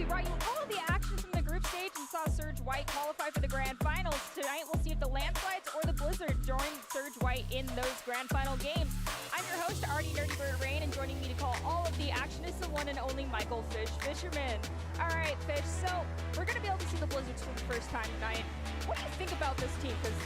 We brought you all of the action from the group stage and saw Surge White qualify for the grand finals. Tonight, we'll see if the Landslides or the Blizzard join Surge White in those grand final games. I'm your host, Artie Nerdy Bird Rain, and joining me to call all of the action is the one and only Michael Fish Fisherman. All right, Fish, so we're going to be able to see the Blizzards for the first time tonight. What do you think about this team? Because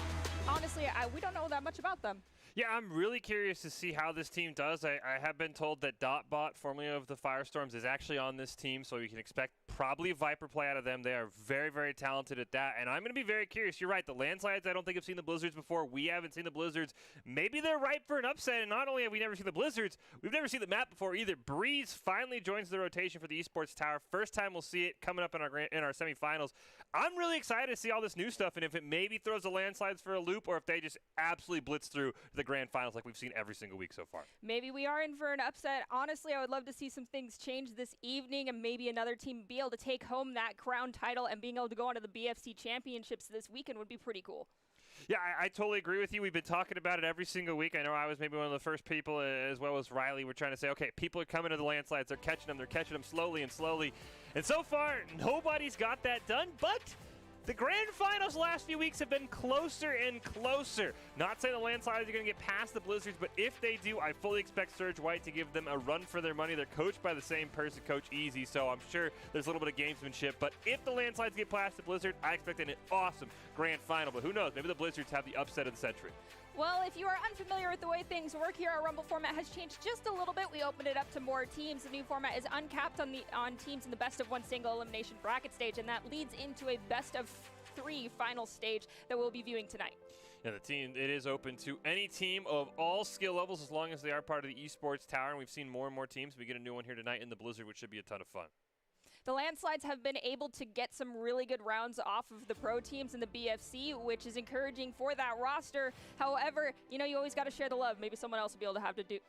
honestly, we don't know that much about them. Yeah, I'm really curious to see how this team does. I have been told that Dotbot, formerly of the Firestorms, is actually on this team, so you can expect probably Viper play out of them. They are very, very talented at that, and I'm going to be very curious. You're right, the Landslides, I don't think I've seen the Blizzards before. We haven't seen the Blizzards. Maybe they're ripe for an upset, and not only have we never seen the Blizzards, we've never seen the map before either. Breeze finally joins the rotation for the Esports Tower. First time we'll see it coming up in our semifinals. I'm really excited to see all this new stuff, and if it maybe throws the Landslides for a loop, or if they just absolutely blitz through the grand finals like we've seen every single week so far. Maybe we are in for an upset. Honestly, I would love to see some things change this evening and maybe another team be able to take home that crown title, and being able to go on to the BFC championships this weekend would be pretty cool. Yeah, I totally agree with you. We've been talking about it every single week. I know I was maybe one of the first people, as well as Riley, we're trying to say, okay, people are coming to the Landslides. They're catching them slowly and slowly. And so far, nobody's got that done, but the grand finals last few weeks have been closer and closer. Not saying the Landslides are going to get past the Blizzards, but if they do, I fully expect Surge White to give them a run for their money. They're coached by the same person, Coach Easy, so I'm sure there's a little bit of gamesmanship. But if the Landslides get past the Blizzard, I expect an awesome grand final. But who knows? Maybe the Blizzards have the upset of the century. Well, if you are unfamiliar with the way things work here, our Rumble format has changed just a little bit. We opened it up to more teams. The new format is uncapped on teams in the best of one single elimination bracket stage, and that leads into a best of 3 final stage that we'll be viewing tonight. Yeah, the team, it is open to any team of all skill levels as long as they are part of the Esports Tower, and we've seen more and more teams. We get a new one here tonight in the Blizzard, which should be a ton of fun. The Landslides have been able to get some really good rounds off of the pro teams in the BFC, which is encouraging for that roster. However, you know, you always got to share the love. Maybe someone else will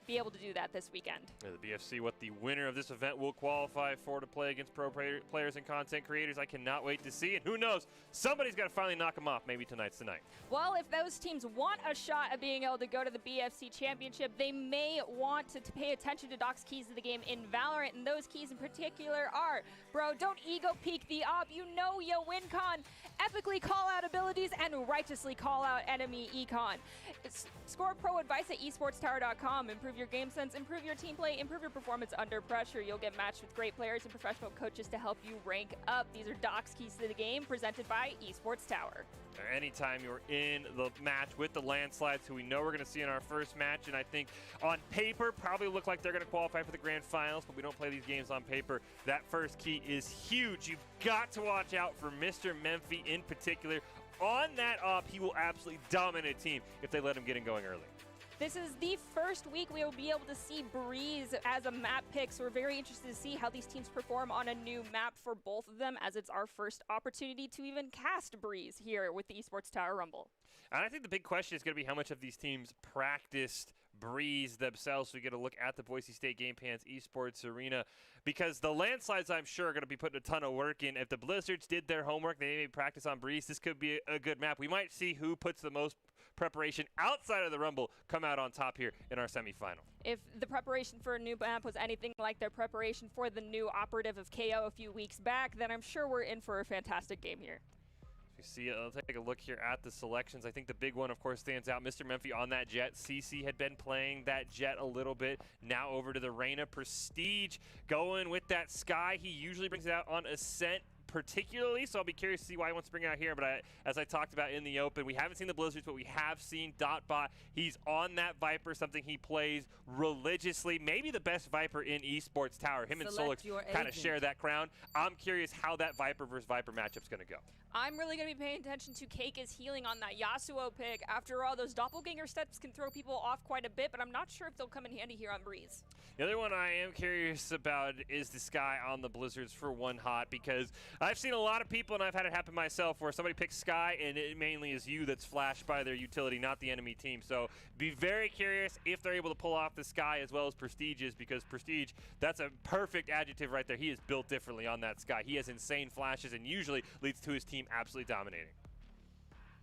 be able to do that this weekend. Yeah, the BFC, what the winner of this event will qualify for to play against pro players and content creators. I cannot wait to see. And who knows, somebody's got to finally knock them off. Maybe tonight's the night. Well, if those teams want a shot at being able to go to the BFC championship, they may want to pay attention to Doc's keys to the game in Valorant, and those keys in particular are: bro, don't ego peek the op. You know you win con. Epically call out abilities and righteously call out enemy econ. Score pro advice at esportstower.com. Improve your game sense, improve your team play, improve your performance under pressure. You'll get matched with great players and professional coaches to help you rank up. These are Doc's keys to the game presented by Esports Tower. Anytime you're in the match with the Landslides, who we know we're going to see in our first match, and I think on paper probably look like they're going to qualify for the grand finals, but we don't play these games on paper. That first key is huge. You've got to watch out for Mr. Memphi in particular. On that op, he will absolutely dominate a team if they let him get in going early. This is the first week we will be able to see Breeze as a map pick, so we're very interested to see how these teams perform on a new map for both of them, as it's our first opportunity to even cast Breeze here with the Esports Tower Rumble. And I think the big question is going to be how much of these teams practiced Breeze themselves. So we get a look at the Boise State Game Pants Esports Arena, because the Landslides, I'm sure, are going to be putting a ton of work in. If the Blizzards did their homework, they maybe practice on Breeze, this could be a good map. We might see who puts the most preparation outside of the Rumble come out on top here in our semifinal. If the preparation for a new map was anything like their preparation for the new operative of KO a few weeks back, then I'm sure we're in for a fantastic game here. You see, let's take a look here at the selections. I think the big one, of course, stands out. Mr. Memphi on that Jet. CC had been playing that Jet a little bit. Now over to the Reyna. Prestige going with that Sky. He usually brings it out on Ascent particularly, so I'll be curious to see why he wants to bring it out here. But as I talked about in the open, we haven't seen the Blizzards, but we have seen Dotbot. He's on that Viper, something he plays religiously. Maybe the best Viper in Esports Tower. Him and Solix kind of share that crown. I'm curious how that Viper versus Viper matchup's going to go. I'm really going to be paying attention to Cake healing on that Yasuo pick. After all, those doppelganger steps can throw people off quite a bit, but I'm not sure if they'll come in handy here on Breeze. The other one I am curious about is the Sky on the Blizzards for one hot, because I've seen a lot of people, and I've had it happen myself, where somebody picks Sky, and it mainly is you that's flashed by their utility, not the enemy team. So be very curious if they're able to pull off the Sky as well as Prestige is, because Prestige, that's a perfect adjective right there. He is built differently on that Sky. He has insane flashes and usually leads to his team absolutely dominating.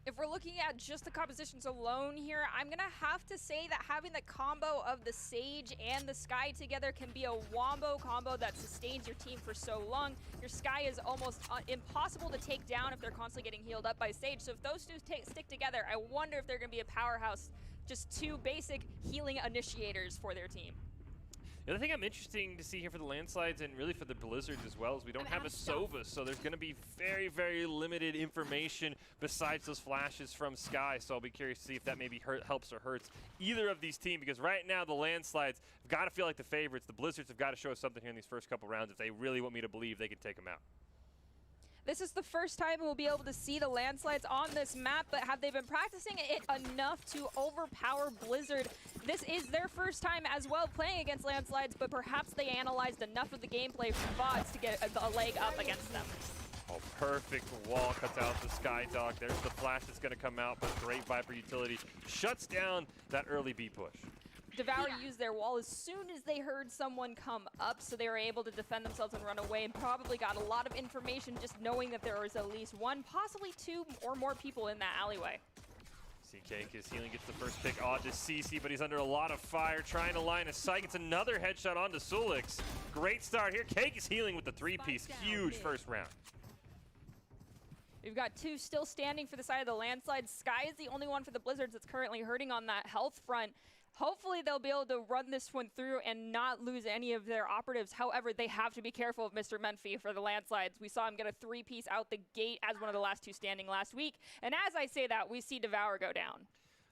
If we're looking at just the compositions alone here, I'm going to have to say that having the combo of the Sage and the Skye together can be a wombo combo that sustains your team for so long. Your Skye is almost impossible to take down if they're constantly getting healed up by Sage. So if those two stick together, I wonder if they're going to be a powerhouse. Just two basic healing initiators for their team. The other thing I'm interested to see here for the Landslides and really for the Blizzards as well is we don't have a Sova, so there's going to be very, very limited information besides those flashes from Skye. So I'll be curious to see if that maybe helps or hurts either of these teams, because right now the Landslides have got to feel like the favorites. The Blizzards have got to show us something here in these first couple rounds if they really want me to believe they can take them out. This is the first time we'll be able to see the Landslides on this map, but have they been practicing it enough to overpower Blizzard? This is their first time as well playing against Landslides, but perhaps they analyzed enough of the gameplay from VODs to get a leg up against them. Oh, perfect wall cuts out the Skye Dog. There's the flash that's going to come out, but great Viper utility shuts down that early B push. Devour used their wall as soon as they heard someone come up, so they were able to defend themselves and run away, and probably got a lot of information just knowing that there was at least one, possibly two or more people in that alleyway. CK is healing, gets the first pick onto CC, but he's under a lot of fire, trying to line a sight. Gets another headshot onto Sulix. Great start here. Cake is healing with the three-piece. Huge first round. We've got two still standing for the side of the Landslides. Skye is the only one for the Blizzards that's currently hurting on that health front. Hopefully they'll be able to run this one through and not lose any of their operatives. However, they have to be careful of Mr. Menfi for the Landslides. We saw him get a three-piece out the gate as one of the last two standing last week. And as I say that, we see Devour go down.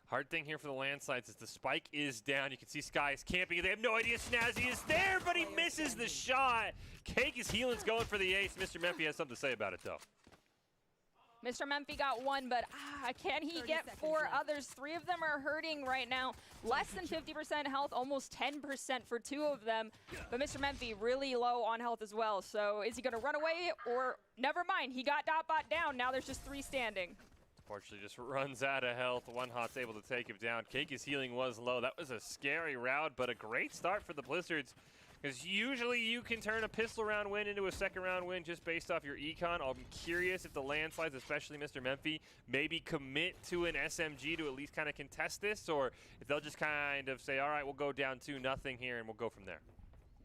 Hard thing here for the Landslides is the spike is down. You can see Skye is camping. They have no idea Snazzy is there, but he misses the shot. Cake is healing's going for the ace. Mr. Menfi has something to say about it, though. Mr. Menfi got one, but can he get four others? Three of them are hurting right now. Less than 50% health, almost 10% for two of them. But Mr. Menfi really low on health as well. So is he going to run away or never mind? He got Dotbot down. Now there's just three standing. Unfortunately, just runs out of health. One Hot's able to take him down. Cake's healing was low. That was a scary round, but a great start for the Blizzards. Because usually you can turn a pistol round win into a second round win just based off your econ. I'm curious if the Landslides, especially Mr. Menfi, maybe commit to an SMG to at least kind of contest this, or if they'll just kind of say, all right, we'll go down 2-0 here and we'll go from there.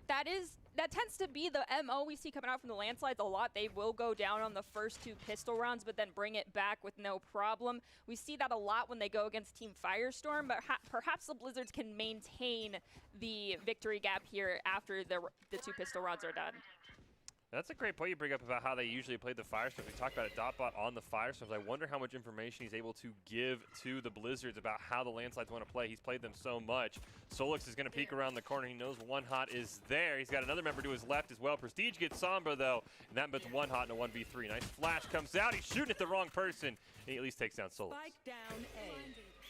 That tends to be the MO we see coming out from the Landslides a lot. They will go down on the first two pistol rounds, but then bring it back with no problem. We see that a lot when they go against Team Firestorm, but perhaps the Blizzards can maintain the victory gap here after the two pistol rounds are done. That's a great point you bring up about how they usually play the Firestorms. We talked about it, Dotbot on the Firestorms. I wonder how much information he's able to give to the Blizzards about how the Landslides want to play. He's played them so much. Solix is going to peek around the corner. He knows One Hot is there. He's got another member to his left as well. Prestige gets Sombra, though, and that puts One Hot in a 1v3. Nice flash comes out. He's shooting at the wrong person, and he at least takes down Solix.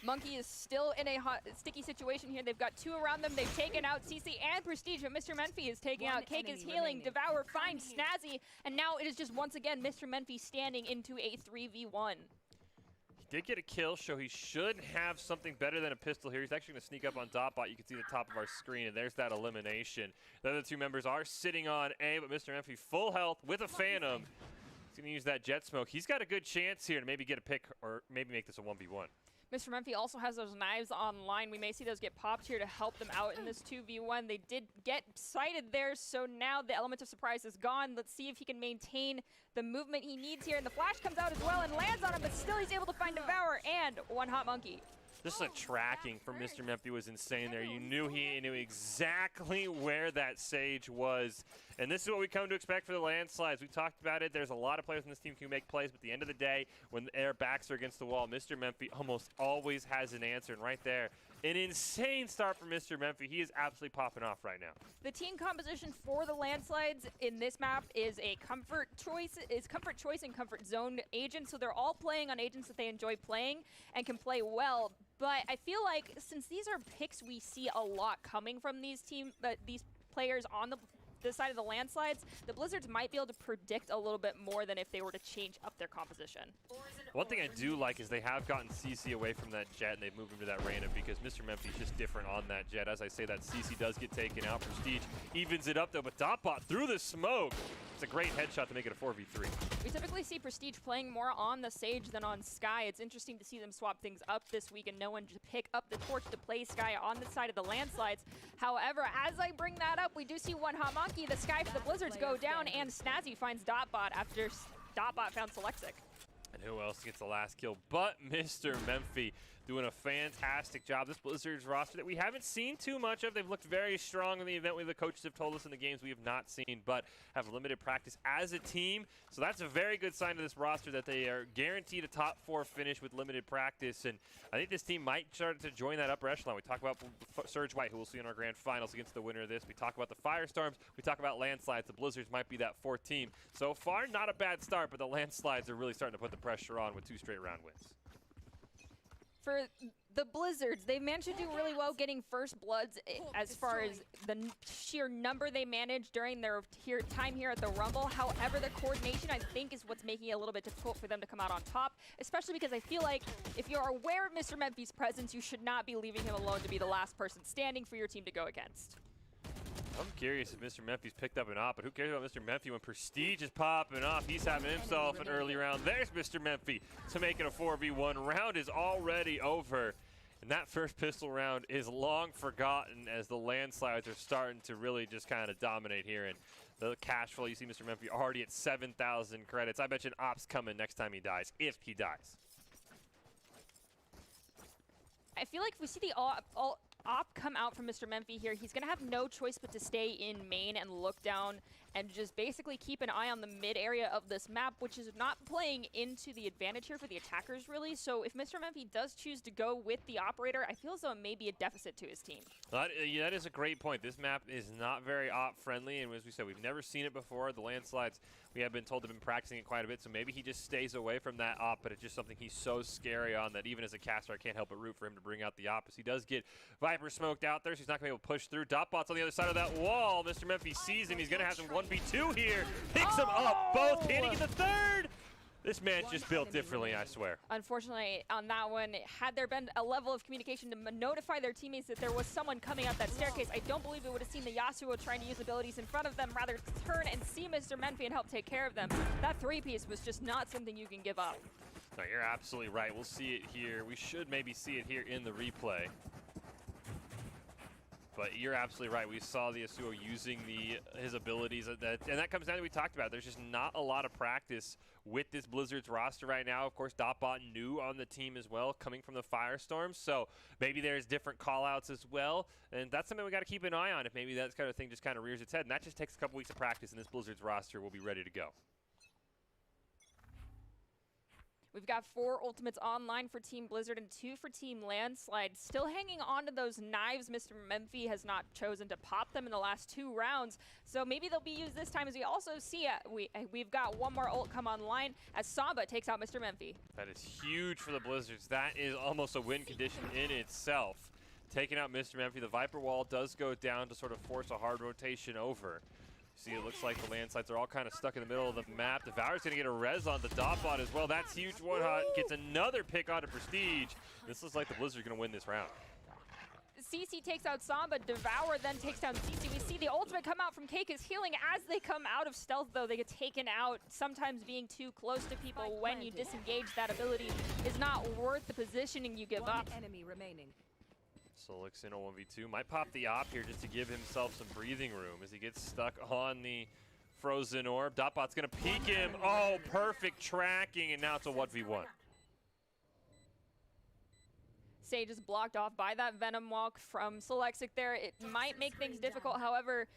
Monkey is still in a sticky situation here. They've got two around them. They've taken out CC and Prestige, but Mr. Menfi is taking out. Cake is healing. Devour finds Snazzy, and now it is just once again Mr. Menfi standing into a 3v1. He did get a kill, so he should have something better than a pistol here. He's actually going to sneak up on Dotbot. You can see the top of our screen, and there's that elimination. The other two members are sitting on A, but Mr. Menfi full health with a Phantom. He's going to use that jet smoke. He's got a good chance here to maybe get a pick or maybe make this a 1v1. Mr. Menfi also has those knives online. We may see those get popped here to help them out in this 2v1. They did get sighted there, so now the element of surprise is gone. Let's see if he can maintain the movement he needs here. And the flash comes out as well and lands on him, but still he's able to find Devour and One Hot Monkey. This is a tracking from Mr. Menfi was insane there. You knew he knew exactly where that Sage was. And this is what we come to expect for the Landslides. We talked about it. There's a lot of players on this team who make plays, but at the end of the day, when their backs are against the wall, Mr. Menfi almost always has an answer. And right there, an insane start for Mr. Menfi. He is absolutely popping off right now. The team composition for the Landslides in this map is a comfort choice and comfort zone agent. So they're all playing on agents that they enjoy playing and can play well. But I feel like since these are picks we see a lot coming from these players on the side of the Landslides, the Blizzards might be able to predict a little bit more than if they were to change up their composition. One thing I do like is they have gotten CC away from that jet and they've moved him to that Reyna because Mr. Menfi is just different on that jet. As I say, that CC does get taken out. Prestige evens it up though, but Dotbot through the smoke It's a great headshot to make it a 4v3. We typically see Prestige playing more on the Sage than on Skye. It's interesting to see them swap things up this week and no one to pick up the torch to play Skye on the side of the landslides. However, as I bring that up, we do see one hot monkey. The Skye for the Blizzards go down, and Snazzy finds Dotbot after Dotbot found Selexic. And who else gets the last kill but Mr. Memphi, doing a fantastic job. This Blizzards roster that we haven't seen too much of. They've looked very strong in the event. The coaches have told us in the games we have not seen, but have limited practice as a team. So that's a very good sign to this roster that they are guaranteed a top 4 finish with limited practice. And I think this team might start to join that upper echelon. We talk about Surge White, who we'll see in our grand finals against the winner of this. We talk about the Firestorms. We talk about Landslides. The Blizzards might be that 4th team. So far, not a bad start, but the Landslides are really starting to put the pressure on with 2 straight round wins. For the Blizzards, they managed to do really well getting first bloods as far as the sheer number they managed during their time here at the Rumble. However, the coordination, I think, is what's making it a little bit difficult for them to come out on top, especially because I feel like if you're aware of Mr. Memphi's presence, you should not be leaving him alone to be the last person standing for your team to go against. I'm curious if Mr. Memphi's picked up an op, but who cares about Mr. Memphi when Prestige is popping off? He's having himself an early round. There's Mr. Memphi to make it a 4v1. Round is already over. And that first pistol round is long forgotten as the landslides are starting to really just kind of dominate here. And the cash flow, you see Mr. Memphi already at 7,000 credits. I bet you an op's coming next time he dies, if he dies. I feel like if we see the op come out from Mr. Memphi here, he's going to have no choice but to stay in main and look down and just basically keep an eye on the mid area of this map, which is not playing into the advantage here for the attackers, really. So if Mr. Memphi does choose to go with the operator, I feel as though it may be a deficit to his team. That is a great point. This map is not very op-friendly, and as we said, we've never seen it before. The landslides, we have been told, have been practicing it quite a bit, so maybe he just stays away from that op, but it's just something he's so scary on that even as a caster, I can't help but root for him to bring out the op. As he does get Viper smoked out there, so he's not going to be able to push through. Dotbot's on the other side of that wall. Mr. Memphi sees him. He's going to have some 1v2 here. Picks him up, both hitting in the third. This man's just built differently, I swear. Unfortunately, on that one, had there been a level of communication to notify their teammates that there was someone coming up that staircase, I don't believe it would have seen the Yasuo trying to use abilities in front of them, rather turn and see Mr. Memphi and help take care of them. That 3-piece was just not something you can give up. No, you're absolutely right. We'll see it here. We should maybe see it here in the replay. But you're absolutely right. We saw the Yasuo using his abilities, and that comes down to what we talked about. There's just not a lot of practice with this Blizzards roster right now. Of course, Dotbot new on the team as well, coming from the Firestorms, so maybe there's different call-outs as well, and that's something we got to keep an eye on if maybe that kind of thing just kind of rears its head, and that just takes a couple weeks of practice, and this Blizzards roster will be ready to go. We've got 4 ultimates online for Team Blizzard and 2 for Team Landslide. Still hanging on to those knives. Mr. Memphi has not chosen to pop them in the last 2 rounds. So maybe they'll be used this time, as we also see we've got one more ult come online as Samba takes out Mr. Memphi. That is huge for the Blizzards. That is almost a win condition in itself. Taking out Mr. Memphi, the Viper wall does go down to sort of force a hard rotation over. See, it looks like the landslides are all kind of stuck in the middle of the map. Devour's going to get a res on the Dotbot as well. That's huge. One hot gets another pick onto Prestige. This looks like the Blizzard's going to win this round. CC takes out Samba. Devour then takes down CC. We see the ultimate come out from Keika's healing. As they come out of stealth, though, they get taken out. Sometimes being too close to people when you disengage that ability is not worth the positioning you give up. Enemy remaining. Solix in a 1v2. Might pop the op here just to give himself some breathing room as he gets stuck on the frozen orb. Dotbot's going to peek him. Oh, perfect tracking, and now it's a 1v1. Sage is blocked off by that Venom Walk from Selexic there. It might make things difficult, however,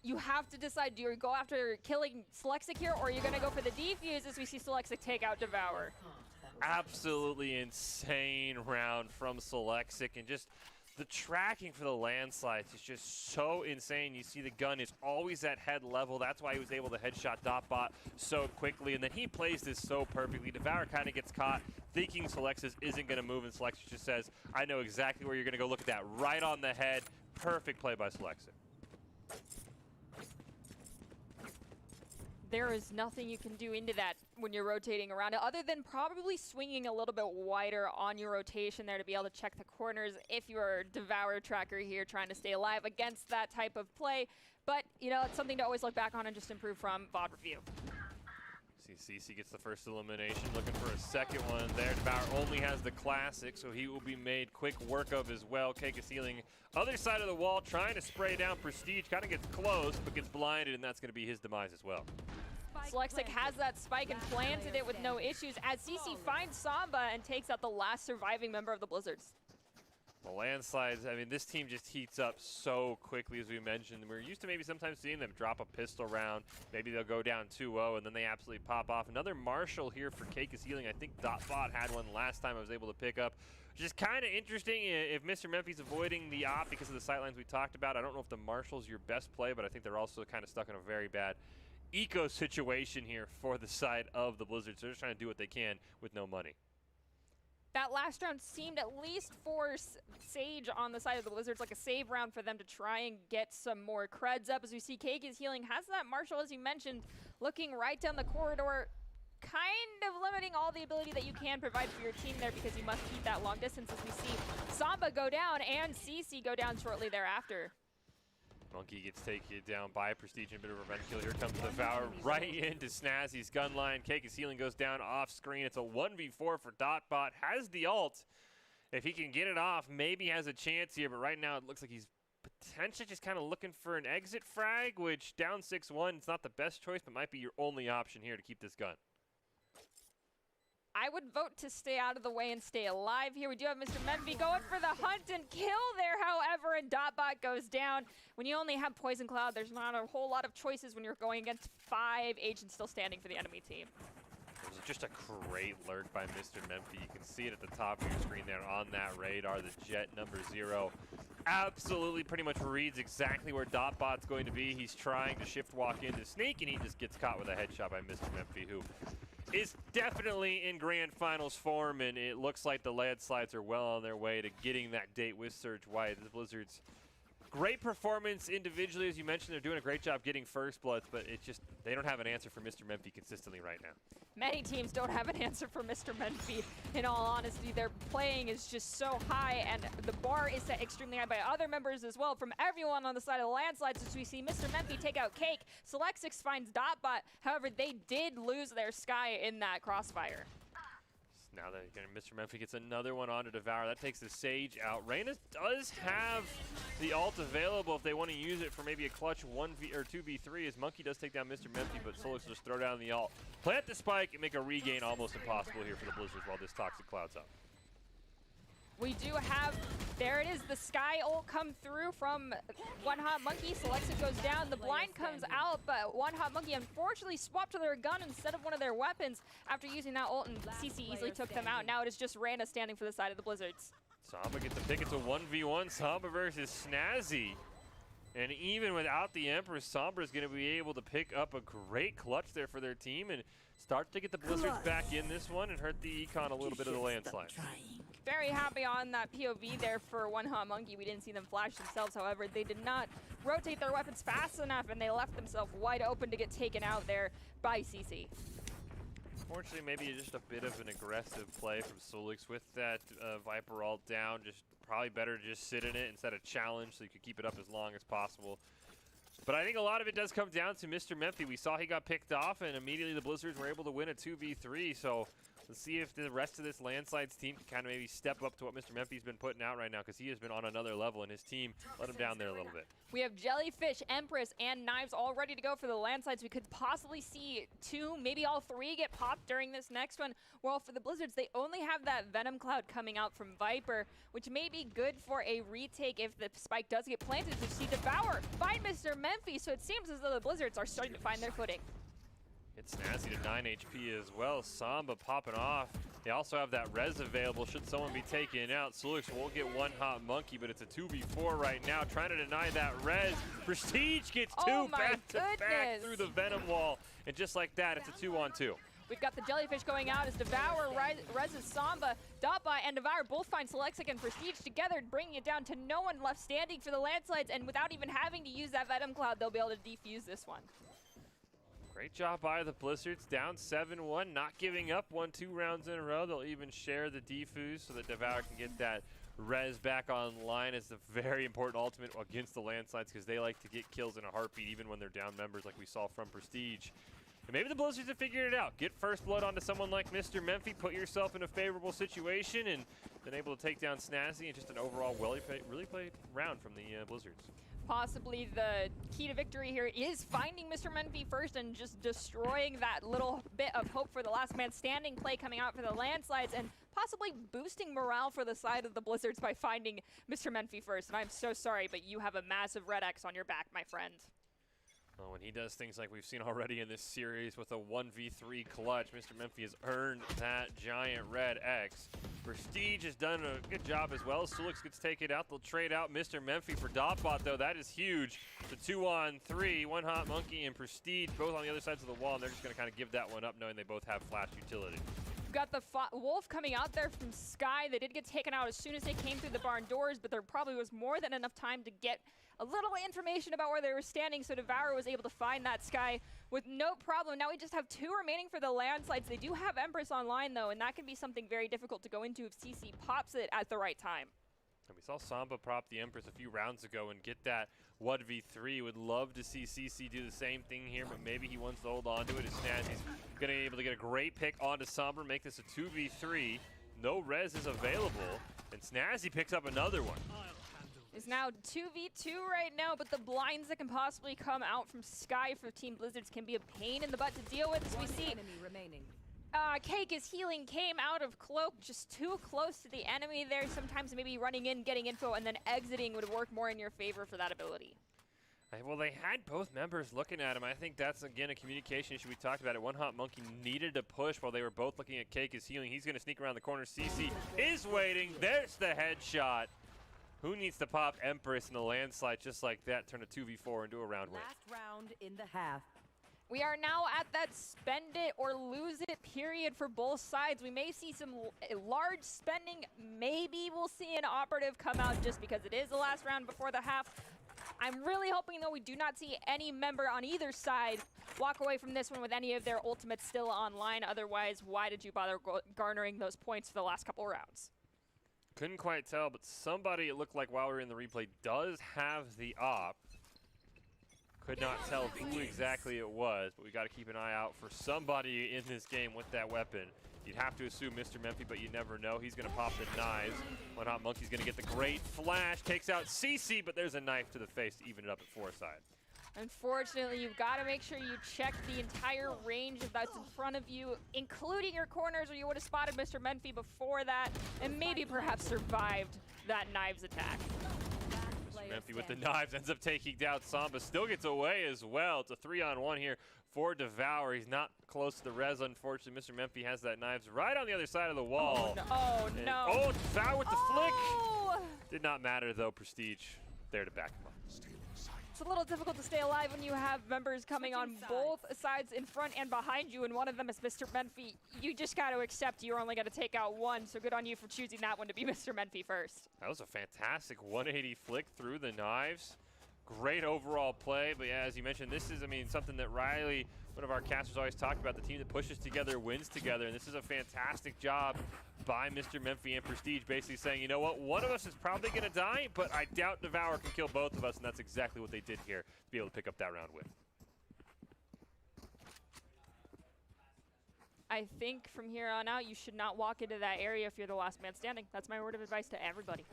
you have to decide, do you go after killing Selexic here, or are you going to go for the defuse as we see Selexic take out Devour? Absolutely insane round from Selexic, and just the tracking for the landslides is just so insane. You see the gun is always at head level. That's why he was able to headshot Dotbot so quickly, and then he plays this so perfectly. Devour kind of gets caught thinking Selexic isn't going to move, and Selexic just says, I know exactly where you're going to go. Look at that, right on the head. Perfect play by Selexic. There is nothing you can do into that when you're rotating around it, other than probably swinging a little bit wider on your rotation there to be able to check the corners if you're a Devour tracker here trying to stay alive against that type of play. But you know, it's something to always look back on and just improve from VOD review. See, CC gets the first elimination, looking for a second one there. Devour only has the classic, so he will be made quick work of as well. Cake is healing other side of the wall, trying to spray down Prestige. Kind of gets close, but gets blinded, and that's going to be his demise as well. Slexic has that spike and planted it with no issues as CC finds Samba and takes out the last surviving member of the Blizzards. The landslides, I mean, this team just heats up so quickly, as we mentioned. We're used to maybe sometimes seeing them drop a pistol round. Maybe they'll go down 2-0, and then they absolutely pop off. Another Marshall here for Cake is healing. I think Dotbot had one last time I was able to pick up. Just kind of interesting if Mr. Memphi's avoiding the op because of the sightlines we talked about. I don't know if the Marshall's your best play, but I think they're also kind of stuck in a very bad eco situation here for the side of the Blizzards. They're just trying to do what they can with no money. That last round seemed, at least for Sage on the side of the Blizzards, like a save round for them to try and get some more creds up. As we see Cake is healing, has that Marshall, as you mentioned, looking right down the corridor, kind of limiting all the ability that you can provide for your team there because you must keep that long distance, as we see Samba go down and CC go down shortly thereafter. Monkey gets taken down by Prestige and a bit of a revenge kill. Here comes the Devour right into Snazzy's gun line. Cake is healing, goes down off screen. It's a 1v4 for Dotbot. Has the ult. If he can get it off, maybe has a chance here, but right now it looks like he's potentially just kind of looking for an exit frag, which down 6-1, it's not the best choice, but might be your only option here to keep this gun. I would vote to stay out of the way and stay alive here. We do have Mr. Memphi going for the hunt and kill there, however, and Dotbot goes down. When you only have Poison Cloud, there's not a whole lot of choices when you're going against 5 agents still standing for the enemy team. There's just a great lurk by Mr. Memphi. You can see it at the top of your screen there on that radar. The Jet number 0 absolutely pretty much reads exactly where Dotbot's going to be. He's trying to shift walk into sneak, and he just gets caught with a headshot by Mr. Memphi, who is definitely in grand finals form, and it looks like the landslides are well on their way to getting that date with Surge White. The Blizzards, great performance individually, as you mentioned. They're doing a great job getting first bloods, but it's just they don't have an answer for Mr. Memphi consistently right now. Many teams don't have an answer for Mr. Memphi. In all honesty, their playing is just so high, and the bar is set extremely high by other members as well, from everyone on the side of the landslides, as we see Mr. Memphi take out Cake. Select6 finds Dotbot. However, they did lose their Sky in that crossfire. Now that Mr. Memphi gets another one onto Devour, that takes the Sage out. Reyna does have the ult available if they want to use it for maybe a clutch 1v or 2v3, as Monkey does take down Mr. Memphi, but Solix just throw down the ult, plant the spike, and make a regain almost impossible here for the Blizzards while this Toxic Cloud's up. We do have, there it is, the Sky ult come through from One Hot Monkey. Selexit goes down, the blind comes out, but One Hot Monkey unfortunately swapped to their gun instead of one of their weapons after using that ult, and CC easily took them out. Now it is just Reyna standing for the side of the Blizzards. Samba gets the pick. It's a 1v1, Samba versus Snazzy. And even without the Empress, Samba is going to be able to pick up a great clutch there for their team and start to get the Blizzards back in this one and hurt the econ a little bit of the landslide. Very happy on that POV there for One Hot Monkey. We didn't see them flash themselves, however, they did not rotate their weapons fast enough, and they left themselves wide open to get taken out there by CC. Unfortunately, maybe just a bit of an aggressive play from Solix with that Viper ult down. Just probably better to just sit in it instead of challenge so you could keep it up as long as possible. But I think a lot of it does come down to Mr. Memphi. We saw he got picked off, and immediately the Blizzards were able to win a 2v3. So let's see if the rest of this landslides team can kind of maybe step up to what Mr. Memphi's been putting out right now, because he has been on another level, and his team let him down there a little bit. We have Jellyfish, Empress, and Knives all ready to go for the landslides. We could possibly see 2, maybe all 3 get popped during this next one. Well, for the Blizzards, they only have that Venom Cloud coming out from Viper, which may be good for a retake if the spike does get planted. We see Devour find Mr. Memphi, so it seems as though the Blizzards are starting to find their footing. It's Snazzy to 9 HP as well. Samba popping off. They also have that res available should someone be taken out. Solix will get One Hot Monkey, but it's a 2v4 right now, trying to deny that res. Prestige gets 2 back-to-back through the Venom wall, and just like that, it's a 2-on-2. We've got the Jellyfish going out as Devour reses Samba. Dotbot and Devour both find Selexic and Prestige together, bringing it down to no one left standing for the landslides, and without even having to use that Venom Cloud, they'll be able to defuse this one. Great job by the Blizzards, down 7-1, not giving up 1-2 rounds in a row. They'll even share the defuse so that Devour can get that res back online as the very important ultimate against the landslides, because they like to get kills in a heartbeat even when they're down members, like we saw from Prestige. And maybe the Blizzards have figured it out. Get first blood onto someone like Mr. Memphi, put yourself in a favorable situation, and then able to take down Snazzy, and just an overall really played round from the Blizzards. Possibly the key to victory here is finding Mr. Memphi first and just destroying that little bit of hope for the last man standing play coming out for the landslides, and possibly boosting morale for the side of the Blizzards by finding Mr. Memphi first. And I'm so sorry, but you have a massive red X on your back, my friend. Well, when he does things like we've seen already in this series with a 1v3 clutch, Mr. Memphi has earned that giant red X. Prestige has done a good job as well. Sulix gets taken out. They'll trade out Mr. Memphi for Dotbot, though. That is huge. The 2-on-3, One Hot Monkey and Prestige both on the other sides of the wall, and they're just going to kind of give that one up, knowing they both have flash utility. We've got the Wolf coming out there from Sky. They did get taken out as soon as they came through the barn doors, but there probably was more than enough time to get a little information about where they were standing, so Devour was able to find that Sky with no problem. Now we just have 2 remaining for the landslides. They do have Empress online, though, and that can be something very difficult to go into if CC pops it at the right time. And we saw Samba prop the Empress a few rounds ago and get that 1v3. Would love to see CC do the same thing here, but maybe he wants to hold on to it as Snazzy's going to be able to get a great pick onto Samba, make this a 2v3. No res is available, and Snazzy picks up another one. It's now 2v2 right now, but the blinds that can possibly come out from Sky for Team Blizzards can be a pain in the butt to deal with, as we see. Cake is healing, came out of Cloak, just too close to the enemy there. Sometimes maybe running in, getting info, and then exiting would work more in your favor for that ability. Well, they had both members looking at him. I think that's, again, a communication issue. We talked about it. One Hot Monkey needed to push while they were both looking at Cake is healing. He's going to sneak around the corner. CC is waiting. There's the headshot. Who needs to pop Empress in the landslide just like that, turn a 2v4 into a round win? Last round in the half. We are now at that spend it or lose it period for both sides. We may see some large spending. Maybe we'll see an operative come out just because it is the last round before the half. I'm really hoping, though, we do not see any member on either side walk away from this one with any of their ultimates still online. Otherwise, why did you bother garnering those points for the last couple rounds? Couldn't quite tell, but somebody, it looked like while we were in the replay, does have the op. Could not tell who exactly it was, but we got to keep an eye out for somebody in this game with that weapon. You'd have to assume Mr. Memphi, but you never know. He's going to pop the knives. One Hot Monkey's going to get the great flash, takes out CC, but there's a knife to the face to even it up at 4 side. Unfortunately, you've got to make sure you check the entire range that's in front of you, including your corners, or you would have spotted Mr. Memphi before that, and maybe perhaps survived that knives attack. Mr. Memphi with the knives ends up taking down Samba, still gets away as well. It's a 3-on-1 here for Devour. He's not close to the res, unfortunately. Mr. Memphi has that knives right on the other side of the wall. Oh, no. Oh, Devour with the flick. Did not matter, though. Prestige there to back him up. It's a little difficult to stay alive when you have members coming on both sides, in front and behind you, and one of them is Mr. Memphi. You just got to accept you're only going to take out one, so good on you for choosing that one to be Mr. Memphi first. That was a fantastic 180 flick through the knives. Great overall play, but yeah, as you mentioned, this is, I mean, something that Riley, one of our casters, always talked about. The team that pushes together wins together, and this is a fantastic job by Mr. Memphi and Prestige, basically saying, you know what, one of us is probably going to die, but I doubt Devour can kill both of us, and that's exactly what they did here to be able to pick up that round win. I think from here on out, you should not walk into that area if you're the last man standing. That's my word of advice to everybody.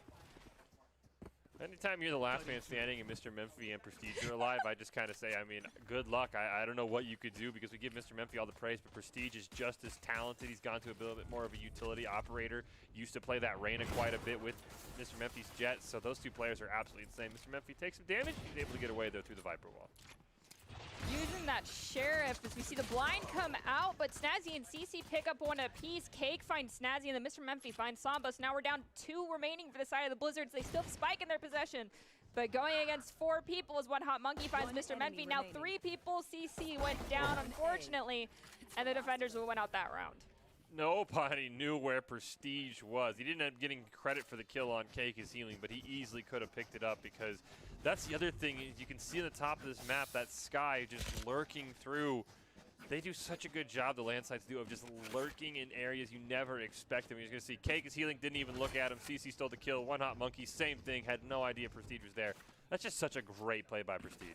Anytime you're the last man standing and Mr. Memphi and Prestige are alive, I just kind of say, I mean, good luck. I don't know what you could do because we give Mr. Memphi all the praise, but Prestige is just as talented. He's gone to a little bit more of a utility operator. Used to play that Reyna quite a bit with Mr. Memphi's Jets, so those two players are absolutely the same. Mr. Memphi takes some damage. He's able to get away, though, through the Viper wall. Using that Sheriff as we see the blind come out, but Snazzy and CC pick up one apiece. Cake finds Snazzy, and then Mr. Memphi finds Samba. So now we're down 2 remaining for the side of the Blizzards. They still have Spike in their possession, but going against 4 people is One Hot Monkey finds Mr. Memphi. Now 3 people. CC went down, unfortunately, and the defenders went out that round. Nobody knew where Prestige was. He didn't end up getting credit for the kill on Cake is healing, but he easily could have picked it up because that's the other thing. Is you can see on the top of this map that Sky just lurking through They do such a good job, the Landslides do, of just lurking in areas you never expect them. You're going to see Cake is healing, didn't even look at him. CC stole the kill. One Hot Monkey, same thing, had no idea Prestige was there. That's just such a great play by Prestige.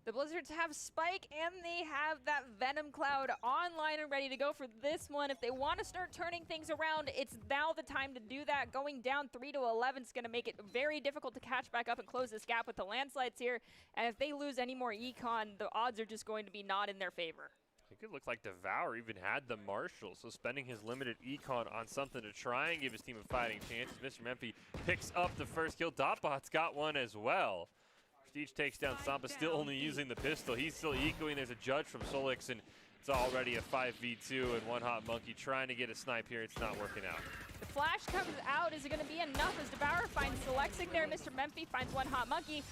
The Blizzards have Spike, and they have that Venom Cloud online and ready to go for this one. If they want to start turning things around, it's now the time to do that. Going down 3-11 is going to make it very difficult to catch back up and close this gap with the Landslides here. And if they lose any more econ, the odds are just going to be not in their favor. I think it looked like Devour even had the Marshal, so spending his limited econ on something to try and give his team a fighting chance. Mr. Memphi picks up the first kill. Dotbot's got one as well. Prestige takes down Samba, still only using the pistol. He's still ecoing. There's a judge from Solix, and it's already a 5v2, and One Hot Monkey trying to get a snipe here. It's not working out. The flash comes out. Is it going to be enough as Devour finds Solexing there? Mr. Memphi finds One Hot Monkey,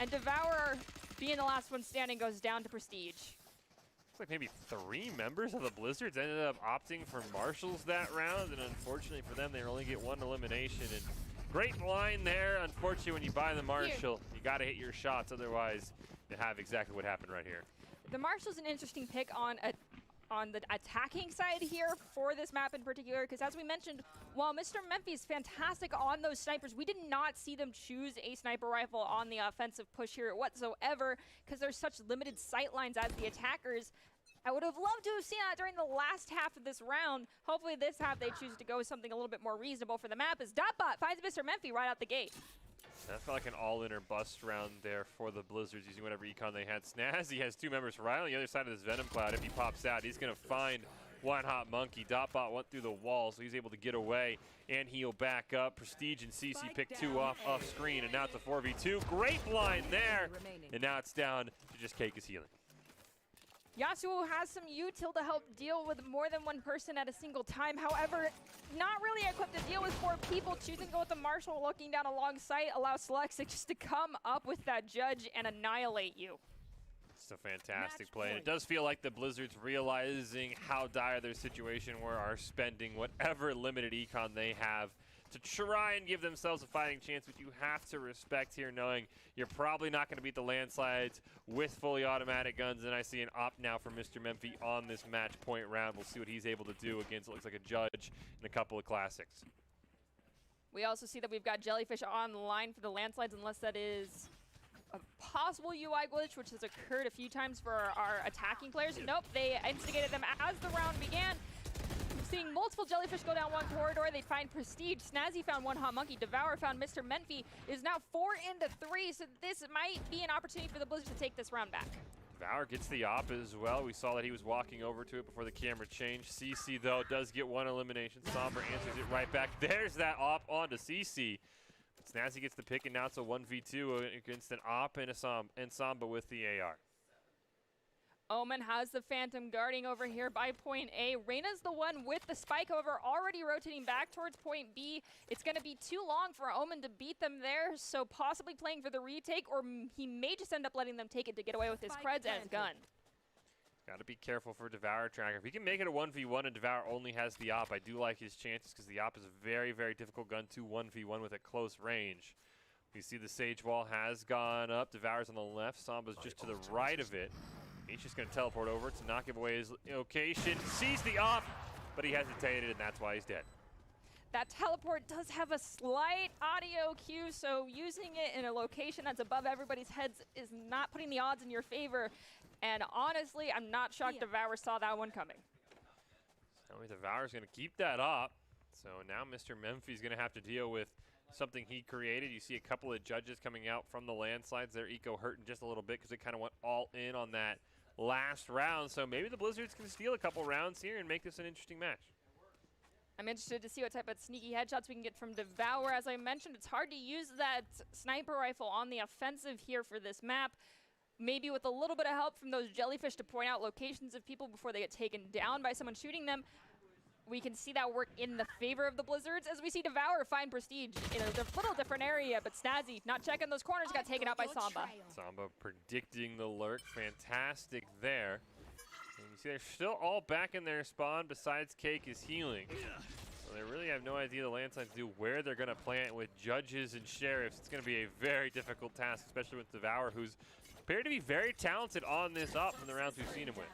and Devour, being the last one standing, goes down to Prestige. Looks like maybe 3 members of the Blizzards ended up opting for Marshals that round, and unfortunately for them, they only get 1 elimination. And great line there. Unfortunately, when you buy the Marshal, you got to hit your shots. Otherwise, you have exactly what happened right here. The Marshal's an interesting pick on the attacking side here for this map in particular, because as we mentioned, while Mr. Memphi is fantastic on those snipers, we did not see them choose a sniper rifle on the offensive push here whatsoever, because there's such limited sight lines as the attackers. I would have loved to have seen that during the last half of this round. Hopefully this half they choose to go with something a little bit more reasonable for the map, as Dotbot finds Mr. Memphi right out the gate. That felt like an all-in or bust round there for the Blizzards, using whatever econ they had. Snazzy has 2 members right on the other side of this Venom Cloud. If he pops out, he's going to find One Hot Monkey. Dotbot went through the wall, so he's able to get away and heal back up. Prestige and CC pick 2 off screen, and now it's a 4v2. Great blind there, and now it's down to just Cake is healing. Yasuo has some util to help deal with more than one person at a single time. However, not really equipped to deal with 4 people. Choosing to go with the Marshal, looking down alongside, allows Slexic just to come up with that judge and annihilate you. It's a fantastic play. And it does feel like the Blizzards, realizing how dire their situation were, are spending whatever limited econ they have to try and give themselves a fighting chance, which you have to respect here, knowing you're probably not going to beat the Landslides with fully automatic guns. And I see an op now for Mr. Memphi on this match point round. We'll see what he's able to do against, it looks like, a judge in a couple of classics. We also see that we've got Jellyfish on the line for the Landslides, unless that is a possible UI glitch, which has occurred a few times for our attacking players. Nope, they instigated them as the round began. Seeing multiple Jellyfish go down one corridor, they find Prestige. Snazzy found One Hot Monkey. Devour found Mr. Memphi. It is now 4 into 3, so this might be an opportunity for the Blizzards to take this round back. Devour gets the op as well. We saw that he was walking over to it before the camera changed. CC, though, does get 1 elimination. Sombra answers it right back. There's that op onto CC. But Snazzy gets the pick, and now it's a 1v2 against an op and Samba with the AR. Omen has the Phantom guarding over here by point A. Reyna's the one with the spike, however, already rotating back towards point B. It's going to be too long for Omen to beat them there, so possibly playing for the retake, or he may just end up letting them take it to get away with his creds and his gun. Got to be careful for Devour Tracker. If he can make it a 1v1 and Devour only has the op, I do like his chances, because the op is a very, very difficult gun to 1v1 with at close range. We see the Sage Wall has gone up. Devour's on the left. Samba's just to the right of it. He's just going to teleport over to not give away his location. Sees the op, but he hesitated, and that's why he's dead. That teleport does have a slight audio cue, so using it in a location that's above everybody's heads is not putting the odds in your favor. And honestly, I'm not shocked Devour saw that one coming. So Devour's going to keep that op. So now Mr. Memphi's going to have to deal with something he created. You see a couple of judges coming out from the Landslides. Their eco hurting just a little bit because they kind of went all in on that last round. So maybe the Blizzards can steal a couple rounds here and make this an interesting match. I'm interested to see what type of sneaky headshots we can get from Devour. As I mentioned, it's hard to use that sniper rifle on the offensive here for this map. Maybe with a little bit of help from those Jellyfish to point out locations of people before they get taken down by someone shooting them, we can see that work in the favor of the Blizzards, as we see Devour find Prestige in a little different area, but Snazzy, not checking those corners, got taken out by Samba. Samba predicting the lurk. Fantastic there. And you see they're still all back in their spawn besides Cake is healing. So they really have no idea, the Landslides do, where they're going to plant with judges and sheriffs. It's going to be a very difficult task, especially with Devour, who's appear to be very talented on this up from the rounds we've seen him with.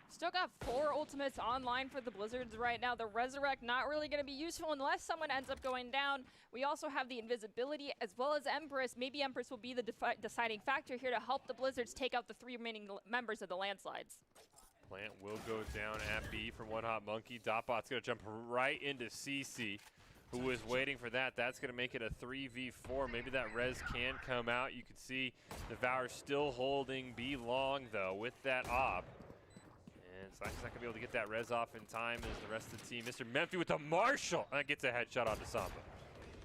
Still got 4 ultimates online for the Blizzards right now. The Resurrect not really going to be useful unless someone ends up going down. We also have the Invisibility as well as Empress. Maybe Empress will be the deciding factor here to help the Blizzards take out the 3 remaining members of the Landslides. Plant will go down at B from One Hot Monkey. Dotbot's going to jump right into CC, who was waiting for that. That's going to make it a 3v4. Maybe that res can come out. You can see the VAL still holding B long, though, with that op. And Slack's not going to be able to get that res off in time as the rest of the team. Mr. Memphi with the Marshall. That gets a headshot onto Samba.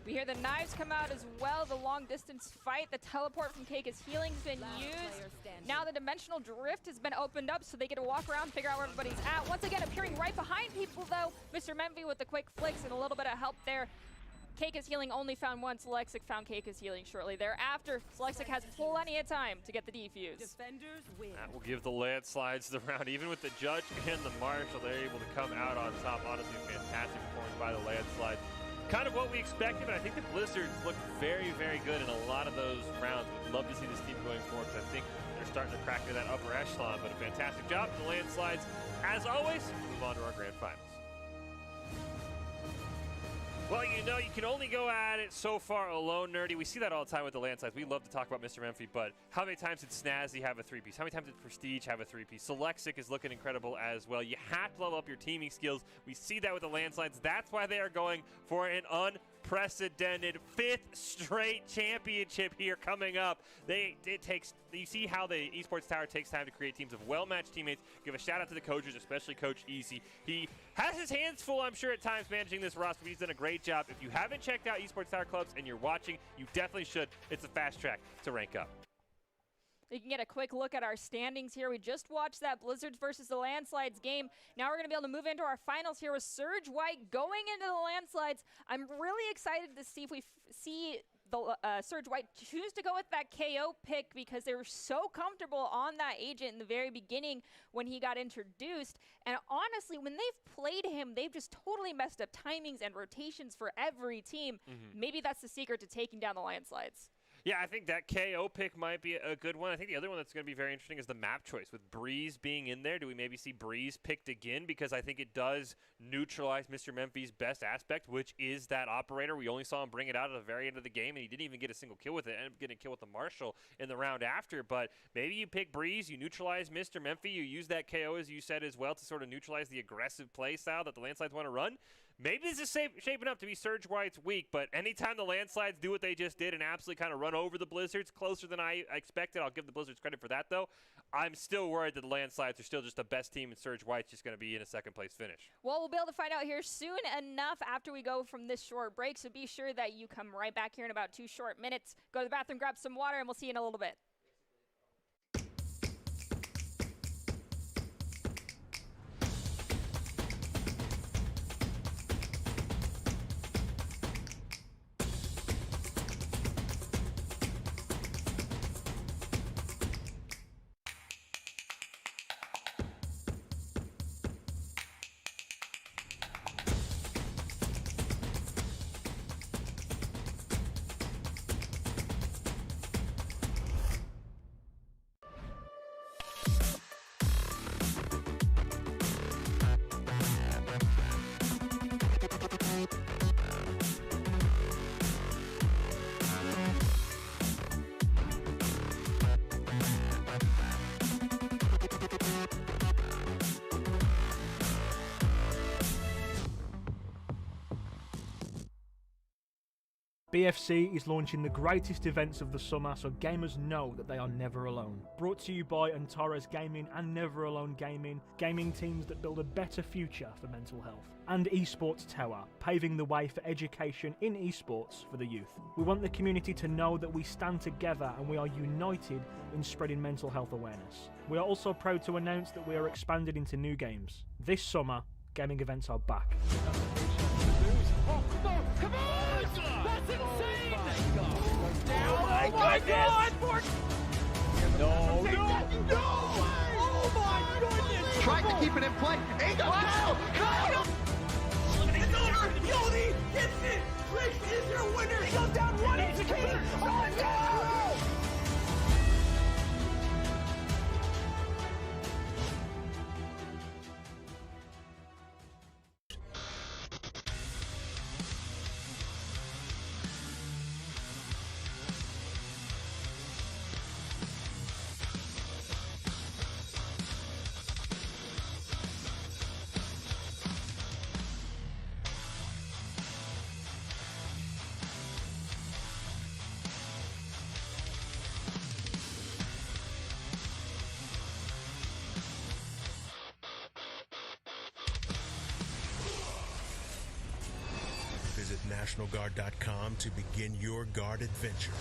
We hear the knives come out as well. The long distance fight. The teleport from Keika's healing's been used. Now the dimensional drift has been opened up so they get to walk around, figure out where everybody's at. Once again, appearing right behind people though. Mr. Memphi with the quick flicks and a little bit of help there. Keika's healing only found once. Lexic found Keika's healing shortly thereafter. Lexic has plenty of time to get the defuse. Defenders win. That will give the Landslides the round. Even with the Judge and the Marshall, they're able to come out on top. Honestly, fantastic performance by the Landslides. Kind of what we expected, but I think the Blizzards look very, very good in a lot of those rounds. We'd love to see this team going forward because I think they're starting to crack into that upper echelon, but a fantastic job from the Landslides. As always, move on to our grand finals. Well, you know, you can only go at it so far alone, Nerdy. We see that all the time with the Landslides. We love to talk about Mr. Memphi, but how many times did Snazzy have a 3-piece? How many times did Prestige have a 3-piece? Lexic is looking incredible as well. You have to level up your teaming skills. We see that with the Landslides. That's why they are going for an unprecedented 5th straight championship here coming up. You see how the Esports Tower takes time to create teams of well-matched teammates. Give a shout out to the coaches, especially Coach Easy. He has his hands full, I'm sure, at times managing this roster, but he's done a great job. If you haven't checked out Esports Tower Clubs and you're watching, you definitely should. It's a fast track to rank up. You can get a quick look at our standings here. We just watched that Blizzards versus the Landslides game. Now we're going to be able to move into our finals here with Surge White going into the Landslides. I'm really excited to see if we see the Surge White choose to go with that KO pick because they were so comfortable on that agent in the very beginning when he got introduced. And honestly, when they've played him, they've just totally messed up timings and rotations for every team. Maybe that's the secret to taking down the Landslides. Yeah, I think that KO pick might be a good one. I think the other one that's going to be very interesting is the map choice. With Breeze being in there, do we maybe see Breeze picked again? Because I think it does neutralize Mr. Memphi's best aspect, which is that operator. We only saw him bring it out at the very end of the game, and he didn't even get a single kill with it. Ended up getting a kill with the Marshall in the round after. But maybe you pick Breeze, you neutralize Mr. Memphi, you use that KO, as you said, as well, to sort of neutralize the aggressive play style that the Landslides want to run. Maybe this is shaping up to be Surge White's week, but anytime the Landslides do what they just did and absolutely kind of run over the Blizzards closer than I expected, I'll give the Blizzards credit for that, though. I'm still worried that the Landslides are still just the best team, and Surge White's just going to be in a second-place finish. Well, we'll be able to find out here soon enough after we go from this short break, so be sure that you come right back here in about 2 short minutes. Go to the bathroom, grab some water, and we'll see you in a little bit. BFC is launching the greatest events of the summer, so gamers know that they are never alone. Brought to you by Antares Gaming and Never Alone Gaming, gaming teams that build a better future for mental health. And Esports Tower, paving the way for education in esports for the youth. We want the community to know that we stand together and we are united in spreading mental health awareness. We are also proud to announce that we are expanded into new games. This summer, gaming events are back. Oh, come on! Come on! That's insane! Oh my God! No! Oh my goodness! Trying to keep it in play. Kyle! It's over! Yodi gets it! Rick is your winner! He goes down 1 HP! Oh no! NationalGuard.com to begin your guard adventure.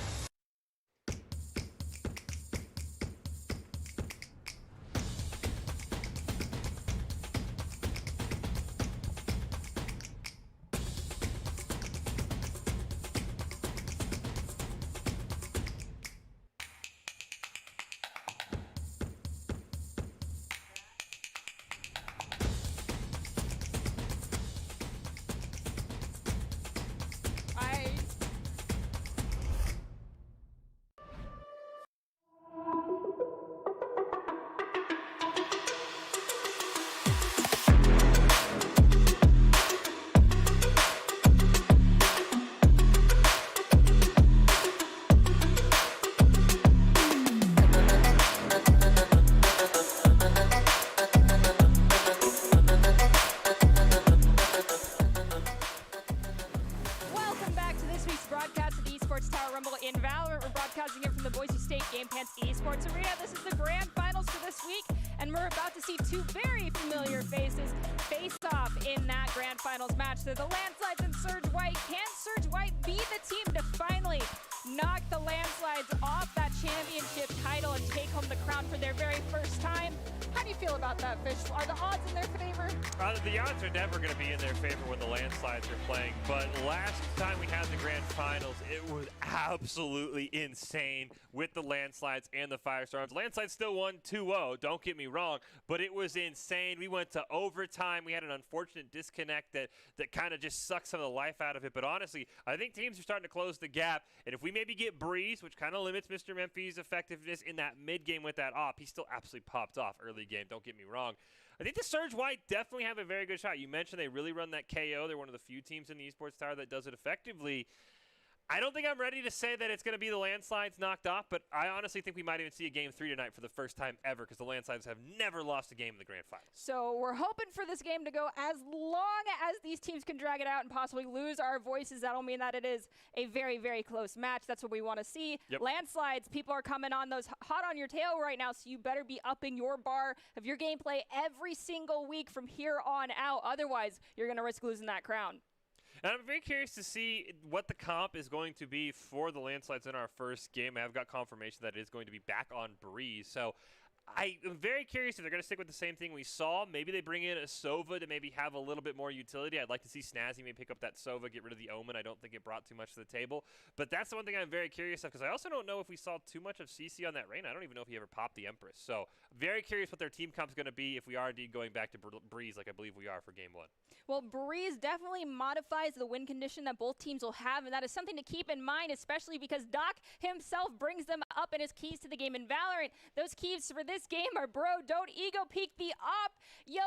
Broadcast of the Esports Tower Rumble in Valorant. We're broadcasting it from the Boise State Game Pants Esports Arena. This is the grand finals for this week, and we're about to see two very familiar faces face off in that grand finals match. They're the Landslides and Surge White. Can Surge White be the team to finally knock the Landslides off that championship title and take home the crown for their very first time? How do you feel about that, Fish? Are the odds in their favor? The odds are never going to be in their favor when the Landslides are playing, but last time we had the grand finals, it was absolutely insane with the Landslides and the Firestorms. Landslides still won 2-0, don't get me wrong, but it was insane. We went to overtime. We had an unfortunate disconnect that kind of just sucked some of the life out of it, but honestly, I think teams are starting to close the gap, and if we maybe get Breeze, which kind of limits Mr. Memphi's effectiveness in that mid-game with that op, he still absolutely popped off early game, don't get me wrong. I think the Surge White definitely have a very good shot. You mentioned they really run that KO. They're one of the few teams in the Esports Tower that does it effectively. I don't think I'm ready to say that it's going to be the Landslides knocked off, but I honestly think we might even see a Game 3 tonight for the first time ever because the Landslides have never lost a game in the Grand Final. So we're hoping for this game to go as long as these teams can drag it out and possibly lose our voices. That'll mean that it is a very, very close match. That's what we want to see. Yep. Landslides, people are coming on those hot on your tail right now, so you better be upping your bar of your gameplay every single week from here on out. Otherwise, you're going to risk losing that crown. And I'm very curious to see what the comp is going to be for the Landslides in our first game. I've got confirmation that it is going to be back on Breeze. So I am very curious if they're going to stick with the same thing we saw. Maybe they bring in a Sova to maybe have a little bit more utility. I'd like to see Snazzy maybe pick up that Sova, get rid of the Omen. I don't think it brought too much to the table. But that's the one thing I'm very curious of because I also don't know if we saw too much of CC on that Reign. I don't even know if he ever popped the Empress. So very curious what their team comp is going to be if we are indeed going back to Breeze like I believe we are for Game 1. Well, Breeze definitely modifies the win condition that both teams will have, and that is something to keep in mind, especially because Doc himself brings them up in his keys to the game in Valorant. Those keys for this game are bro, don't ego peek the op, yo,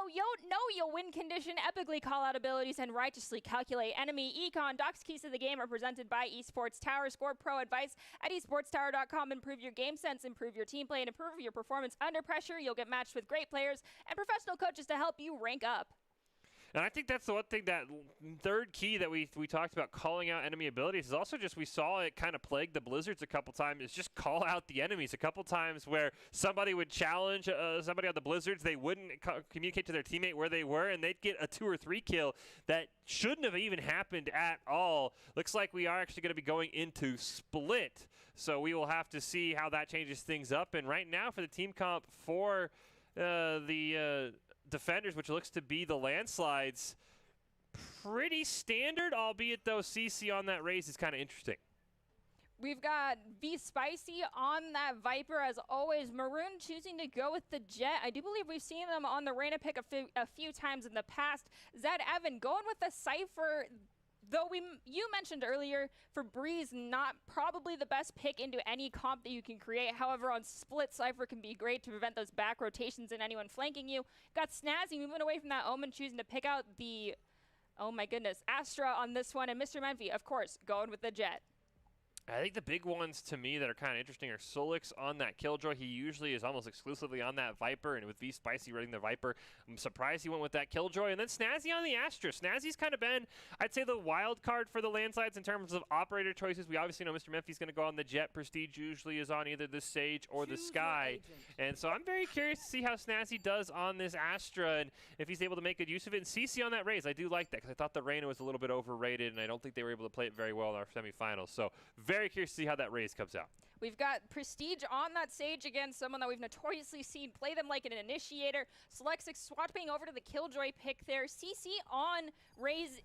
know your win condition, epically call out abilities, and righteously calculate enemy econ. Doc's keys to the game are presented by Esports Tower. Score pro advice at esportstower.com. Improve your game sense, improve your team play, and improve your performance under pressure. You'll get matched with great players and professional coaches to help you rank up. And I think that's the one thing, that third key that we talked about, calling out enemy abilities, is also just we saw it kind of plague the Blizzards a couple times, is just call out the enemies a couple times where somebody would challenge somebody on the Blizzards, they wouldn't communicate to their teammate where they were, and they'd get a 2 or 3 kill that shouldn't have even happened at all. Looks like we are actually going to be going into Split, so we will have to see how that changes things up. And right now for the team comp for the Defenders, which looks to be the Landslides, pretty standard, albeit though CC on that raise is kind of interesting. We've got V Spicy on that Viper as always. Maroon choosing to go with the Jet. I do believe we've seen them on the Reyna pick a few times in the past. Zed Evan going with the Cypher. Though you mentioned earlier, for Breeze, not probably the best pick into any comp that you can create. However, on Split, Cypher can be great to prevent those back rotations and anyone flanking you. Got Snazzy moving away from that Omen, choosing to pick out the, oh my goodness, Astra on this one. And Mr. Menfi, of course, going with the Jet. I think the big ones to me that are kind of interesting are Solix on that Killjoy. He usually is almost exclusively on that Viper, and with V-Spicy running the Viper, I'm surprised he went with that Killjoy. And then Snazzy on the Astra. Snazzy's kind of been, I'd say, the wild card for the landslides in terms of operator choices. We obviously know Mr. Memphi's going to go on the Jet. Prestige usually is on either the Sage or the Sky. And so I'm very curious to see how Snazzy does on this Astra and if he's able to make good use of it. And CC on that Raze, I do like that because I thought the Reyna was a little bit overrated, and I don't think they were able to play it very well in our semifinals. So very curious to see how that Raze comes out. We've got Prestige on that Sage again, someone that we've notoriously seen play them like an initiator. Selectix swapping over to the Killjoy pick there. CC on Raze.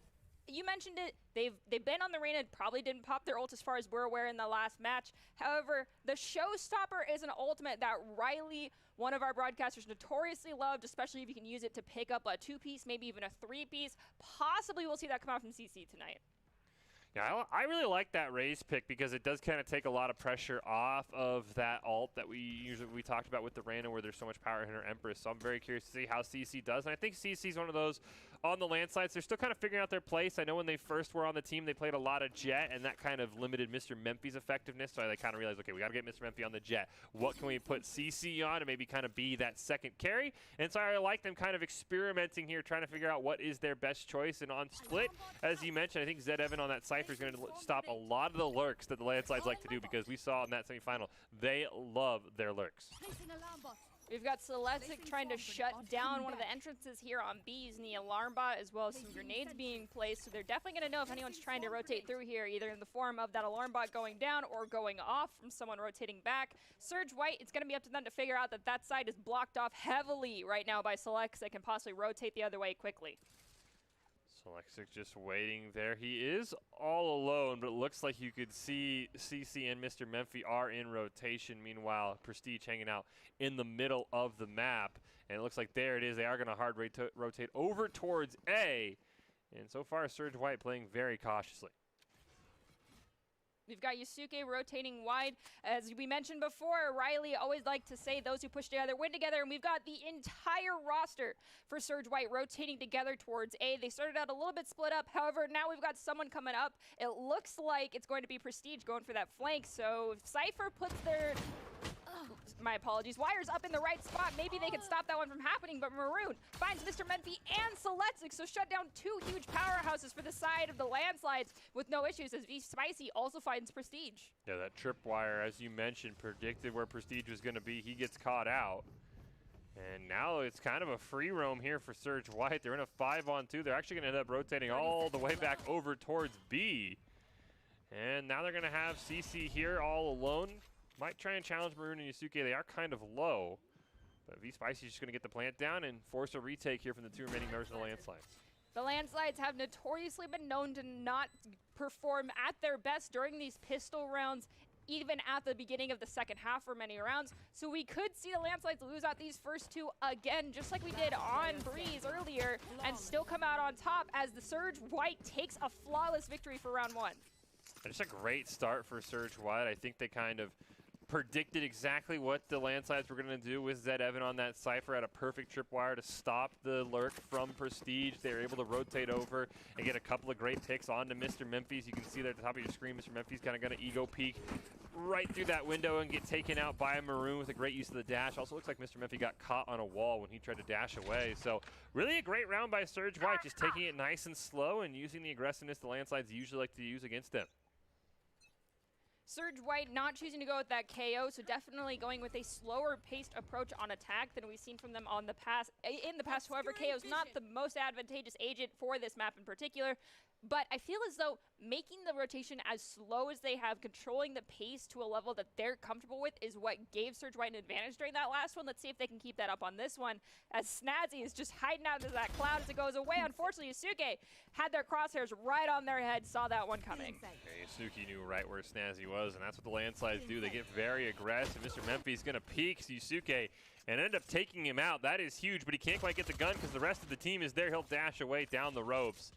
You mentioned it. They've been on the Reyna, probably didn't pop their ult as far as we're aware in the last match. However, the showstopper is an ultimate that Riley, one of our broadcasters, notoriously loved, especially if you can use it to pick up a 2-piece, maybe even a 3-piece. Possibly we'll see that come out from CC tonight. Yeah, I really like that Raze pick because it does kind of take a lot of pressure off of that ult that we talked about with the Reyna, where there's so much power in her Empress. So I'm very curious to see how CC does. And I think CC's one of those on the landslides. They're still kind of figuring out their place. I know when they first were on the team, they played a lot of Jet, and that kind of limited Mr. Memphi's effectiveness. So they kind of realized, okay, we got to get Mr. Memphi on the Jet. What can we put CC on to maybe kind of be that second carry? And so I like them kind of experimenting here, trying to figure out what is their best choice. And on Split, as you mentioned, I think Zed Evan on that Cypher is going to stop a lot of the lurks that the landslides like to do, because we saw in that semifinal, they love their lurks. We've got Selectix trying to shut down one of the entrances here on B using the alarm bot, as well as some grenades being placed. So they're definitely going to know if anyone's trying to rotate through here, either in the form of that alarm bot going down or going off from someone rotating back. Surge White, it's going to be up to them to figure out that that side is blocked off heavily right now by Selectix that can possibly rotate the other way quickly. Selectix just waiting there. He is all alone, but it looks like you could see CC and Mr. Memphi are in rotation. Meanwhile, Prestige hanging out in the middle of the map. And it looks like there it is. They are going to hard rotate over towards A. And so far, Surge White playing very cautiously. We've got Yusuke rotating wide. As we mentioned before, Riley always liked to say those who push together win together, and we've got the entire roster for Surge White rotating together towards A. They started out a little bit split up. However, now we've got someone coming up. It looks like it's going to be Prestige going for that flank. So if Cypher puts their... my apologies. Wires up in the right spot. Maybe they can stop that one from happening, but Maroon finds Mr. Memphi and Selectix, so shut down two huge powerhouses for the side of the landslides with no issues, as V-Spicy also finds Prestige. Yeah, that tripwire, as you mentioned, predicted where Prestige was going to be. He gets caught out. And now it's kind of a free roam here for Surge White. They're in a 5-on-2. They're actually going to end up rotating all the way back over towards B. And now they're going to have CC here all alone. Might try and challenge Maroon and Yusuke. They are kind of low. But V-Spicy is just going to get the plant down and force a retake here from the two remaining members of the landslides. The landslides have notoriously been known to not perform at their best during these pistol rounds, even at the beginning of the second half for many rounds. So we could see the landslides lose out these first two again, just like we did on Breeze earlier, and still come out on top as the Surge White takes a flawless victory for round one. Just a great start for Surge White. I think they kind of predicted exactly what the landslides were going to do with Zed Evan on that Cypher. Had a perfect tripwire to stop the lurk from Prestige. They were able to rotate over and get a couple of great picks onto Mr. Memphi. You can see there at the top of your screen, Mr. Memphi's kind of going to ego peek right through that window and get taken out by a Maroon with a great use of the dash. Also looks like Mr. Memphi got caught on a wall when he tried to dash away. So really a great round by Surge White, just taking it nice and slow and using the aggressiveness the landslides usually like to use against them. Surge White not choosing to go with that KO, so definitely going with a slower paced approach on attack than we've seen from them in the past. However, KO is not the most advantageous agent for this map in particular. But I feel as though making the rotation as slow as they have, controlling the pace to a level that they're comfortable with, is what gave Surge White an advantage during that last one. Let's see if they can keep that up on this one, as Snazzy is just hiding out into that cloud as it goes away. Unfortunately, Yusuke had their crosshairs right on their head, saw that one coming. Yeah, Yusuke knew right where Snazzy was, and that's what the landslides do. They get very aggressive. Mr. Memphi's going to peek Yusuke and end up taking him out. That is huge, but he can't quite get the gun because the rest of the team is there. He'll dash away down the ropes.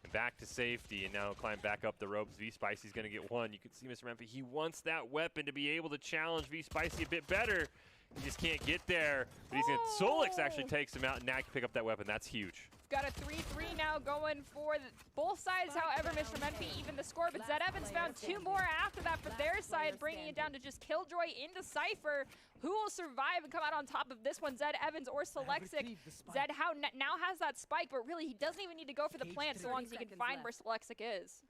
And back to safety, and now he'll climb back up the ropes. V-Spicy's going to get one. You can see Mr. Memphi, he wants that weapon to be able to challenge V-Spicy a bit better. He just can't get there. But he's going to, Solix actually takes him out, and now he can pick up that weapon. That's huge. Got a 3-3 now going for both sides. However, Mr. Menfi even the score, but Zed Evans found 2 more after that for their side, bringing it down to just Killjoy into Cypher. Who will survive and come out on top of this one, Zed Evans or Selexic? Zed now has that spike, but really he doesn't even need to go for the plant so long as he can find where Selexic is.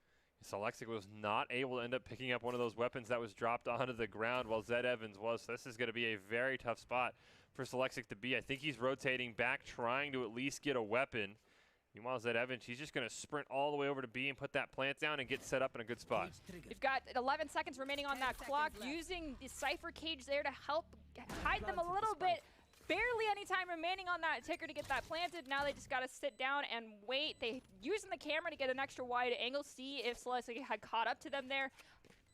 Selexic was not able to end up picking up one of those weapons that was dropped onto the ground while Zed Evans was. So this is going to be a very tough spot for Selexic to be. I think he's rotating back, trying to at least get a weapon. Meanwhile, Zed Evans, he's just going to sprint all the way over to B and put that plant down and get set up in a good spot. We've got 11 seconds remaining on that clock, using the Cypher cage there to help hide them a little bit. Barely any time remaining on that ticker to get that planted. Now they just got to sit down and wait. They using the camera to get an extra wide angle, see if Selexic had caught up to them there.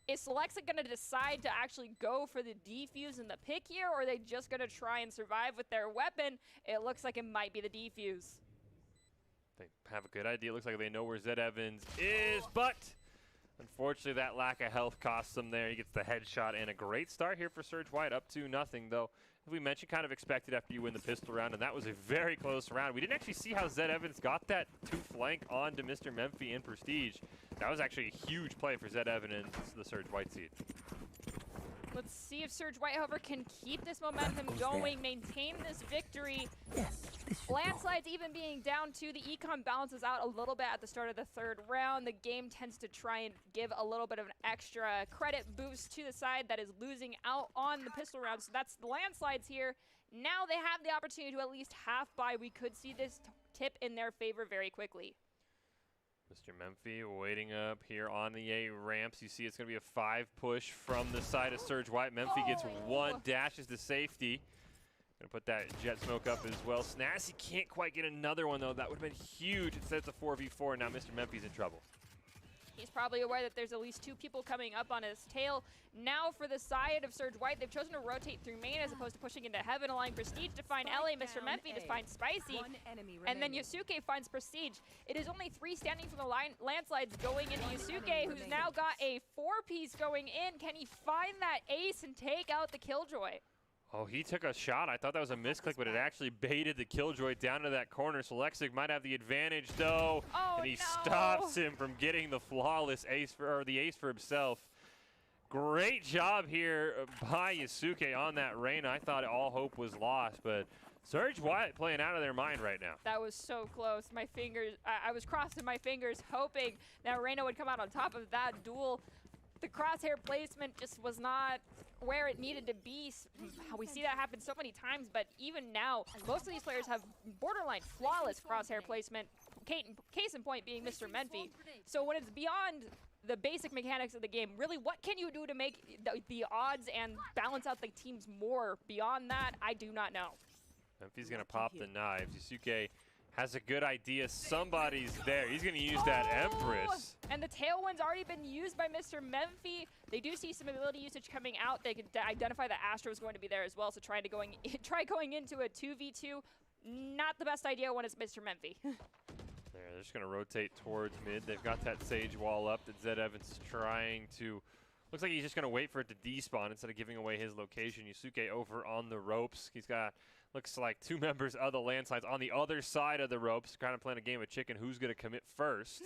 Is Selexic going to decide to actually go for the defuse and the pick here, or are they just going to try and survive with their weapon? It looks like it might be the defuse. They have a good idea. It looks like they know where Zed Evans is, but unfortunately that lack of health costs him there. He gets the headshot, and a great start here for Surge White, up to nothing though. As we mentioned, kind of expected after you win the pistol round, and that was a very close round. We didn't actually see how Zed Evans got that 2 flank onto Mr. Menfi in Prestige. That was actually a huge play for Zed Evans and the Surge White seed. Let's see if Surge White, however, can keep this momentum going, maintain this victory. Landslides even being down 2, the econ balances out a little bit at the start of the 3rd round. The game tends to try and give a little bit of an extra credit boost to the side that is losing out on the pistol round. So that's the landslides here. Now they have the opportunity to at least half buy. We could see this tip in their favor very quickly. Mr. Menfi waiting up here on the A ramps. You see it's going to be a 5 push from the side of Surge White. Menfi gets 1, dashes to safety. Going to put that jet smoke up as well. Snazzy can't quite get another one, though. That would have been huge. Instead, it's a 4v4, and now Mr. Menfi's in trouble. He's probably aware that there's at least 2 people coming up on his tail. Now for the side of Surge White, they've chosen to rotate through main as opposed to pushing into heaven, allowing Prestige to find Ellie, Mr. Menfi to find Spicy, and then Yusuke finds Prestige. It is only 3 standing from the landslides going into Yusuke, who's now got a 4-piece going in. Can he find that ace and take out the Killjoy? Oh, he took a shot. I thought that was a misclick, but it actually baited the Killjoy down to that corner. Selexic might have the advantage, though, and he stops him from getting the flawless ace or the ace for himself. Great job here by Yusuke on that Reyna. I thought all hope was lost, but Surge White playing out of their mind right now. That was so close. My fingers, I was crossing my fingers, hoping that Reyna would come out on top of that duel. The crosshair placement just was not where it needed to be. We see that happen so many times, but even now, most of these players have borderline flawless crosshair placement, case in point being Mr. Menfi. So when it's beyond the basic mechanics of the game, really, what can you do to make the odds and balance out the teams more? Beyond that, I do not know. Menfi's going to pop the knives. Yusuke has a good idea. Somebody's there. He's going to use that Empress. And the Tailwind's already been used by Mr. Menfi. They do see some ability usage coming out. They can identify that Astro is going to be there as well, so try going into a 2v2. Not the best idea when it's Mr. Menfi. They're just going to rotate towards mid. They've got that Sage wall up that Zed Evans is trying to... Looks like he's just going to wait for it to despawn instead of giving away his location. Yusuke over on the ropes. He's got... Looks like 2 members of the landslides on the other side of the ropes, kind of playing a game of chicken. Who's going to commit first?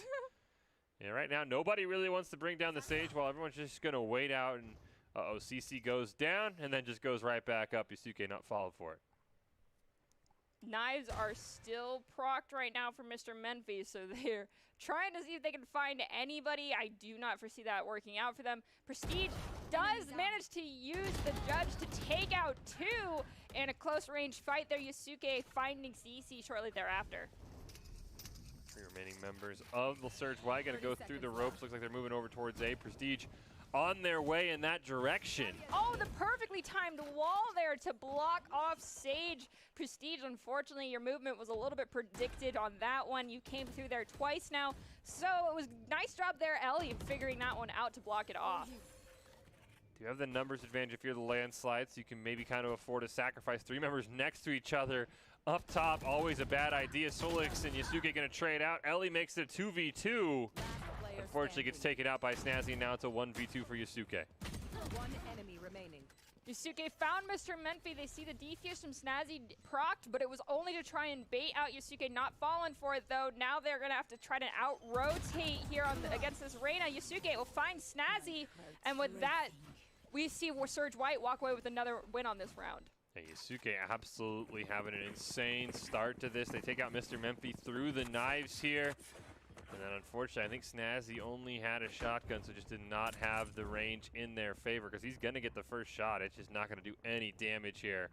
Yeah, right now, nobody really wants to bring down the Sage while everyone's just going to wait out. And CC goes down and then just goes right back up. Yusuke not followed for it. Knives are still procced right now for Mr. Menfi, so they're trying to see if they can find anybody. I do not foresee that working out for them. Prestige does manage to use the Judge to take out 2 in a close-range fight there. Yusuke finding CC shortly thereafter. 3 remaining members of the Surge White going to go through the ropes. Looks like they're moving over towards A. Prestige on their way in that direction. Oh, the perfectly timed wall there to block off Sage. Prestige, unfortunately, your movement was a little bit predicted on that one. You came through there twice now, so it was nice job there, Ellie, figuring that one out to block it off. You have the numbers advantage if you're the landslide, so you can maybe kind of afford to sacrifice 3 members next to each other. Up top, always a bad idea. Solix and Yusuke going to trade out. Ellie makes it a 2v2. Unfortunately, gets taken out by Snazzy, and now it's a 1v2 for Yusuke. 1 enemy remaining. Yusuke found Mr. Menfi. They see the defuse from Snazzy procced, but it was only to try and bait out Yusuke. Not falling for it, though. Now they're going to have to try to out-rotate here on against this Reyna. Yusuke will find Snazzy, and with that, we see Surge White walk away with another win on this round. Yeah, Yusuke absolutely having an insane start to this. They take out Mr. Menfi through the knives here. And then unfortunately, I think Snazzy only had a shotgun, so just did not have the range in their favor because he's going to get the first shot. It's just not going to do any damage here.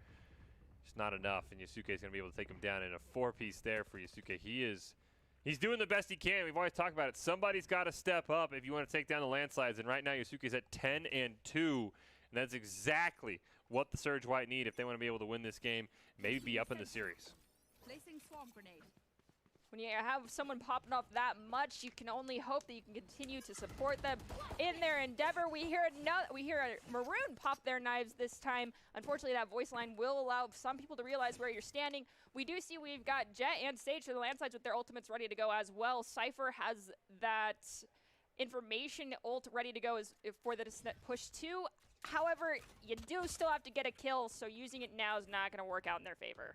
Just not enough, and Yusuke is going to be able to take him down in a 4-piece there for Yusuke. He's doing the best he can. We've always talked about it. Somebody's got to step up if you want to take down the landslides, and right now Yusuke's at 10-2, and that's exactly what the Surge White need if they want to be able to win this game, maybe be up in the series. Placing swarm grenade. When you have someone popping off that much, you can only hope that you can continue to support them in their endeavor. We hear a Maroon pop their knives this time. Unfortunately, that voice line will allow some people to realize where you're standing. We do see we've got Jet and Sage to the landsides with their ultimates ready to go as well. Cypher has that information ult ready to go for the push 2. However, you do still have to get a kill, so using it now is not going to work out in their favor.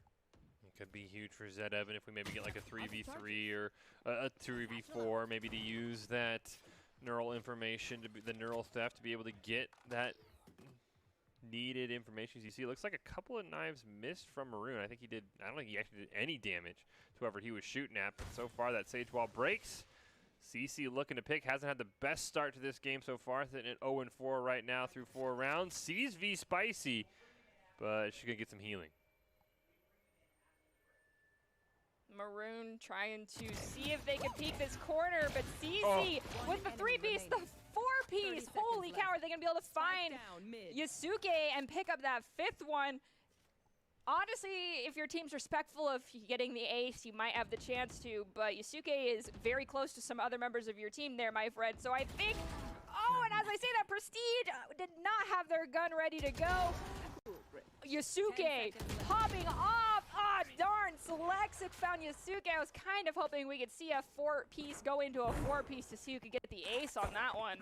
Could be huge for Zed Evan if we maybe get like a 3v3 or a 2v4, maybe to use that neural information, the neural theft, to be able to get that needed information. As you see, it looks like a couple of knives missed from Maroon. I don't think he actually did any damage to whoever he was shooting at, but so far that Sage Wall breaks. CC looking to pick, hasn't had the best start to this game so far, sitting at 0-4 right now through 4 rounds. Sees V Spicy, but she's going to get some healing. Maroon trying to see if they can peek this corner, but CC with the 3-piece, the 4-piece. Holy cow, are they going to be able to find Yusuke and pick up that 5th one? Honestly, if your team's respectful of getting the ace, you might have the chance to, but Yusuke is very close to some other members of your team there, my friend. So I think, and as I say that, Prestige did not have their gun ready to go. Yusuke popping off. Darn, Selexic found Yusuke. I was kind of hoping we could see a 4-piece go into a 4-piece to see who could get the ace on that one.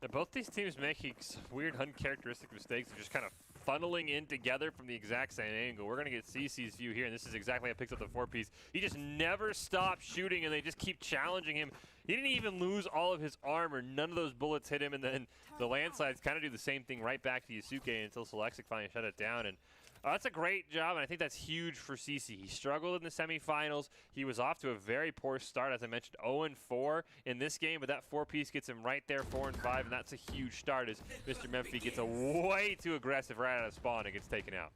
Now, both these teams making weird, uncharacteristic mistakes of just kind of funneling in together from the exact same angle. We're going to get CC's view here, and this is exactly how he picks up the 4-piece. He just never stops shooting, and they just keep challenging him. He didn't even lose all of his armor. None of those bullets hit him, and then the landslides kind of do the same thing right back to Yusuke until Selexic finally shut it down. And that's a great job, and I think that's huge for CC. He struggled in the semifinals. He was off to a very poor start, as I mentioned, 0-4 in this game, but that 4-piece gets him right there, 4-5, and that's a huge start as Mr. Menfi gets way too aggressive right out of spawn and gets taken out.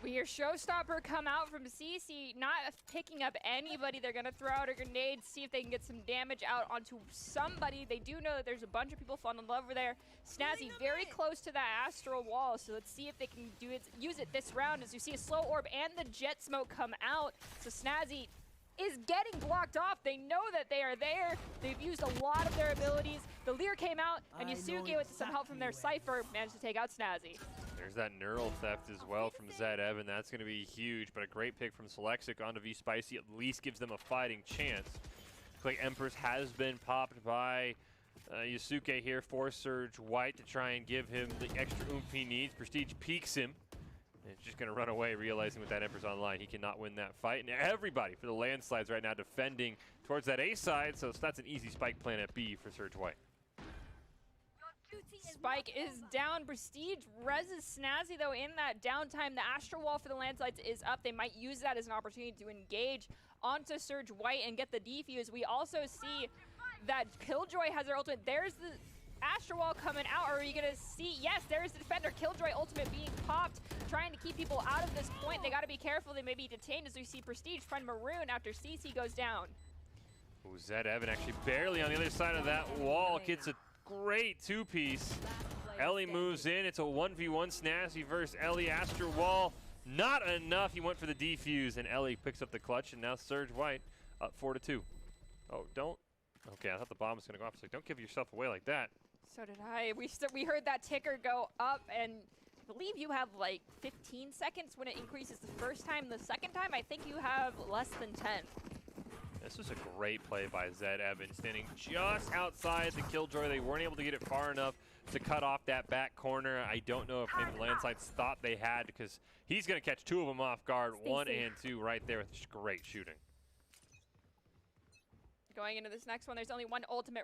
We hear Showstopper come out from CC, not picking up anybody. They're going to throw out a grenade, see if they can get some damage out onto somebody. They do know that there's a bunch of people funneled over there. Snazzy very close to that astral wall, so let's see if they can use it this round as you see a slow orb and the jet smoke come out. So Snazzy is getting blocked off. They know that they are there. They've used a lot of their abilities. The Leer came out, and Yusuke, with some help from their Cypher, managed to take out Snazzy. There's that neural theft as well from Zed Evan. That's going to be huge, but a great pick from Selexic onto V Spicy. At least gives them a fighting chance. Looks like Empress has been popped by Yusuke here for Surge White to try and give him the extra oomph he needs. Prestige peeks him. And it's just going to run away, realizing with that Empress online, he cannot win that fight. And everybody for the landslides right now defending towards that A side, so that's an easy spike plan at B for Surge White. Spike is down. Prestige reses Snazzy, though, in that downtime. The Astral Wall for the landslides is up. They might use that as an opportunity to engage onto Surge White and get the defuse. We also see that Killjoy has their ultimate. There's the Astral Wall coming out. Are you going to see? Yes, there's the Defender. Killjoy ultimate being popped, trying to keep people out of this point. They got to be careful. They may be detained as we see Prestige find Maroon after CC goes down. Ooh, Zed Evan actually barely on the other side of that wall. Gets a great 2-piece. Ellie moves in. It's a 1v1 Snazzy versus Ellie. Astral Wall, not enough. He went for the defuse, and Ellie picks up the clutch, and now Surge White up 4-2. Oh, don't. Okay, I thought the bomb was going to go off. So don't give yourself away like that. So did I. We heard that ticker go up, and I believe you have like 15 seconds when it increases the first time. The second time, I think you have less than 10. This was a great play by Zed Evan, standing just outside the Killjoy. They weren't able to get it far enough to cut off that back corner. I don't know if maybe the Landslides thought they had, because he's going to catch 2 of them off guard, 1 and 2 right there with great shooting. Going into this next one, there's only one ultimate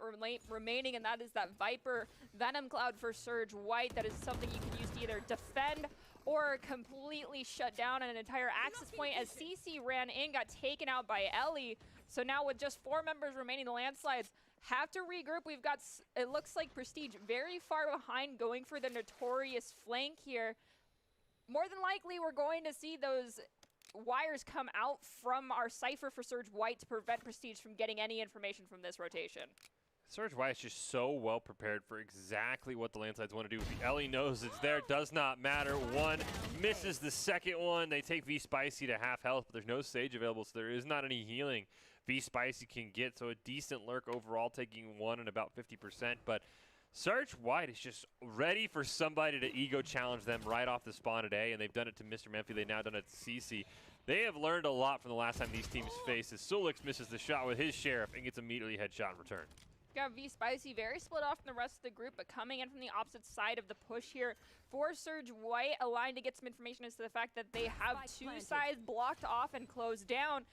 remaining, and that is that Viper Venom Cloud for Surge White. That is something you can use to either defend or completely shut down an entire access point, as CC ran in, got taken out by Ellie. So now with just 4 members remaining, the Landslides have to regroup. We've got, it looks like Prestige very far behind, going for the notorious flank here. More than likely, we're going to see those wires come out from our Cypher for Surge White to prevent Prestige from getting any information from this rotation. Surge White is just so well prepared for exactly what the Landslides want to do. Ellie knows it's there, does not matter. One misses the second one. They take V Spicy to half health, but there's no Sage available, so there is not any healing V Spicy can get. So a decent lurk overall, taking 1 and about 50%. But Surge White is just ready for somebody to ego challenge them right off the spawn at A, and they've done it to Mr. Memphi. They've now done it to CC. They have learned a lot from the last time these teams faced, as Sulix misses the shot with his Sheriff and gets immediately headshot in return. Got V Spicy very split off from the rest of the group, but coming in from the opposite side of the push here for Surge White, aligned to get some information as to the fact that they have 2 sides blocked off and closed down.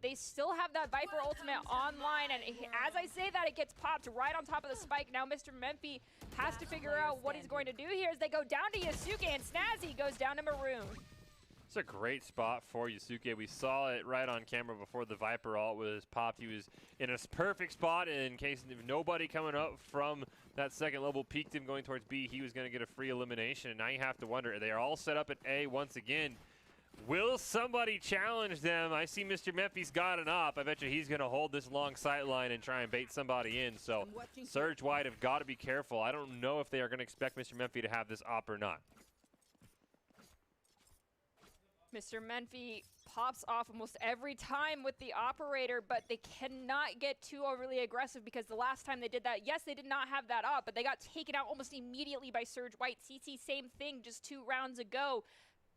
They still have that Viper ultimate online, and as I say that, it gets popped right on top of the spike. Now Mr. Memphi has to figure out what he's going to do here as they go down to Yasuke, and Snazzy goes down to Maroon. It's a great spot for Yasuke. We saw it right on camera before the Viper ult was popped. He was in a perfect spot in case if nobody coming up from that second level peeked him going towards B, he was going to get a free elimination. And now you have to wonder, they are all set up at A once again. Will somebody challenge them? I see Mr. Memphi's got an op. I bet you he's going to hold this long sight line and try and bait somebody in. So Surge White have got to be careful. I don't know if they are going to expect Mr. Memphi to have this op or not. Mr. Memphi pops off almost every time with the operator, but they cannot get too overly aggressive, because the last time they did that, yes, they did not have that up, but they got taken out almost immediately by Surge White. CC, same thing, just 2 rounds ago.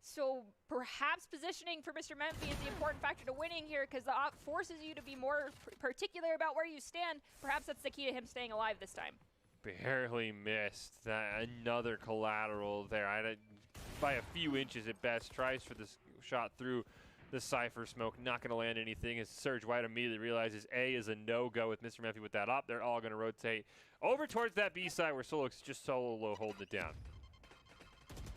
So perhaps positioning for Mr. Memphi is the important factor to winning here, because the op forces you to be more particular about where you stand. Perhaps that's the key to him staying alive this time. Barely missed. Another collateral there. By a few inches at best. Tries for this shot through the Cypher smoke. Not going to land anything, as Surge White immediately realizes A is a no-go with Mr. Memphi with that op. They're all going to rotate over towards that B side where Solix just solo holding it down.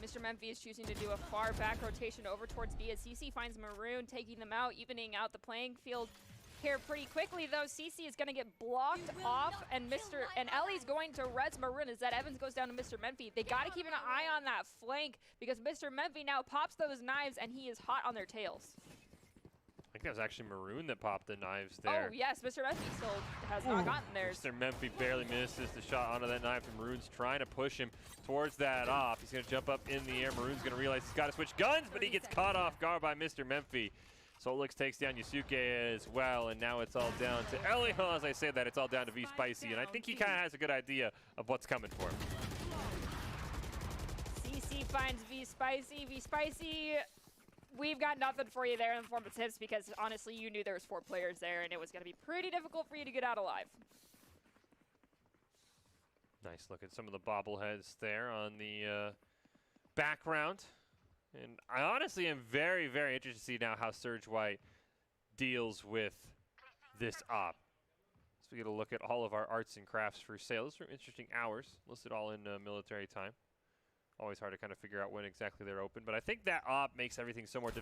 Mr. Memphi is choosing to do a far back rotation over towards B, as CC finds Maroon, taking them out, evening out the playing field here pretty quickly, though. CC is going to get blocked off, and Ellie's going to res Maroon as that Evans goes down to Mr. Memphi. They got to keep an eye on that flank, because Mr. Memphi now pops those knives, and he is hot on their tails. I think that was actually Maroon that popped the knives there. Oh, yes, Mr. Memphi still has not gotten theirs. Mr. Memphi barely misses the shot onto that knife, and Maroon's trying to push him towards that off. He's going to jump up in the air. Maroon's going to realize he's got to switch guns, but he gets caught off guard by Mr. Memphi. Solix takes down Yasuke as well, and now it's all down to Ellie. As I say that, it's all down to V Spicy, and I think he kind of has a good idea of what's coming for him. CC finds V Spicy. V Spicy, we've got nothing for you there in the form of tips, because honestly, you knew there was 4 players there, and it was going to be pretty difficult for you to get out alive. Nice look at some of the bobbleheads there on the background. And I honestly am very, very interested to see now how Surge White deals with this op. So we get a look at all of our arts and crafts for sale. Those are interesting hours, listed all in military time. Always hard to kind of figure out when exactly they're open. But I think that op makes everything so much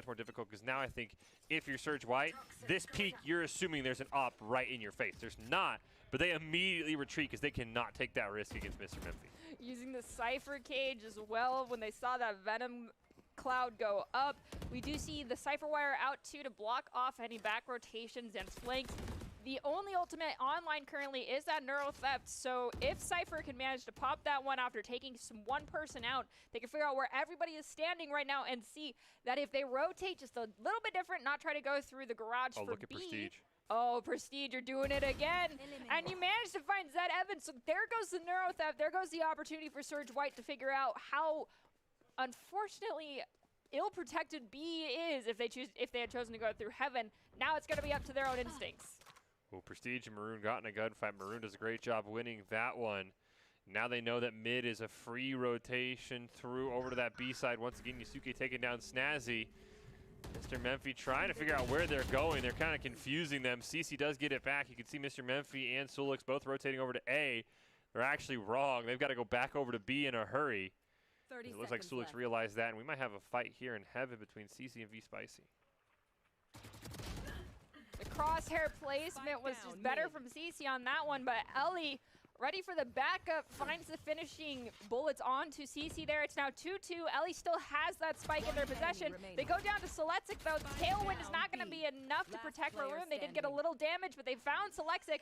more difficult, because now I think if you're Surge White, this peak, you're assuming there's an op right in your face. There's not, but they immediately retreat because they cannot take that risk against Mr. Memphi. Using the Cypher cage as well when they saw that Venom cloud go up. We do see the Cypher wire out too to block off any back rotations and flanks. The only ultimate online currently is that Neuro Theft, so if Cypher can manage to pop that one after taking one person out, they can figure out where everybody is standing right now and see that if they rotate just a little bit different, not try to go through the garage for look at B. Prestige. Oh, Prestige, you're doing it again. And you managed to find Zed Evans, so there goes the Neuro Theft. There goes the opportunity for Surge White to figure out how, unfortunately, ill-protected B is if they had chosen to go through Heaven. Now it's going to be up to their own instincts. Well, Prestige and Maroon got in a gunfight. Maroon does a great job winning that one. Now they know that mid is a free rotation through over to that B side. Once again, Yusuke taking down Snazzy. Mr. Memphi trying to figure out where they're going. They're kind of confusing them. CC does get it back. You can see Mr. Memphi and Sulix both rotating over to A. They're actually wrong. They've got to go back over to B in a hurry. It looks like Sulix realized that, and we might have a fight here in heaven between CC and V Spicy. The crosshair placement was just better from CC on that one, but Ellie ready for the backup, finds the finishing bullets onto CC there. It's now 2-2. Ellie still has that spike in their possession. They go down to Selexic though. The tailwind is not going to be enough to protect Maroon. They did get a little damage, but they found Selexic.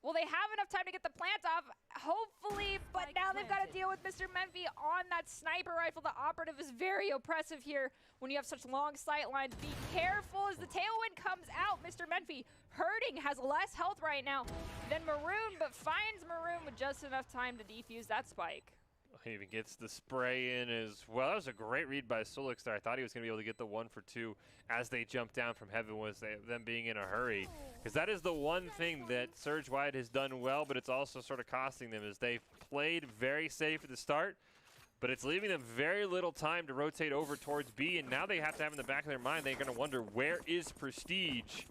Will they have enough time to get the plant off? Hopefully, but now they've got to deal with Mr. Memphi on that sniper rifle. The operative is very oppressive here when you have such long sight lines. Be careful as the tailwind comes out. Mr. Memphi hurting, has less health right now than Maroon, but finds Maroon with just enough time to defuse that spike. He even gets the spray in as well. That was a great read by Sulix there. I thought he was going to be able to get the 1 for 2 as they jumped down from heaven, was them being in a hurry. Because that is the one thing that Surge White has done well, but it's also sort of costing them, is they've played very safe at the start, but it's leaving them very little time to rotate over towards B, and now they have to have in the back of their mind, they're going to wonder, where is Prestige?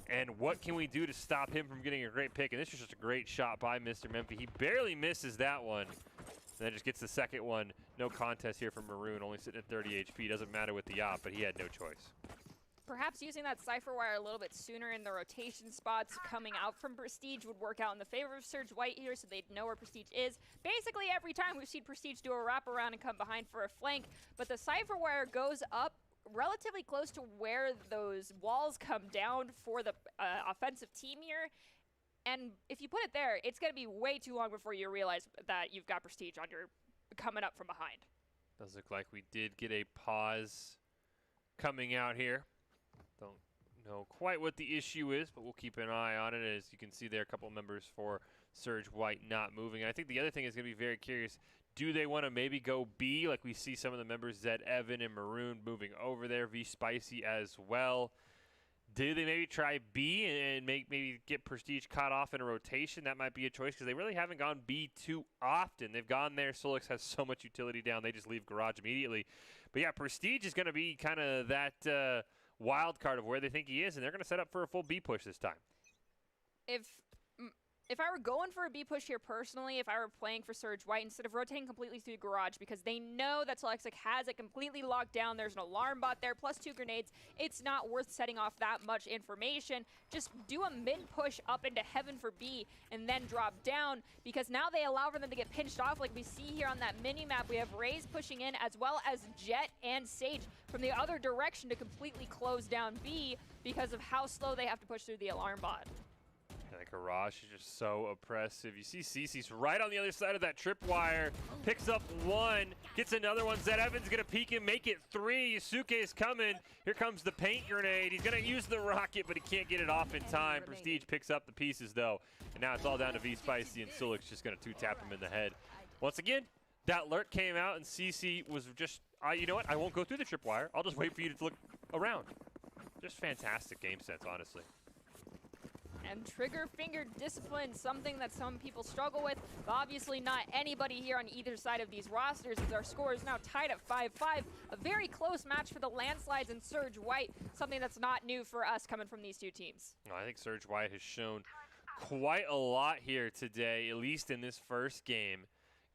And what can we do to stop him from getting a great pick? And this is just a great shot by Mr. Memphi. He barely misses that one. And then just gets the second one. No contest here from Maroon, only sitting at 30 HP. Doesn't matter with the op, but he had no choice. Perhaps using that Cypher Wire a little bit sooner in the rotation spots coming out from Prestige would work out in the favor of Surge White here, so they'd know where Prestige is. Basically, every time we've seen Prestige do a wraparound and come behind for a flank, but the Cypher Wire goes up relatively close to where those walls come down for the offensive team here. And if you put it there, it's going to be way too long before you realize that you've got Prestige on your coming up from behind. Does look like we did get a pause coming out here. Don't know quite what the issue is, but we'll keep an eye on it. As you can see there, a couple of members for Surge White not moving. And I think the other thing is going to be very curious. Do they want to maybe go B, like we see some of the members, Zed Evan and Maroon, moving over there, V Spicy as well? Do they maybe try B and maybe get Prestige caught off in a rotation? That might be a choice because they really haven't gone B too often. They've gone there. Sulix has so much utility down. They just leave Garage immediately. But yeah, Prestige is going to be kind of that wild card of where they think he is, and they're going to set up for a full B push this time. If I were going for a B push here personally, if I were playing for Surge White, instead of rotating completely through Garage, because they know that Selexic has it completely locked down, there's an alarm bot there, plus 2 grenades, it's not worth setting off that much information. Just do a mid-push up into heaven for B, and then drop down, because now they allow for them to get pinched off, like we see here on that mini-map. We have Raze pushing in, as well as Jet and Sage from the other direction to completely close down B, because of how slow they have to push through the alarm bot. And Garage is just so oppressive. You see CC's right on the other side of that tripwire. Picks up 1, gets another one. Zed Evans going to peek and make it 3. Yusuke is coming. Here comes the paint grenade. He's going to use the rocket, but he can't get it off in time. Prestige picks up the pieces, though. And now it's all down to V Spicy, and Sulix just going to 2-tap him in the head. Once again, that alert came out, and CC was just, you know what? I won't go through the tripwire. I'll just wait for you to look around. Just fantastic game sense, honestly. And trigger finger discipline, something that some people struggle with, but obviously not anybody here on either side of these rosters, as our score is now tied at 5-5. A very close match for the Landslides and Surge White, something that's not new for us coming from these two teams. I think Surge White has shown quite a lot here today, at least in this first game.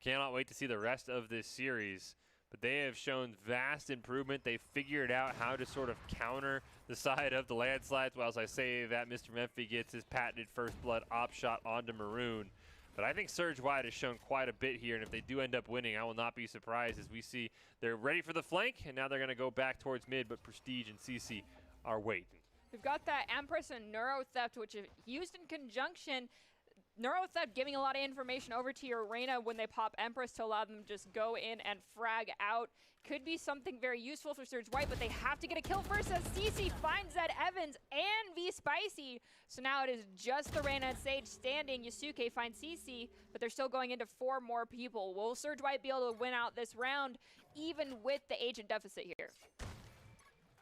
Cannot wait to see the rest of this series. But they have shown vast improvement. They've figured out how to sort of counter the side of the Landslides. Well, as I say that, Mr. Memphi gets his patented first blood op shot onto Maroon. But I think Surge White has shown quite a bit here, and if they do end up winning, I will not be surprised, as we see they're ready for the flank, and now they're going to go back towards mid, but Prestige and CC are waiting. We've got that Empress and Neuro Theft, which if used in conjunction, Neuro Theft giving a lot of information over to your Reyna when they pop Empress to allow them to just go in and frag out. Could be something very useful for Surge White, but they have to get a kill first as CC finds that Evans and V Spicy. So now it is just the Reyna and Sage standing. Yusuke finds CC, but they're still going into 4 more people. Will Surge White be able to win out this round, even with the agent deficit here?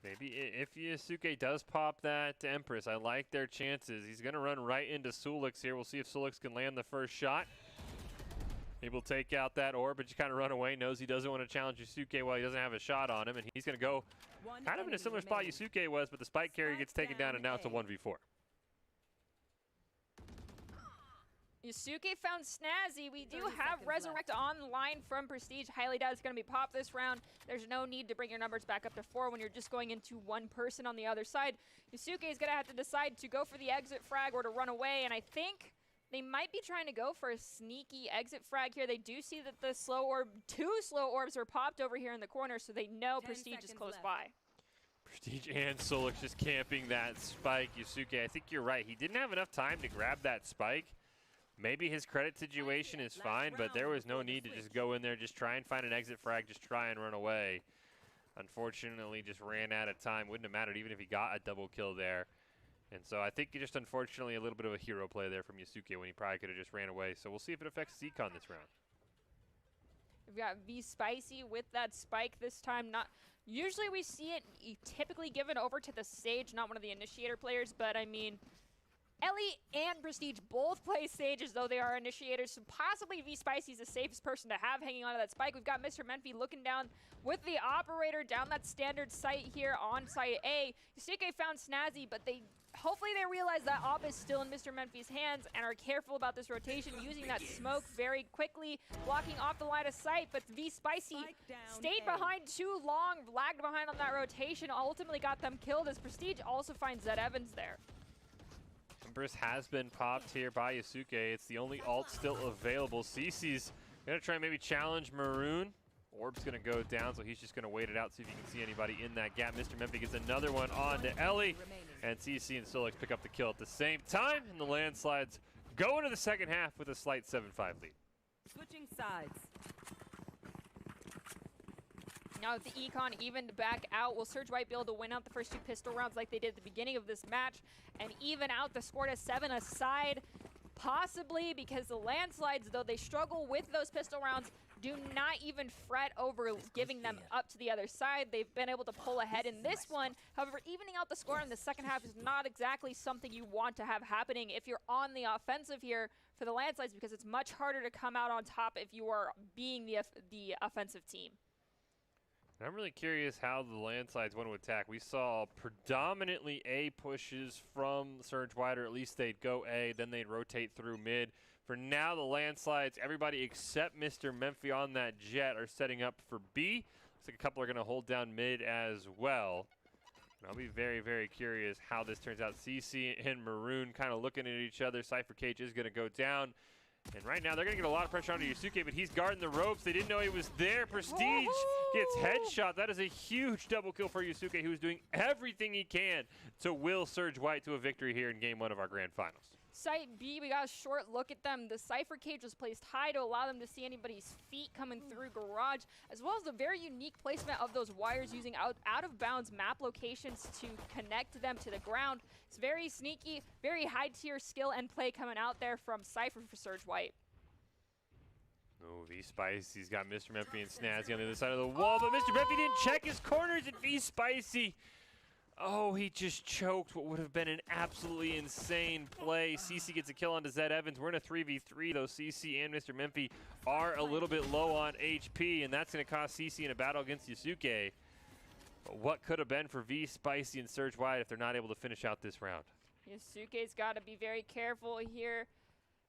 Maybe if Yusuke does pop that Empress, I like their chances. He's going to run right into Sulix here. We'll see if Sulix can land the first shot. He will take out that orb, but just kind of run away. Knows he doesn't want to challenge Yusuke while he doesn't have a shot on him, and he's going to go kind of in a similar spot Yusuke was, but the spike carrier gets taken down, and now it's a 1v4. Yusuke found Snazzy. We do have Resurrect on the line from Prestige. Highly doubt it's going to be popped this round. There's no need to bring your numbers back up to 4 when you're just going into one person on the other side. Yusuke is going to have to decide to go for the exit frag or to run away, and I think they might be trying to go for a sneaky exit frag here. They do see that the slow orb, 2 slow orbs are popped over here in the corner, so they know Prestige is close by. Prestige and Solix just camping that spike. Yusuke, I think you're right. He didn't have enough time to grab that spike. Maybe his credit situation is fine, but there was no need to just go in there, just try and find an exit frag, just try and run away. Unfortunately, just ran out of time. Wouldn't have mattered even if he got a double kill there. And so I think just unfortunately a little bit of a hero play there from Yusuke when he probably could have just ran away. So we'll see if it affects Zcon this round. We've got V Spicy with that spike this time. Not usually we see it typically given over to the Sage, not one of the initiator players, but I mean, Ellie and Prestige both play Sage as though they are initiators, so possibly V Spicy is the safest person to have hanging onto that spike. We've got Mr. Menfi looking down with the operator down that standard site here on site A. Yusuke found Snazzy, but hopefully they realize that op is still in Mr. Menfi's hands and are careful about this rotation, using that smoke very quickly, blocking off the line of sight, but V Spicy stayed behind too long, lagged behind on that rotation, ultimately got them killed as Prestige also finds Zed Evans there. Empress has been popped here by Yusuke. It's the only ult still available. CC's going to try and maybe challenge Maroon. Orb's going to go down, so he's just going to wait it out, see if you can see anybody in that gap. Mr. Memphis gets another one on to Ellie, and CC and Solix pick up the kill at the same time, and the landslides go into the second half with a slight 7-5 lead. Switching sides. Now with the Econ evened back out, will Surge White be able to win out the first 2 pistol rounds like they did at the beginning of this match and even out the score to 7 aside? Possibly, because the landslides, though they struggle with those pistol rounds, do not even fret over giving them up to the other side. They've been able to pull ahead in this one. However, evening out the score in the second half is not exactly something you want to have happening if you're on the offensive here for the landslides, because it's much harder to come out on top if you are being the offensive team. I'm really curious how the landslides want to attack. We saw predominantly A pushes from Surge White, or at least they'd go A, then they'd rotate through mid. For now, the landslides, everybody except Mr. Menfi on that jet are setting up for B. Looks like a couple are going to hold down mid as well. And I'll be very, very curious how this turns out. CC and Maroon kind of looking at each other. Cypher Cage is going to go down. And right now, they're going to get a lot of pressure onto Yusuke, but he's guarding the ropes. They didn't know he was there. Prestige gets headshot. That is a huge double kill for Yusuke, who is doing everything he can to will Surge White to a victory here in Game 1 of our Grand Finals. Site B, we got a short look at them. The Cypher Cage was placed high to allow them to see anybody's feet coming through garage, as well as the very unique placement of those wires using out-of-bounds map locations to connect them to the ground. It's very sneaky, very high-tier skill and play coming out there from Cypher for Surge White. Oh, V-Spicy's got Mr. Menfi and Snazzy on the other side of the wall, but Mr. Menfi didn't check his corners, and V-Spicy, oh, he just choked what would have been an absolutely insane play. CC gets a kill onto Zed Evans. We're in a 3v3, though. CC and Mr. Menfi are a little bit low on HP, and that's going to cost CC in a battle against Yusuke. But what could have been for V-Spicy and Surge White if they're not able to finish out this round? Yusuke's got to be very careful here.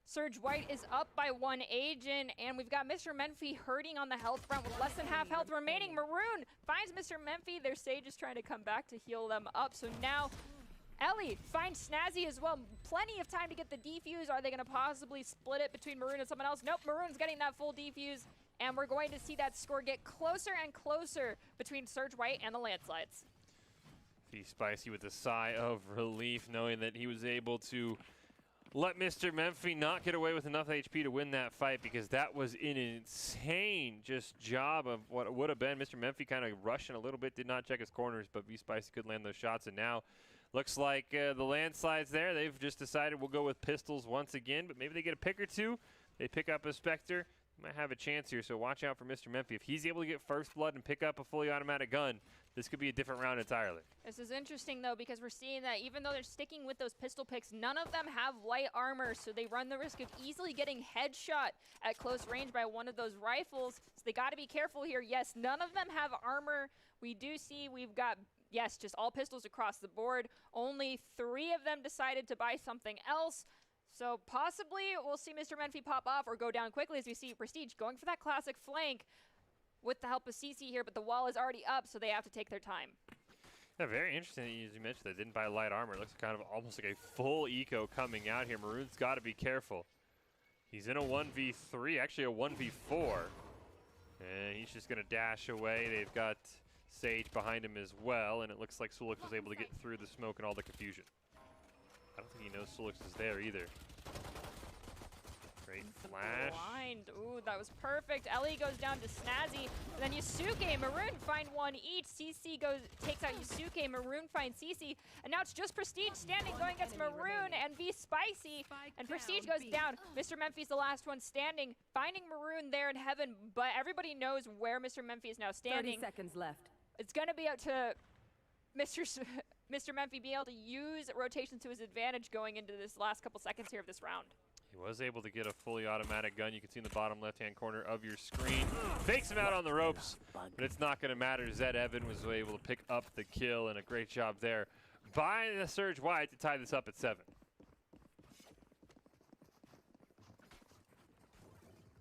Surge White is up by 1 agent, and we've got Mr. Menfi hurting on the health front with less than half health remaining. Maroon finds Mr. Menfi. Their Sage is trying to come back to heal them up. So now Ellie finds Snazzy as well. Plenty of time to get the defuse. Are they going to possibly split it between Maroon and someone else? Nope, Maroon's getting that full defuse, and we're going to see that score get closer and closer between Surge White and the landslides. V-Spicy with a sigh of relief, knowing that he was able to let Mr. Menfi not get away with enough HP to win that fight, because that was an insane just job of what would have been. Mr. Menfi kind of rushing a little bit, did not check his corners, but V-Spicy could land those shots, and now looks like the landslides there, they've just decided we'll go with pistols once again, but maybe they get a pick or two. They pick up a Spectre. Might have a chance here, so watch out for Mr. Menfi. If he's able to get first blood and pick up a fully automatic gun, this could be a different round entirely. This is interesting, though, because we're seeing that even though they're sticking with those pistol picks, none of them have light armor, so they run the risk of easily getting headshot at close range by one of those rifles. So they got to be careful here. Yes, none of them have armor. We do see we've got, yes, just all pistols across the board. Only 3 of them decided to buy something else. So possibly we'll see Mr. Menfi pop off or go down quickly as we see Prestige going for that classic flank with the help of CC here, but the wall is already up, so they have to take their time. Yeah, very interesting as you mentioned they didn't buy light armor. It looks kind of almost like a full eco coming out here. Maroon's got to be careful. He's in a 1v3, actually a 1v4. And he's just going to dash away. They've got Sage behind him as well, and it looks like Sulix was able to get through the smoke and all the confusion. I don't think he knows Sulix is there either. Great flash. Blind. Ooh, that was perfect. Ellie goes down to Snazzy. And then Yusuke, Maroon find one each. CC takes out Yusuke, Maroon finds CC. And now it's just Prestige standing, going against Maroon and V Spicy. And Prestige goes down. Mr. Memphi's the last one standing, finding Maroon there in heaven, but everybody knows where Mr. Memphi is now standing. 30 seconds left. It's going to be up to Mr. Memphi being able to use rotations to his advantage going into this last couple seconds here of this round. He was able to get a fully automatic gun. You can see in the bottom left-hand corner of your screen. Fakes him out on the ropes, but it's not going to matter. Zed Evan was able to pick up the kill, and a great job there by the Surge White to tie this up at 7.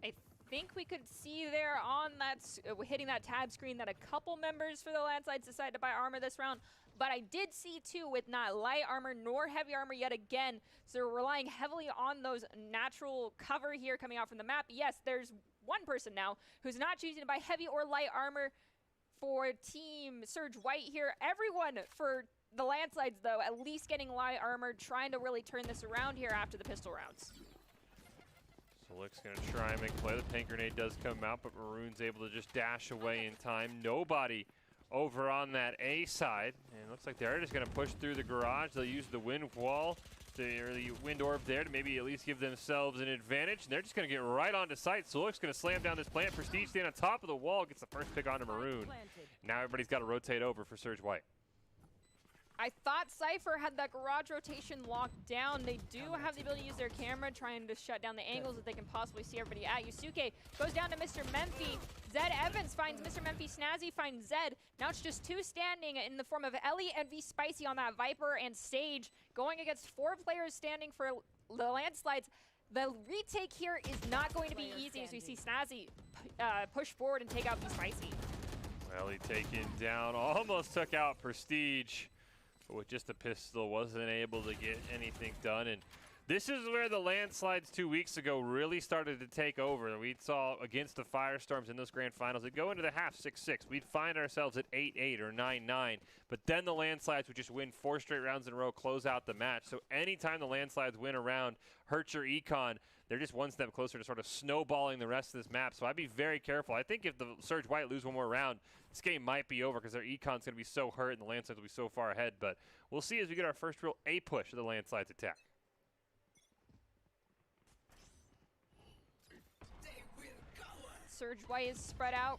I think we could see there on that, hitting that tab screen, that a couple members for the landslides decided to buy armor this round. But I did see, too, with not light armor nor heavy armor yet again, so they're relying heavily on those natural cover here coming out from the map. Yes, there's one person now who's not choosing to buy heavy or light armor for Team Surge White here. Everyone for the landslides, though, at least getting light armor, trying to really turn this around here after the pistol rounds. Sulix going to try and make play. The paint grenade does come out, but Maroon's able to just dash away in time. Nobody over on that A side, and it looks like they're just going to push through the garage. They'll use the wind wall, or the wind orb there, to maybe at least give themselves an advantage. And they're just going to get right onto site. Sulix going to slam down this plant. Prestige staying on top of the wall, gets the first pick onto Maroon. Now everybody's got to rotate over for Surge White. I thought Cypher had that garage rotation locked down. They do have the ability to use their camera, trying to shut down the angles that they can possibly see everybody at. Yusuke goes down to Mr. Memphi. Zed Evans finds Mr. Memphi. Snazzy finds Zed. Now it's just 2 standing in the form of Ellie and V Spicy on that Viper and Sage, going against 4 players standing for the landslides. The retake here is not going to be easy as we see Snazzy push forward and take out V Spicy. Ellie taken down, almost took out Prestige. But with just a pistol, wasn't able to get anything done. And this is where the landslides 2 weeks ago really started to take over. We saw against the Firestorms in those grand finals, they'd go into the half 6-6. We'd find ourselves at 8-8 or 9-9. But then the landslides would just win 4 straight rounds in a row, close out the match. So anytime the landslides win a round, hurt your econ, they're just one step closer to sort of snowballing the rest of this map. So I'd be very careful. I think if the Surge White lose one more round, this game might be over because their econ's going to be so hurt and the landslides will be so far ahead. But we'll see as we get our first real A push of the landslides attack. Surge White is spread out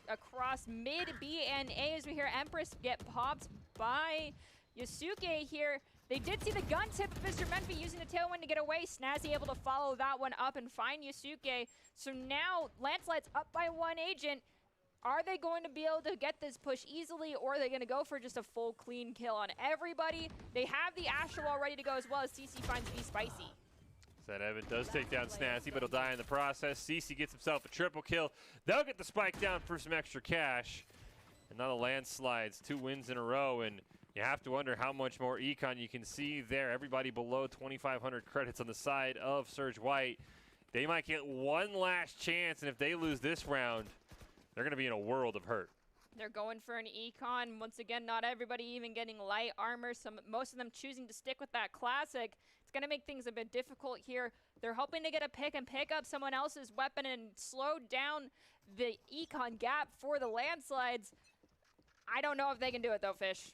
across mid, B, and A as we hear Empress get popped by Yusuke here. They did see the gun tip of Mr. Menfi using the tailwind to get away. Snazzy able to follow that one up and find Yusuke. So now landslides up by 1 agent. Are they going to be able to get this push easily, or are they going to go for just a full clean kill on everybody? They have the Astral all ready to go, as well as CC finds V Spicy. Zed Evan does take down Snazzy, but he'll die in the process. CC gets himself a triple kill. They'll get the spike down for some extra cash. And now the landslides, 2 wins in a row, and you have to wonder how much more econ you can see there. Everybody below 2,500 credits on the side of Surge White. They might get one last chance, and if they lose this round, they're going to be in a world of hurt. They're going for an econ. Once again, not everybody even getting light armor. Most of them choosing to stick with that classic. It's going to make things a bit difficult here. They're hoping to get a pick and pick up someone else's weapon and slow down the econ gap for the landslides. I don't know if they can do it, though, Fish.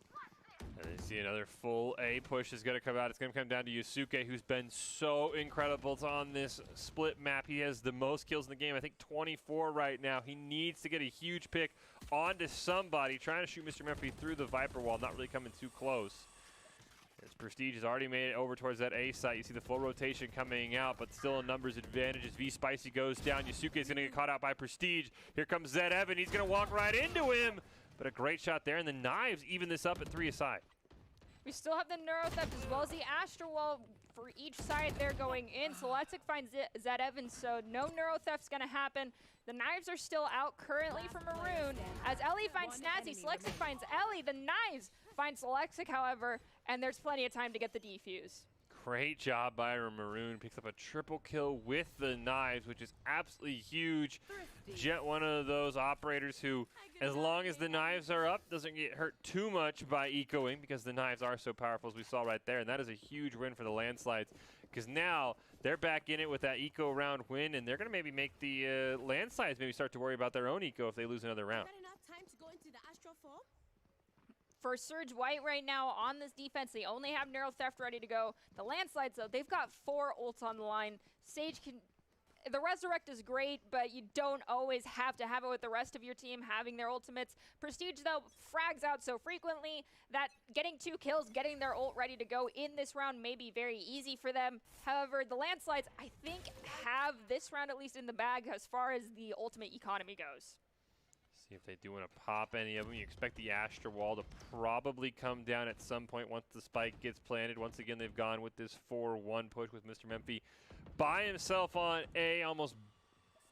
And they see another full A push is going to come out. It's going to come down to Yusuke, who's been so incredible on this split map. He has the most kills in the game, I think 24 right now. He needs to get a huge pick onto somebody, trying to shoot Mr. Memphi through the Viper wall, not really coming too close. As Prestige has already made it over towards that A site. You see the full rotation coming out, but still a numbers advantage as V-Spicy goes down. Yusuke is going to get caught out by Prestige. Here comes Zed Evan. He's going to walk right into him, but a great shot there, and the Knives even this up at 3 aside. We still have the Neuro Theft as well as the Astral Wall for each side they're going in. So Lexic finds Zed Evans, so no Neuro Theft's going to happen. The Knives are still out currently for Maroon as Ellie finds Snazzy. Lexic finds Ellie. The Knives finds Lexic, however, and there's plenty of time to get the defuse. Great job by Maroon. Picks up a triple kill with the Knives, which is absolutely huge. Jet, one of those operators who, as long as the Knives are up, doesn't get hurt too much by ecoing because the Knives are so powerful, as we saw right there. And that is a huge win for the Landslides because now they're back in it with that eco round win, and they're going to maybe make the Landslides maybe start to worry about their own eco if they lose another round. For Surge White right now on this defense, they only have Neuro Theft ready to go. The Landslides, though, they've got 4 ults on the line. Sage can... The Resurrect is great, but you don't always have to have it with the rest of your team having their ultimates. Prestige, though, frags out so frequently that getting 2 kills, getting their ult ready to go in this round may be very easy for them. However, the Landslides, I think, have this round at least in the bag as far as the ultimate economy goes. See if they do want to pop any of them. You expect the Astra Wall to probably come down at some point once the spike gets planted. Once again, they've gone with this 4-1 push with Mr. Memphi by himself on A, almost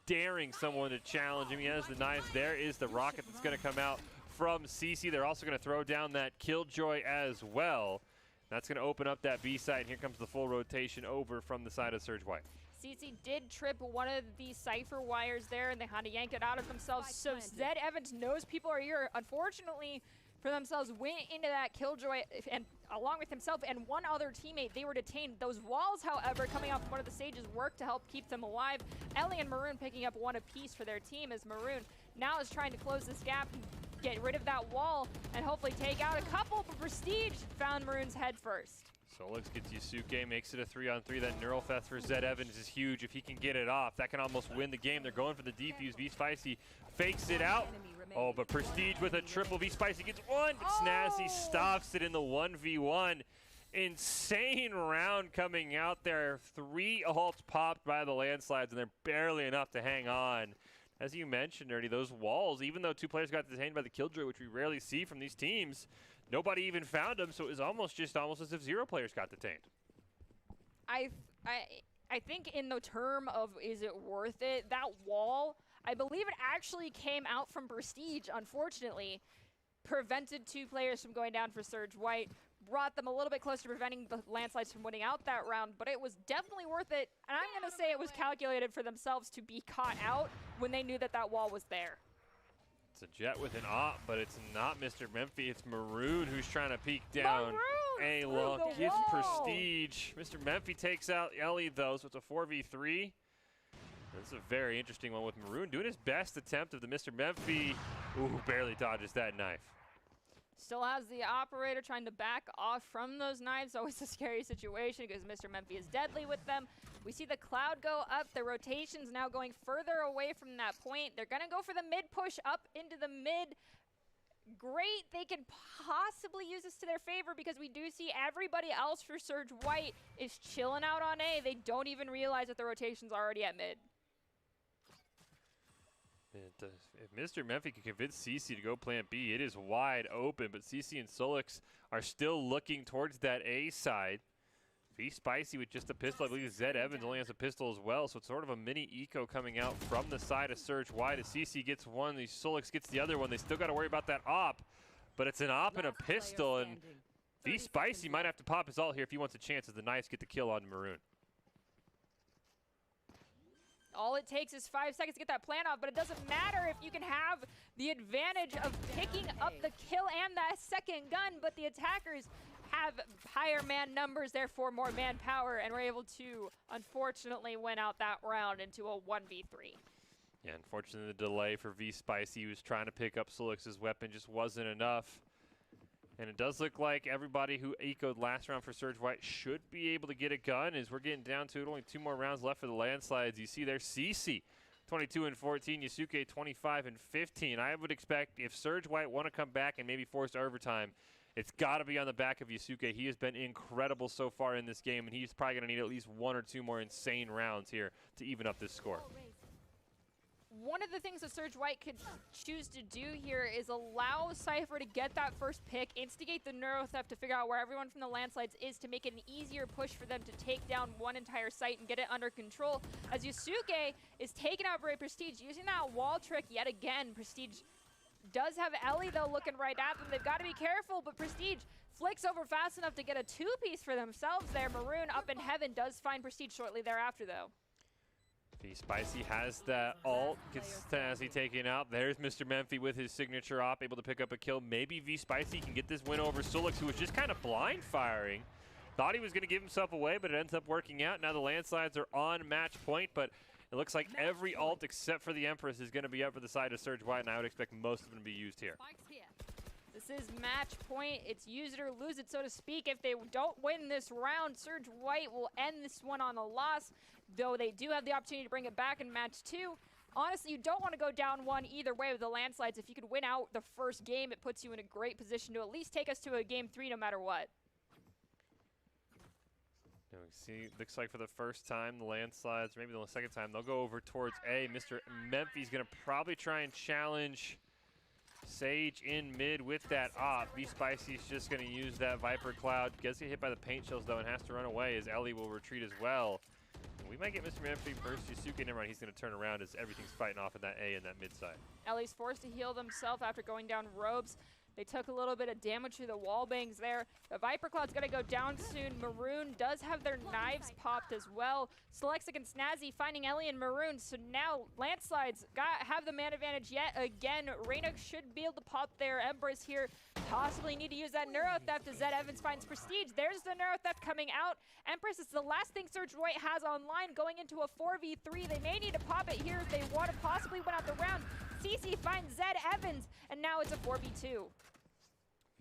daring someone to challenge him. He has the knives. There is the rocket that's going to come out from CC. They're also going to throw down that Killjoy as well. That's going to open up that B site. Here comes the full rotation over from the side of Surge White. CC did trip one of the Cypher wires there, and they had to yank it out of themselves. So Zed Evans knows people are here. Unfortunately for themselves, went into that Killjoy, and along with himself and one other teammate, they were detained. Those walls, however, coming off one of the Sages, worked to help keep them alive. Ellie and Maroon picking up 1 apiece for their team as Maroon now is trying to close this gap and get rid of that wall and hopefully take out a couple, but Prestige found Maroon's head first. Solix gets Yusuke, makes it a 3-on-3. That Neural Theft for Zed Evans is huge. If he can get it off, that can almost win the game. They're going for the defuse. V-Spicy fakes it out. Oh, but Prestige with a triple. V-Spicy gets 1, but Snazzy stops it in the 1v1. Insane round coming out there. 3 ults popped by the Landslides, and they're barely enough to hang on. As you mentioned, Ernie, those walls, even though 2 players got detained by the Killjoy, which we rarely see from these teams, nobody even found them, so it was almost as if 0 players got detained. I think in the term of is it worth it, that wall, I believe it actually came out from Prestige, unfortunately. Prevented 2 players from going down for Surge White, brought them a little bit closer to preventing the Landslides from winning out that round, but it was definitely worth it. And I'm going to say it was calculated for themselves to be caught out when they knew that that wall was there. It's a Jet with an op, but it's not Mr. Memphi. It's Maroon who's trying to peek down. A look, gets Prestige. Mr. Memphi takes out Ellie, though, so it's a 4v3. This is a very interesting one with Maroon doing his best attempt of the Mr. Memphi. Ooh, barely dodges that knife. Still has the operator trying to back off from those knives. Always a scary situation because Mr. Memphi is deadly with them. We see the cloud go up. The rotation's now going further away from that point. They're going to go for the mid push up into the mid. Great. They can possibly use this to their favor because we do see everybody else for Surge White is chilling out on A. They don't even realize that the rotation's already at mid. If Mr. Memphi can convince CC to go plant B, it is wide open, but CC and Solix are still looking towards that A side. V-Spicy with just a pistol. I believe Zed Evans only has a pistol as well, so it's sort of a mini eco coming out from the side of Surge White. As CC gets one, the Solix gets the other one. They still got to worry about that op, but it's an op and a pistol, and V-Spicy might have to pop his ult here if he wants a chance as the Knights get the kill on Maroon. All it takes is 5 seconds to get that plan off, but it doesn't matter if you can have the advantage of picking up the kill and that second gun, but the attackers have higher man numbers, therefore more manpower, and we're able to, unfortunately, win out that round into a 1v3. Yeah, unfortunately, the delay for V-Spicy. He was trying to pick up Solix's weapon, just wasn't enough. And it does look like everybody who ecoed last round for Surge White should be able to get a gun as we're getting down to it. Only 2 more rounds left for the Landslides. You see there CC 22 and 14, Yusuke 25 and 15. I would expect if Surge White want to come back and maybe force overtime, it's got to be on the back of Yusuke. He has been incredible so far in this game, and he's probably going to need at least 1 or 2 more insane rounds here to even up this score. One of the things that Surge White could choose to do here is allow Cypher to get that first pick, instigate the Neuro Theft to figure out where everyone from the landslides is to make it an easier push for them to take down one entire site and get it under control. As Yusuke is taking out Brave Prestige, using that wall trick yet again. Prestige does have Ellie, though, looking right at them. They've got to be careful, but Prestige flicks over fast enough to get a 2-piece for themselves there. Maroon up in heaven does find Prestige shortly thereafter, though. Spicy has that ult, gets Snazzy taken out. There's Mr. Memphi with his signature op, able to pick up a kill. Maybe Spicy can get this win over Solix, who was just kind of blind firing. Thought he was going to give himself away, but it ends up working out. Now the landslides are on match point, but it looks like every ult except for the Empress is going to be up for the side of Surge White, and I would expect most of them to be used here. This is match point. It's use it or lose it, so to speak. If they don't win this round, Surge White will end this one on a loss, though they do have the opportunity to bring it back in match 2. Honestly, you don't want to go down 1 either way with the landslides. If you could win out the first game, it puts you in a great position to at least take us to a game 3 no matter what. Now we see, looks like for the first time, the landslides, maybe the second time, they'll go over towards A. Mr. Memphi's going to probably try and challenge Sage in mid with that op. Spicy's just going to use that Viper Cloud. Gets hit by the paint shells, though, and has to run away as Ellie will retreat as well. We might get Mr. Memphi first. Yusuke, never mind, he's going to turn around as everything's fighting off in that A and that mid side. Ellie's forced to heal themselves after going down robes. They took a little bit of damage through the wall bangs there. The Viper Cloud's going to go down soon. Maroon does have their knives popped as well. Selexic and Snazzy finding Ellie and Maroon. So now Landslides have the man advantage yet again. Reyna should be able to pop their Empress here. Possibly need to use that Neuro Theft as Zed Evans finds Prestige. There's the Neuro Theft coming out. Empress is the last thing Surge White has online going into a 4v3. They may need to pop it here if they want to possibly win out the round. CC finds Zed Evans, and now it's a 4v2.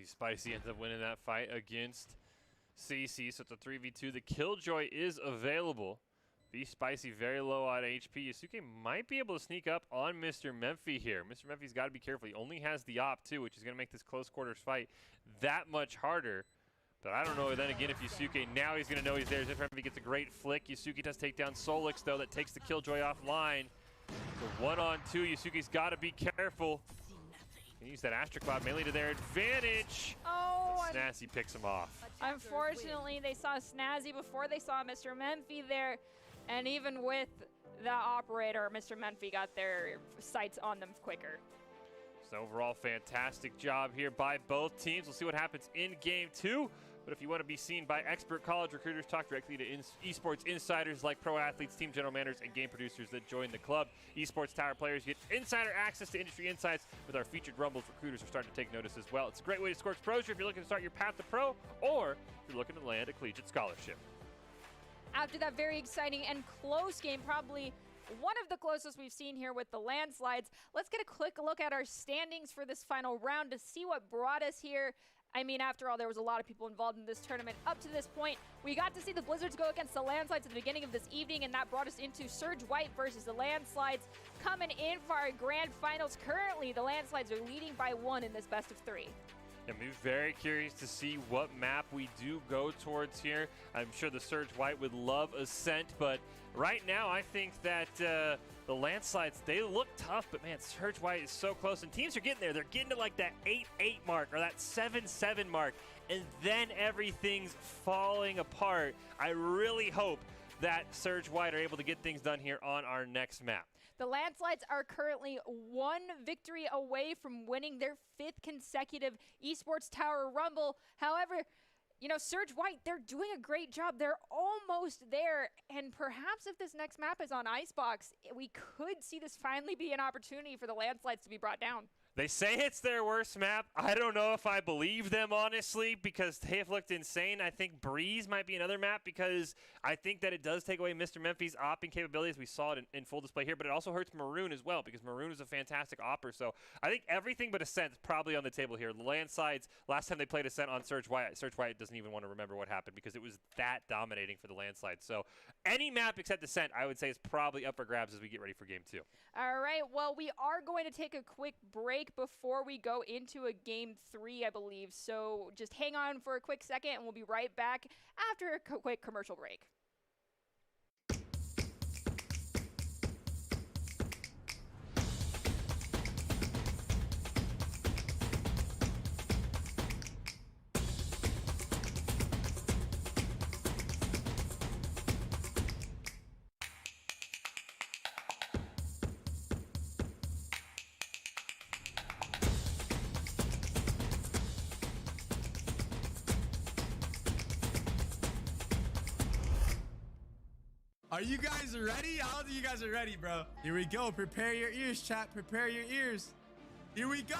Spicy ends up winning that fight against CC, so it's a 3v2. The Killjoy is available. Spicy very low on HP. Yusuke might be able to sneak up on Mr. Memphi here. Mr. Memphi's got to be careful. He only has the op too, which is going to make this close quarters fight that much harder. But I don't know then again if Yusuke, now he's going to know he's there. If he gets a great flick. Yusuke does take down Solix though, that takes the Killjoy offline. So 1-on-2, Yusuke's got to be careful. Use that Astro Cloud mainly to their advantage. Oh, Snazzy picks him off. Unfortunately, they saw Snazzy before they saw Mr. Memphi there. And even with the operator, Mr. Memphi got their sights on them quicker. So overall, fantastic job here by both teams. We'll see what happens in game 2. But if you want to be seen by expert college recruiters, talk directly to esports insiders like pro athletes, team general managers, and game producers that join the club. Esports Tower players get insider access to industry insights with our featured Rumbles. Recruiters are starting to take notice as well. It's a great way to score exposure if you're looking to start your path to pro, or if you're looking to land a collegiate scholarship. After that very exciting and close game, probably one of the closest we've seen here with the landslides, let's get a quick look at our standings for this final round to see what brought us here. I mean, after all, there was a lot of people involved in this tournament up to this point. We got to see the Blizzards go against the Landslides at the beginning of this evening, and that brought us into Surge White versus the Landslides. Coming in for our grand finals currently, the Landslides are leading by 1 in this best of 3. I'm very curious to see what map we do go towards here. I'm sure the Surge White would love Ascent, but right now I think that the Landslides, they look tough, but man, Surge White is so close, and teams are getting there. They're getting to like that 8-8 mark or that 7-7 mark, and then everything's falling apart. I really hope that Surge White are able to get things done here on our next map. The Landslides are currently 1 victory away from winning their 5th consecutive Esports Tower Rumble. However, you know, Surge White, they're doing a great job. They're almost there. And perhaps if this next map is on Icebox, we could see this finally be an opportunity for the Landslides to be brought down. They say it's their worst map. I don't know if I believe them, honestly, because they have looked insane. I think Breeze might be another map because I think that it does take away Mr. Memphi's opping capabilities. We saw it in full display here, but it also hurts Maroon as well because Maroon is a fantastic opper. So I think everything but Ascent is probably on the table here. The landsides, last time they played Ascent on Surge Wyatt doesn't even want to remember what happened because it was that dominating for the landslide. So any map except Ascent, I would say, is probably up for grabs as we get ready for Game 2. All right, well, we are going to take a quick break before we go into a Game 3, I believe. So just hang on for a quick second, and we'll be right back after a quick commercial break. Are you guys ready? I don't think you guys are ready, bro. Here we go. Prepare your ears, chat. Prepare your ears. Here we go.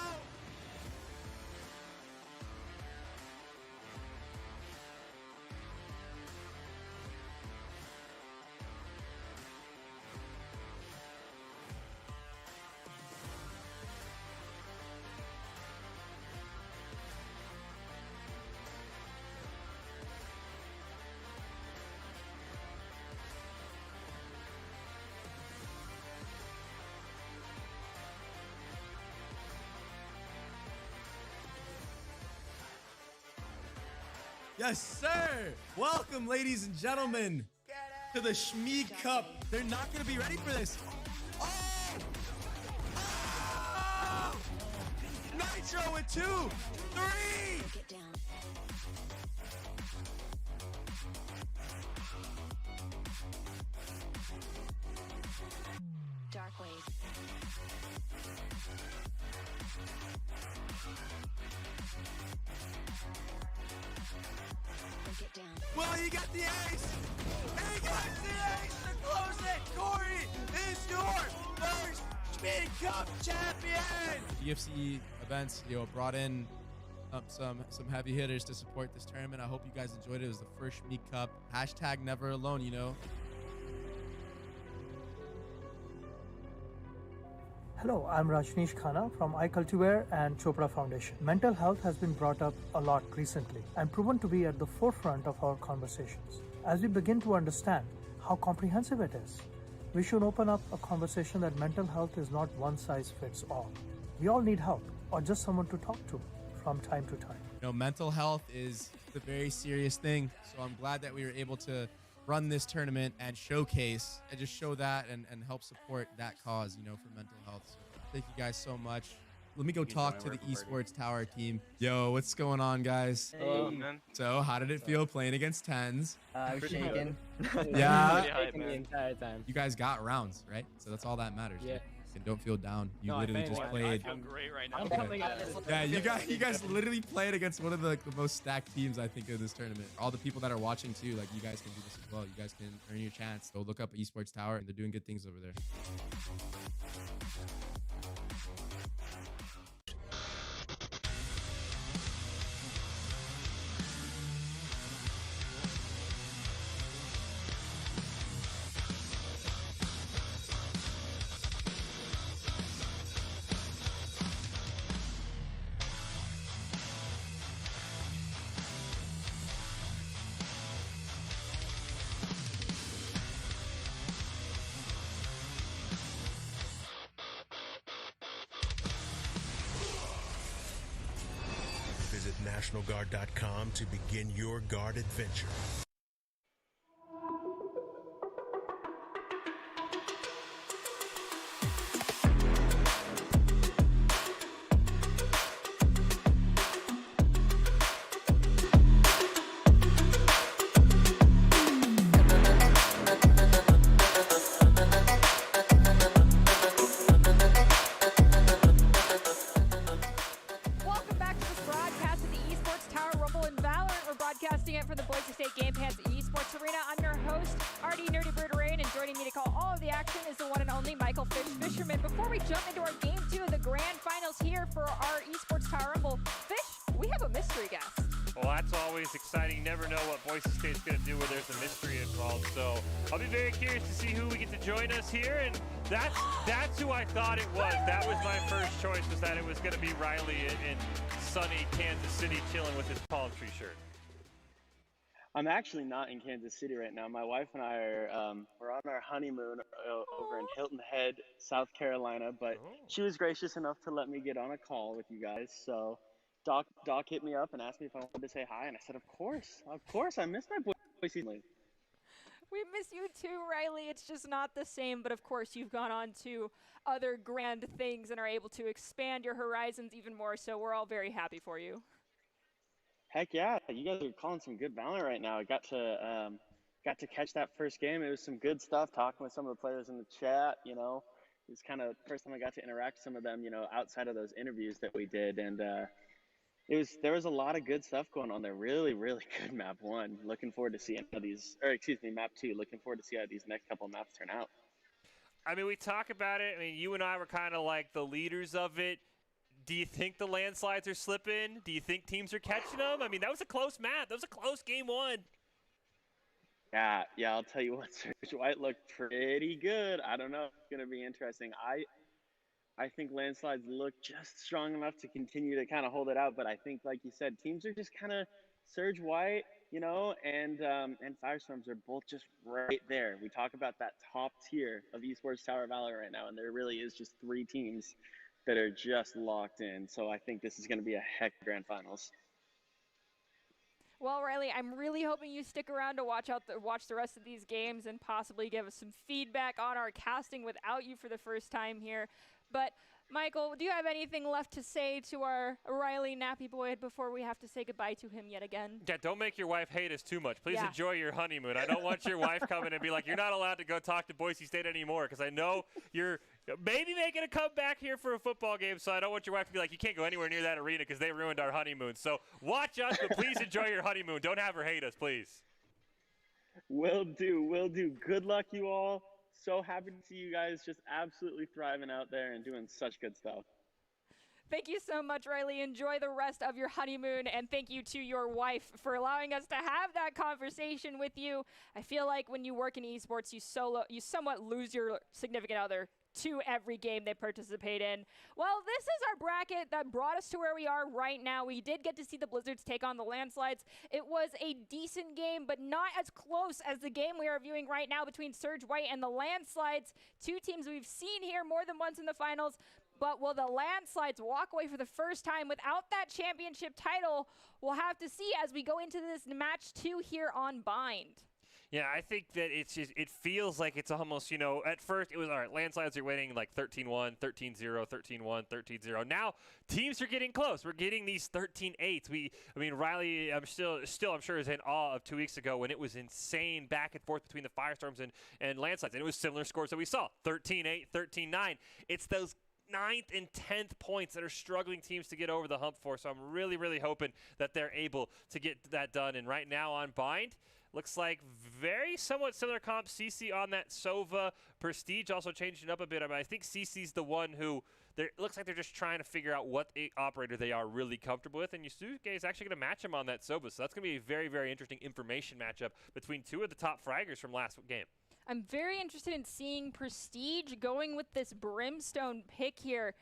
Yes, sir. Welcome, ladies and gentlemen, to the Shmeeg Cup. They're not going to be ready for this. Oh! Oh! Nitro with 2, 3. Get down. Dark wave. Get down. Well, you got the ace. And he got the ace to close it. Corey is your first Shmeeg Cup champion. UFC events, brought in some heavy hitters to support this tournament. I hope you guys enjoyed it. It was the first Shmeeg Cup. Hashtag never alone, Hello, I'm Rajneesh Khanna from iCultiware and Chopra Foundation. Mental health has been brought up a lot recently and proven to be at the forefront of our conversations. As we begin to understand how comprehensive it is, we should open up a conversation that mental health is not one size fits all. We all need help or just someone to talk to from time to time. Mental health is a very serious thing, so I'm glad that we were able to run this tournament and showcase and just show that and help support that cause, for mental health. So thank you guys so much. Let me go talk to the Esports Tower team. Yo, what's going on, guys? Hello, man. So how did it feel playing against 10s? I'm shaking. Yeah. Shaking the entire time. You guys got rounds, right? So that's all that matters. Yeah. And don't feel down. You literally just played. I feel great right now. Yeah, you guys literally played against one of the most stacked teams, I think, of this tournament. All the people that are watching too, like, you guys can do this as well. You guys can earn your chance. Go look up Esports Tower, and they're doing good things over there. Visit NationalGuard.com to begin your guard adventure. Welcome back to this broadcast of the Esports Tower Rumble in Valorant. We're broadcasting it from the Boise State Game Pass Esports Arena. I'm your host, Artie Nerdy Bird Rain, and joining me to call all of the action is the one and only Michael Fish Fisherman. Before we jump into our Game 2 of the Grand Finals here for our Esports Tower Rumble, Fish, we have a mystery guest. Well, that's always exciting. You never know what Boise State's going to do where there's a mystery involved. So I'll be very curious to see who we get to join us here. And that's who I thought it was. That was my first choice, was that it was going to be Riley in sunny Kansas City chilling with his palm tree shirt. I'm actually not in Kansas City right now. My wife and I are we're on our honeymoon over in Hilton Head, South Carolina. But she was gracious enough to let me get on a call with you guys. So Doc hit me up and asked me if I wanted to say hi, and I said, of course, I miss my Boise. We miss you too, Riley. It's just not the same, but of course you've gone on to other grand things and are able to expand your horizons even more, so we're all very happy for you. Heck yeah, you guys are calling some good Valorant right now. I got to catch that first game. It was some good stuff, talking with some of the players in the chat, you know. It was kind of the first time I got to interact with some of them, you know, outside of those interviews that we did, and there was a lot of good stuff going on there. Really, really good map 1. Looking forward to seeing how map 2. Looking forward to see how these next couple of maps turn out. I mean, we talk about it. I mean, you and I were kind of like the leaders of it. Do you think the landslides are slipping? Do you think teams are catching them? I mean, that was a close map. That was a close game 1. Yeah, I'll tell you what, Surge White looked pretty good. I don't know. It's going to be interesting. I think landslides look just strong enough to continue to kind of hold it out, but I think, like you said, teams are just kind of Surge White, you know, and Firestorms are both just right there. We talk about that top tier of Esports Tower Valor right now, and there really is just 3 teams that are just locked in. So I think this is going to be a heck of Grand Finals. Well, Riley, I'm really hoping you stick around to watch the rest of these games and possibly give us some feedback on our casting without you for the first time here. But Michael, do you have anything left to say to our Riley Nappy Boy before we have to say goodbye to him yet again? Yeah, don't make your wife hate us too much. Please enjoy your honeymoon. I don't want your wife coming and be like, you're not allowed to go talk to Boise State anymore, because I know you're maybe making a comeback here for a football game, so I don't want your wife to be like, you can't go anywhere near that arena because they ruined our honeymoon. So watch us, but please enjoy your honeymoon. Don't have her hate us, please. Will do. Good luck, you all. So happy to see you guys just absolutely thriving out there and doing such good stuff. Thank you so much, Riley. Enjoy the rest of your honeymoon, and thank you to your wife for allowing us to have that conversation with you. I feel like when you work in esports, you somewhat lose your significant other to every game they participate in. Well, this is our bracket that brought us to where we are right now. We did get to see the Blizzards take on the Landslides. It was a decent game, but not as close as the game we are viewing right now between Surge White and the Landslides. 2 teams we've seen here more than once in the finals. But will the Landslides walk away for the first time without that championship title? We'll have to see as we go into this match 2 here on Bind. Yeah, I think that it feels like it's almost, you know, at first it was, all right, Landslides are winning like 13-1, 13-0, 13-1, 13-0. Now teams are getting close. We're getting these 13-8s. I mean, Riley, I'm still I'm sure is in awe of 2 weeks ago when it was insane back and forth between the Firestorms and Landslides. And it was similar scores that we saw, 13-8, 13-9. It's those 9th and 10th points that are struggling teams to get over the hump for. So I'm really, really hoping that they're able to get that done. And right now on Bind, looks like very somewhat similar comp. CC on that Sova. Prestige also changing up a bit. I mean, I think CC's the one who it looks like they're just trying to figure out what operator they are really comfortable with. And Yusuke is actually going to match him on that Sova. So that's going to be a very, very interesting information matchup between 2 of the top fraggers from last game. I'm very interested in seeing Prestige going with this Brimstone pick here.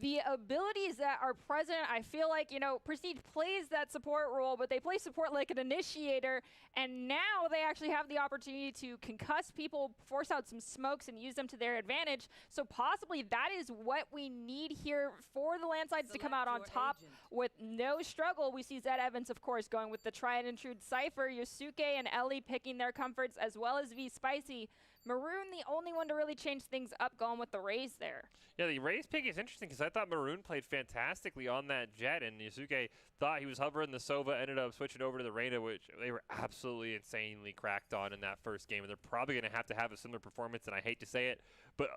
The abilities that are present, I feel like, you know, Prestige plays that support role, but they play support like an initiator, and now they actually have the opportunity to concuss people, force out some smokes, and use them to their advantage. So possibly that is what we need here for the Landslides to come out on top with no struggle. We see Zed Evans, of course, going with the Try and Intrude Cypher, Yusuke and Ellie picking their comforts, as well as V Spicy. Maroon, the only one to really change things up, going with the Raze there. Yeah, the Raze pick is interesting because I thought Maroon played fantastically on that Jet, and Yusuke thought he was hovering the Sova, ended up switching over to the Reyna, which they were absolutely insanely cracked on in that first game, and they're probably going to have a similar performance, and I hate to say it, but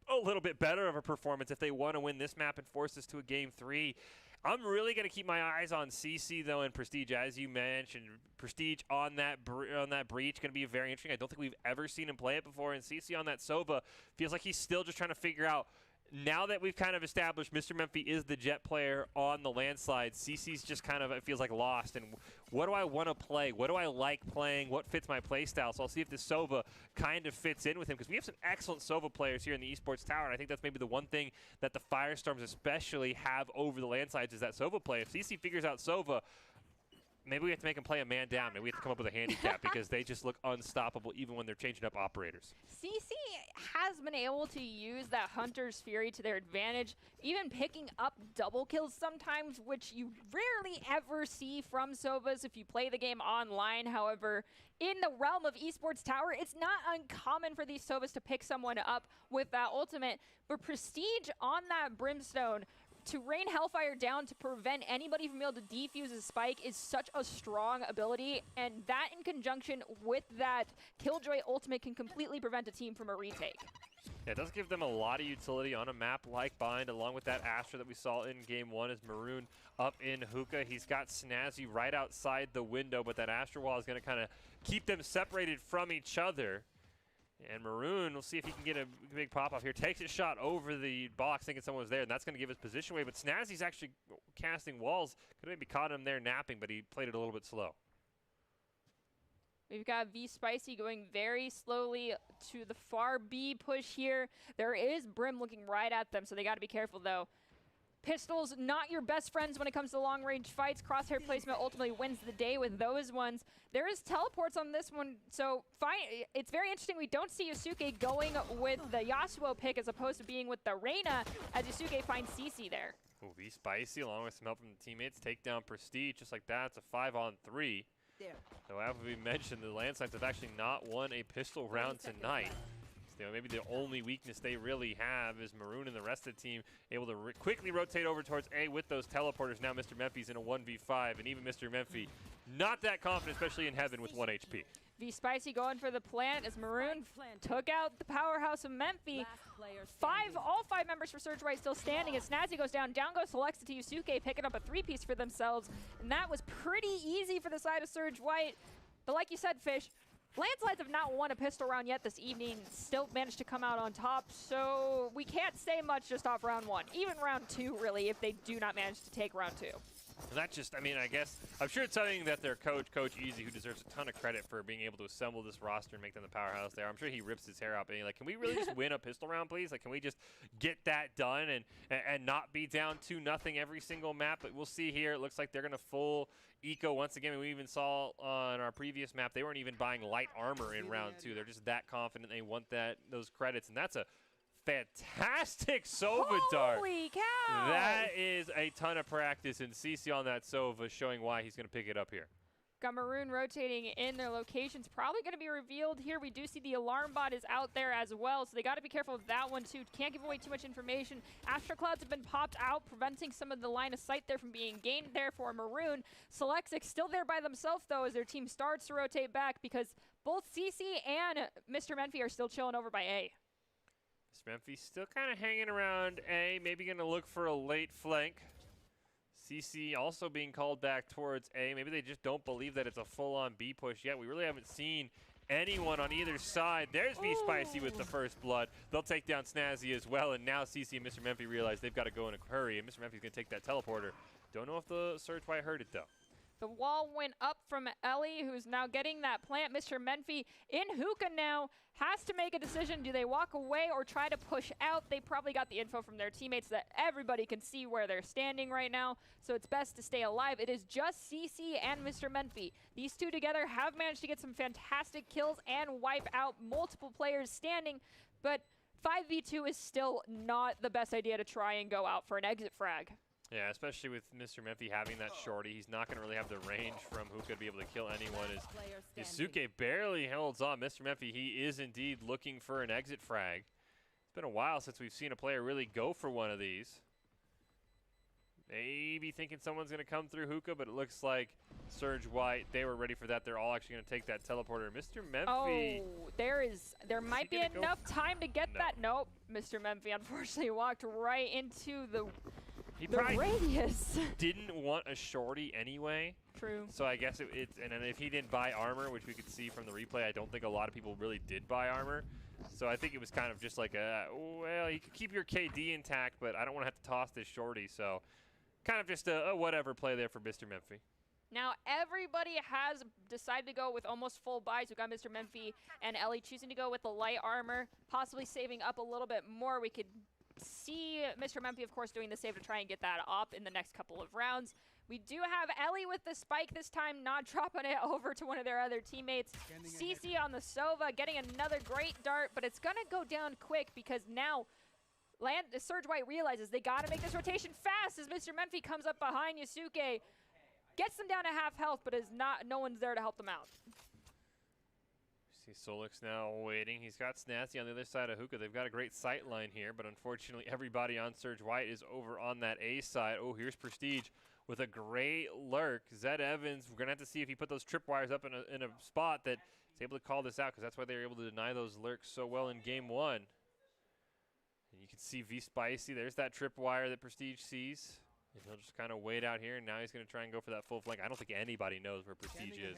a little bit better of a performance if they want to win this map and force this to a Game 3. I'm really going to keep my eyes on CC, though, and Prestige. As you mentioned, Prestige on that breach going to be very interesting. I don't think we've ever seen him play it before, and CC on that Sova feels like he's still just trying to figure out. Now that we've kind of established Mr. Memphi is the jet player on the landslide, CC's just kind of, it feels like, lost. And what do I want to play? What do I like playing? What fits my play style? So I'll see if this Sova kind of fits in with him, because we have some excellent Sova players here in the Esports Tower, and I think that's maybe the one thing that the Firestorms especially have over the landslides is that Sova play. If CC figures out Sova, maybe we have to make him play a man down. Maybe we have to come up with a handicap because they just look unstoppable even when they're changing up operators. CC has been able to use that Hunter's Fury to their advantage, even picking up double kills sometimes, which you rarely ever see from Sovas if you play the game online. However, in the realm of Esports Tower, it's not uncommon for these Sovas to pick someone up with that ultimate. But Prestige on that Brimstone, to rain Hellfire down to prevent anybody from being able to defuse a spike is such a strong ability, and that in conjunction with that Killjoy ultimate can completely prevent a team from a retake. Yeah, it does give them a lot of utility on a map like Bind, along with that Astra that we saw in Game 1 as Maroon up in Hookah. He's got Snazzy right outside the window, but that Astra wall is going to kind of keep them separated from each other. And Maroon, we'll see if he can get a big pop-off here. Takes a shot over the box thinking someone was there, and that's going to give his position away. But Snazzy's actually casting walls. Could have maybe caught him there napping, but he played it a little bit slow. We've got V Spicy going very slowly to the far B push here. There is Brim looking right at them, so they got to be careful, though. Pistols, not your best friends when it comes to long-range fights. Crosshair placement ultimately wins the day with those ones. There is teleports on this one, so fine. It's very interesting. We don't see Yusuke going with the Yasuo pick as opposed to being with the Reyna, as Yusuke finds CC there. Ooh, V Spicy, along with some help from the teammates, take down Prestige just like that. It's a 5-on-3. So as we mentioned, the Landslides have actually not won a pistol round tonight. So maybe the only weakness they really have is Maroon and the rest of the team able to quickly rotate over towards A with those teleporters. Now Mr. Memphi's in a 1v5, and even Mr. Memphi not that confident, especially in heaven with 1 HP. V Spicy going for the plant as Maroon took out the powerhouse of Memphi. All five members for Surge White still standing as Snazzy goes down. Down goes Alexa to Yusuke, picking up a 3-piece for themselves. And that was pretty easy for the side of Surge White. But like you said, Fish, Landslides have not won a pistol round yet this evening, still managed to come out on top, so we can't say much just off round 1. Even round 2, really, if they do not manage to take round 2. And that just, I mean, I guess, I'm sure it's something that their coach, Coach Easy, who deserves a ton of credit for being able to assemble this roster and make them the powerhouse there. I'm sure he rips his hair out being like, can we really just win a pistol round, please? Like, can we just get that done and not be down 2-0 every single map? But we'll see here. It looks like they're going to full eco once again. We even saw on our previous map, they weren't even buying light armor in round 2. They're just that confident they want those credits, and that's a fantastic Sova dart. Holy cow! That is a ton of practice, and CC on that Sova showing why he's going to pick it up here. Got Maroon rotating in their locations. Probably going to be revealed here. We do see the alarm bot is out there as well, so they got to be careful of that one too. Can't give away too much information. Astro Clouds have been popped out, preventing some of the line of sight there from being gained there for Maroon. Selectix still there by themselves though as their team starts to rotate back because both CC and Mr. Memphi are still chilling over by A. Mr. Memphi still kind of hanging around A, maybe going to look for a late flank. CC also being called back towards A. Maybe they just don't believe that it's a full-on B push yet. We really haven't seen anyone on either side. There's V Spicy with the first blood. They'll take down Snazzy as well, and now CC and Mr. Memphi realize they've got to go in a hurry, and Mr. Memphi's going to take that teleporter. Don't know if the Surge White heard it, though. The wall went up from Ellie, who's now getting that plant. Mr. Memphi in Hookah now has to make a decision. Do they walk away or try to push out? They probably got the info from their teammates that everybody can see where they're standing right now, so it's best to stay alive. It is just CC and Mr. Memphi. These two together have managed to get some fantastic kills and wipe out multiple players standing, but 5v2 is still not the best idea to try and go out for an exit frag. Yeah, especially with Mr. Memphi having that shorty. He's not going to really have the range from who could be able to kill anyone. As Yusuke barely holds on. Mr. Memphi, he is indeed looking for an exit frag. It's been a while since we've seen a player really go for one of these. Maybe thinking someone's going to come through Hookah, but it looks like Surge White, they were ready for that. They're all actually going to take that teleporter. Mr. Memphi. Oh, there might be enough time to get that. Nope. Mr. Memphi unfortunately walked right into the He the probably radius. didn't want a shorty anyway. True. So I guess and then if he didn't buy armor, which we could see from the replay, I don't think a lot of people really did buy armor. So I think it was kind of just like well, you could keep your KD intact, but I don't want to have to toss this shorty. So kind of just a whatever play there for Mr. Memphi. Now everybody has decided to go with almost full buys. We've got Mr. Memphi and Ellie choosing to go with the light armor, possibly saving up a little bit more. We could see Mr. Memphi, of course, doing the save to try and get that up in the next couple of rounds. We do have Ellie with the spike this time, not dropping it over to one of their other teammates. CC on the Sova, getting another great dart, but it's going to go down quick because now Surge White realizes they got to make this rotation fast as Mr. Memphi comes up behind Yasuke, gets them down to half health, but no one's there to help them out. See Solix now waiting. He's got Snazzy on the other side of Hookah. They've got a great sight line here, but unfortunately everybody on Surge White is over on that A side. Oh, here's Prestige with a great lurk. Zed Evans, we're going to have to see if he put those tripwires up in a spot that is able to call this out, because that's why they were able to deny those lurks so well in game one. And you can see V Spicy. There's that tripwire that Prestige sees. And he'll just kind of wait out here, and now he's going to try and go for that full flank. I don't think anybody knows where Prestige is.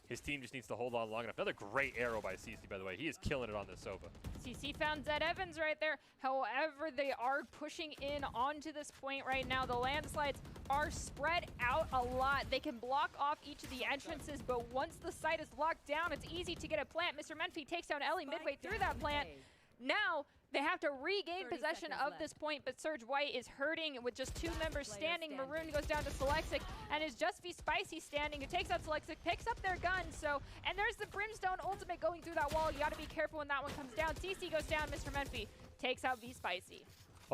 His team just needs to hold on long enough. Another great arrow by CC, by the way. He is killing it on this Sova. CC found Zed Evans right there. However, they are pushing in onto this point right now. The landslides are spread out a lot. They can block off each of the entrances, but once the site is locked down, it's easy to get a plant. Mr. Memphi takes down Ellie midway through that plant. Now, they have to regain possession of this point, but Surge White is hurting with just two members standing. Maroon goes down to Selexic, and is just V Spicy standing, who takes out Selexic, picks up their gun. So, and there's the Brimstone ultimate going through that wall. You got to be careful when that one comes down. CC goes down. Mr. Memphi takes out V Spicy.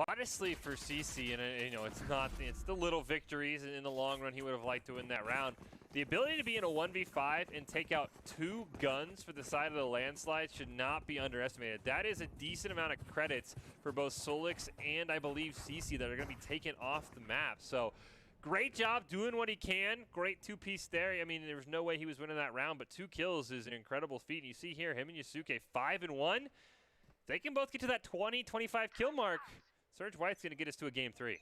Honestly, for CC, and you know, it's the little victories in the long run he would have liked to win that round. The ability to be in a 1v5 and take out 2 guns for the side of the landslide should not be underestimated. That is a decent amount of credits for both Solix and I believe CC that are going to be taken off the map. So great job doing what he can. Great 2-piece there. I mean, there was no way he was winning that round, but 2 kills is an incredible feat. And you see here, him and Yasuke 5-1. They can both get to that 20-25 kill mark. Surge White's going to get us to a game 3.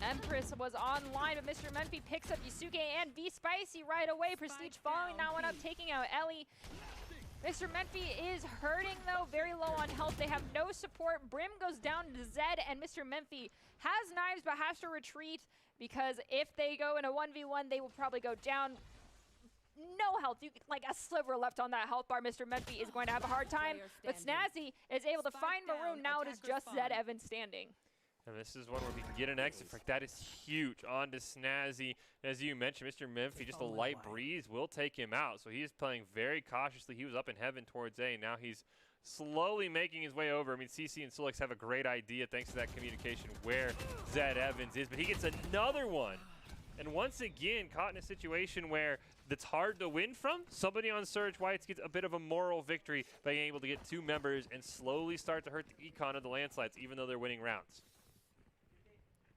Empress was online, but Mr. Memphi picks up Yasuke and V Spicy right away. Prestige following that one up, taking out Ellie. Mr. Memphi is hurting, though, very low on health. They have no support. Brim goes down to Zed, and Mr. Memphi has knives but has to retreat because if they go in a 1v1, they will probably go down. No health, like a sliver left on that health bar. Mr. Memphi is going to have a hard time, but Snazzy is able to find Maroon. Now it is just Zed Evans standing. And this is one where we can get an exit. That is huge. On to Snazzy. As you mentioned, Mr. Memphi, just a light breeze will take him out. So he is playing very cautiously. He was up in heaven towards A. Now he's slowly making his way over. I mean, CC and Solix have a great idea, thanks to that communication, where Zed Evans is. But he gets another one. And once again, caught in a situation where that's hard to win from. Somebody on Surge Whites gets a bit of a moral victory by being able to get 2 members and slowly start to hurt the econ of the landslides, even though they're winning rounds.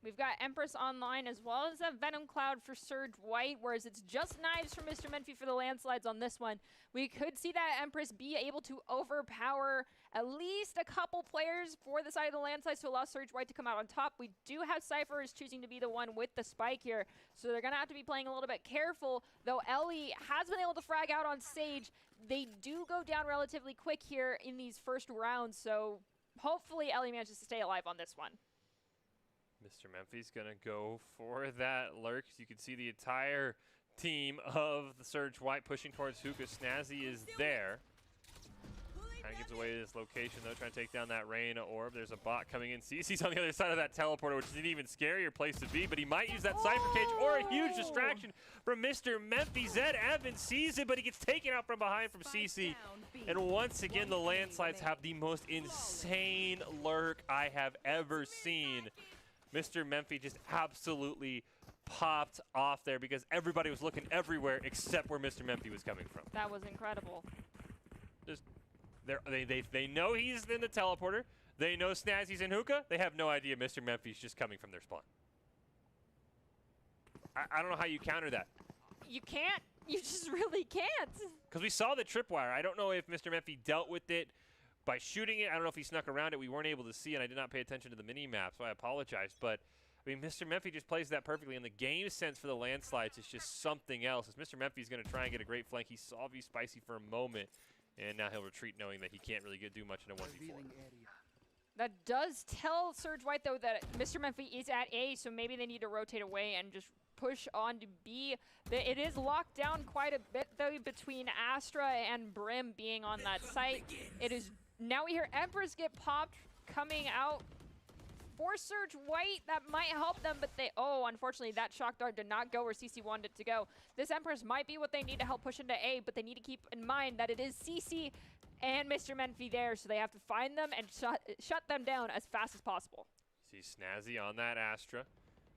We've got Empress online as well as a Venom Cloud for Surge White, whereas it's just knives from Mr. Memphi for the landslides on this one. We could see that Empress be able to overpower at least a couple players for the side of the landslides to allow Surge White to come out on top. We do have Cypher is choosing to be the one with the spike here, so they're going to have to be playing a little bit careful, though Ellie has been able to frag out on Sage. They do go down relatively quick here in these first rounds, so hopefully Ellie manages to stay alive on this one. Mr. Memphi's going to go for that lurk. You can see the entire team of the Surge White pushing towards Hookah. Snazzy is there. Kind of gives away this location, though, trying to take down that Reyna orb. There's a bot coming in. CC's on the other side of that teleporter, which is an even scarier place to be, but he might use that Cypher Cage or a huge distraction from Mr. Memphi. Zed Evans sees it, but he gets taken out from behind from CC. And once again, the landslides have the most insane lurk I have ever seen. Mr. Memphi just absolutely popped off there because everybody was looking everywhere except where Mr. Memphi was coming from. That was incredible. Just they know he's in the teleporter. They know Snazzy's in Hookah. They have no idea Mr. Memphi's just coming from their spawn. I don't know how you counter that. You can't. You just really can't. Because we saw the tripwire. I don't know if Mr. Memphi dealt with it by shooting it. I don't know if he snuck around it. We weren't able to see, and I did not pay attention to the mini-map, so I apologize. But, I mean, Mr. Memphi just plays that perfectly, and the game sense for the landslides is just something else. As Mr. Memphi is going to try and get a great flank. He saw V-Spicy for a moment, and now he'll retreat knowing that he can't really do much in a 1v4. That does tell Surge White, though, that Mr. Memphi is at A, so maybe they need to rotate away and just push on to B. It is locked down quite a bit, though, between Astra and Brim being on that site. It is now we hear Empress get popped coming out for Surge White. That might help them, but unfortunately, that shock dart did not go where CC wanted it to go. This Empress might be what they need to help push into A, but they need to keep in mind that it is CC and Mr. Memphi there, so they have to find them and shut them down as fast as possible. See Snazzy on that Astra.